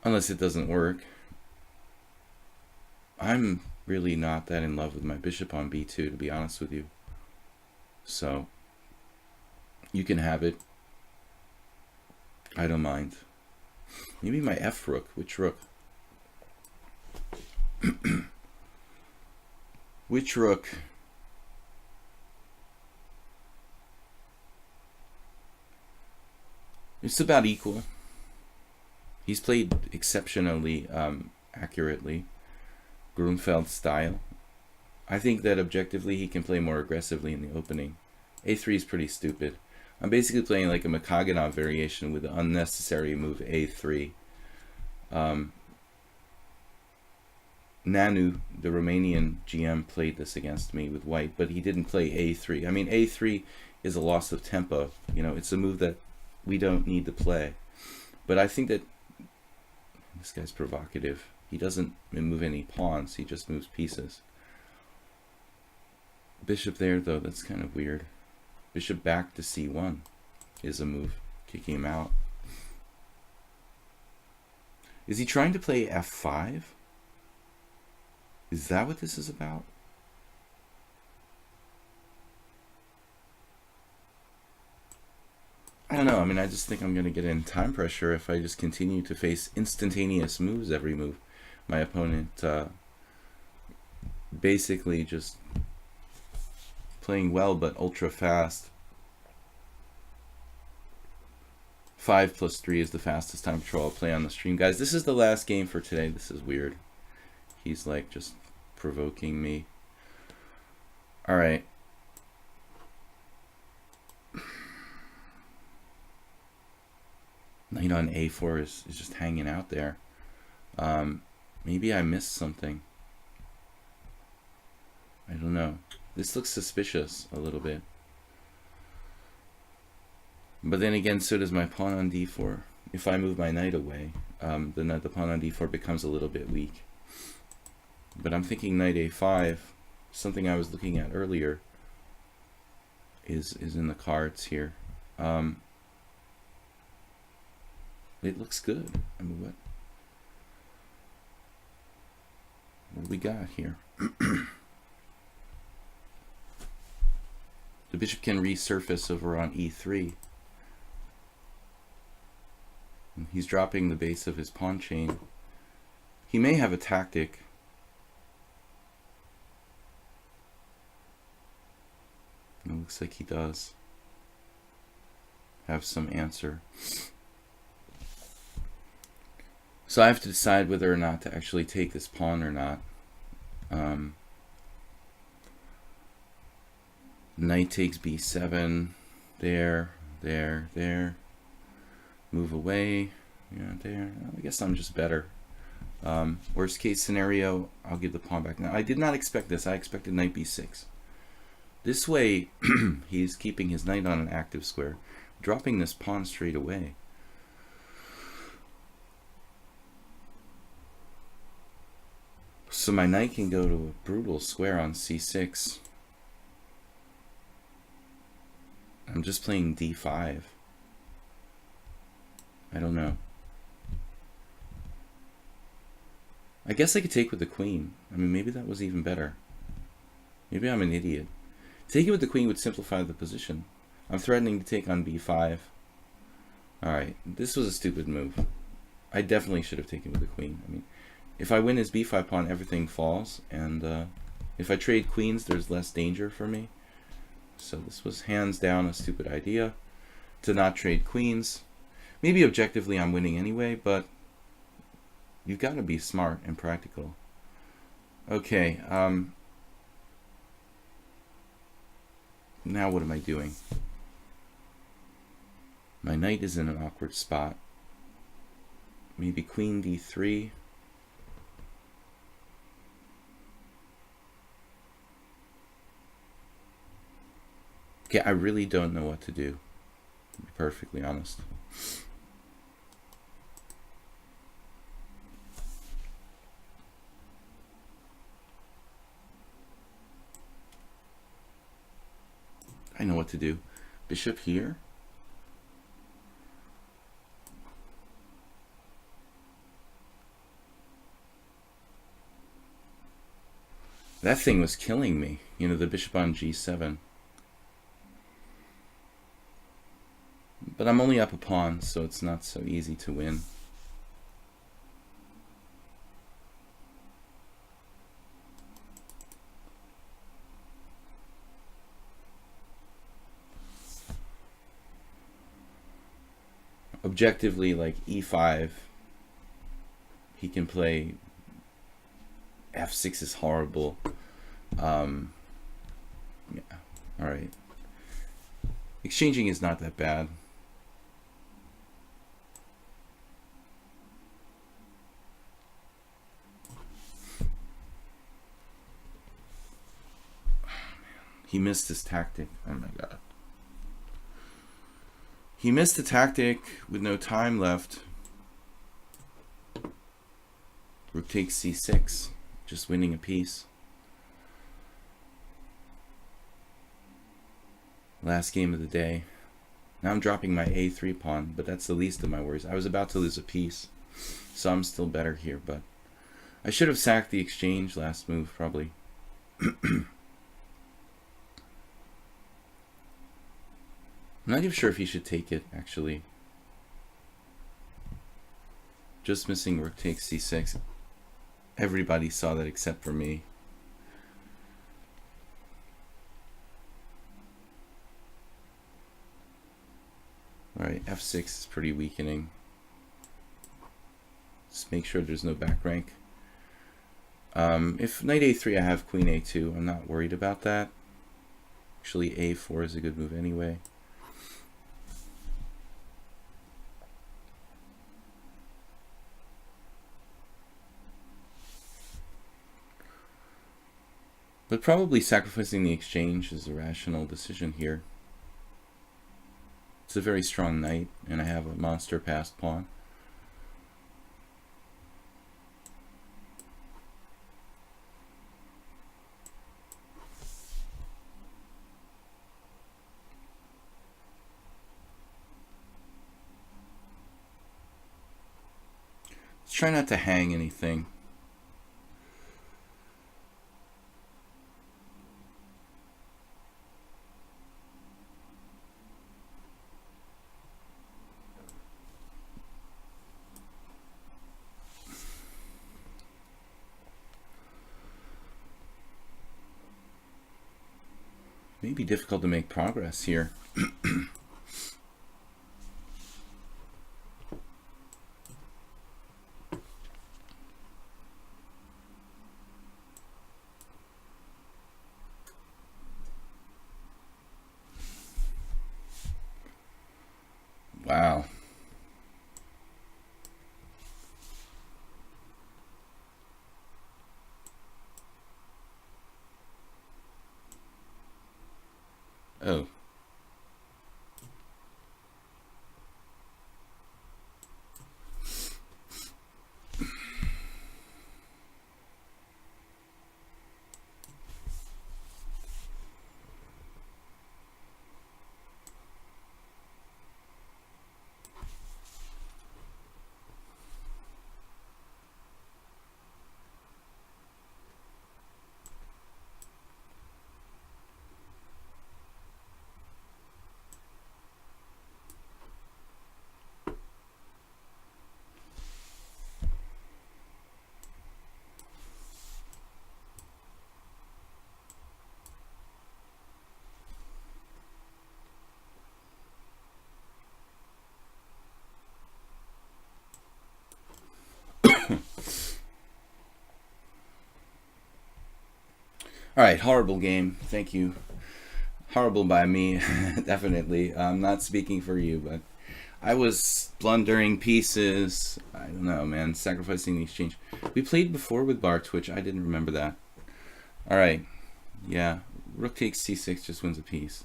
Unless it doesn't work. I'm really not that in love with my bishop on b2, to be honest with you. So you can have it. I don't mind. Maybe my f rook. Which rook? Which rook? It's about equal. He's played exceptionally accurately. Grunfeld style. I think that objectively he can play more aggressively in the opening. a3 is pretty stupid. I'm basically playing like a Makaganov variation with the unnecessary move a3. Nanu, the Romanian GM, played this against me with white, but he didn't play a3. I mean, a3 is a loss of tempo. It's a move that we don't need to play. But I think that this guy's provocative. He doesn't move any pawns, he just moves pieces. Bishop there, though, that's kind of weird. Bishop back to c1 is a move, kicking him out. Is he trying to play f5? Is that what this is about? I don't know. I mean, I just think I'm going to get in time pressure if I just continue to face instantaneous moves every move. My opponent basically just playing well but ultra fast. 5 + 3 is the fastest time control I'll play on the stream. Guys, this is the last game for today. This is weird. He's like just provoking me. Alright. Knight on a4 is just hanging out there. Maybe I missed something. I don't know. This looks suspicious a little bit. But then again, so does my pawn on d4. If I move my knight away, the pawn on d4 becomes a little bit weak. But I'm thinking knight a5, something I was looking at earlier, is in the cards here. It looks good. I mean, what do we got here? The bishop can resurface over on e3. And he's dropping the base of his pawn chain. He may have a tactic. It looks like he does. have some answer. So I have to decide whether or not to actually take this pawn or not. Knight takes b7. There. Move away. Yeah, there. I guess I'm just better. Worst case scenario, I'll give the pawn back. Now, I did not expect this. I expected knight b6. This way, he's keeping his knight on an active square, dropping this pawn straight away. So my knight can go to a brutal square on c6. I'm just playing d5. I don't know. I guess I could take with the queen. I mean, maybe that was even better. Maybe I'm an idiot. Taking with the queen would simplify the position. I'm threatening to take on b5. Alright, this was a stupid move. I definitely should have taken with the queen. I mean, if I win his b5 pawn, everything falls. And if I trade queens, there's less danger for me. So this was hands down a stupid idea to not trade queens. Maybe objectively I'm winning anyway, but you've got to be smart and practical. Okay, now what am I doing? My knight is in an awkward spot. Maybe queen d3. Okay, I really don't know what to do, to be perfectly honest. I know what to do. Bishop here. That thing was killing me. You know, the bishop on g7. But I'm only up a pawn, so it's not so easy to win. Objectively, like e5, he can play. F6 is horrible. Yeah, all right. Exchanging is not that bad. He missed his tactic. Oh my god. He missed the tactic with no time left. Rook takes c6, just winning a piece. Last game of the day. Now I'm dropping my a3 pawn, but that's the least of my worries. I was about to lose a piece, so I'm still better here, but I should have sacked the exchange last move, probably. I'm not even sure if he should take it, actually. Just missing rook takes c6. Everybody saw that except for me. Alright, f6 is pretty weakening. Just make sure there's no back rank. If knight a3, I have queen a2. I'm not worried about that. Actually, a4 is a good move anyway. But probably sacrificing the exchange is a rational decision here. It's a very strong knight, and I have a monster passed pawn. Let's try not to hang anything. May be difficult to make progress here. Wow. Oh. All right, horrible game. Thank you. Horrible by me, definitely. I'm not speaking for you, but I was blundering pieces. I don't know, man. Sacrificing the exchange. We played before with bar Twitch. I didn't remember that. All right. Yeah. Rook takes c6, just wins a piece.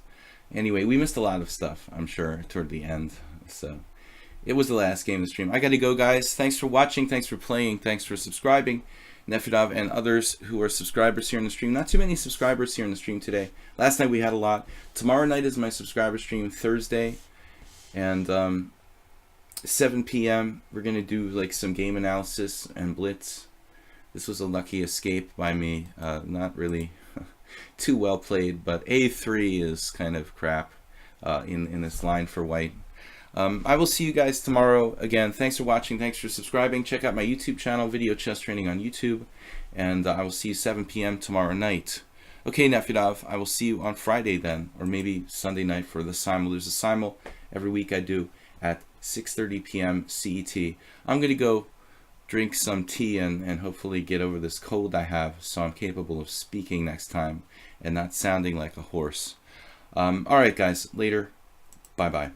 Anyway, we missed a lot of stuff, I'm sure, toward the end. So it was the last game of the stream. I got to go, guys. Thanks for watching. Thanks for playing. Thanks for subscribing. Nefidov and others who are subscribers here in the stream. Not too many subscribers here in the stream today. Last night we had a lot. Tomorrow night is my subscriber stream, Thursday. And 7 p.m. we're going to do like some game analysis and blitz. This was a lucky escape by me. Not really too well played, but A3 is kind of crap in this line for white. I will see you guys tomorrow. Again, thanks for watching. Thanks for subscribing. Check out my YouTube channel, Video Chess Training on YouTube. And I will see you 7 p.m. tomorrow night. Okay, Nefidov, I will see you on Friday then, or maybe Sunday night for the simul. There's a simul every week I do at 6:30 p.m. CET. I'm going to go drink some tea and hopefully get over this cold I have so I'm capable of speaking next time and not sounding like a horse. All right, guys. Later. Bye-bye.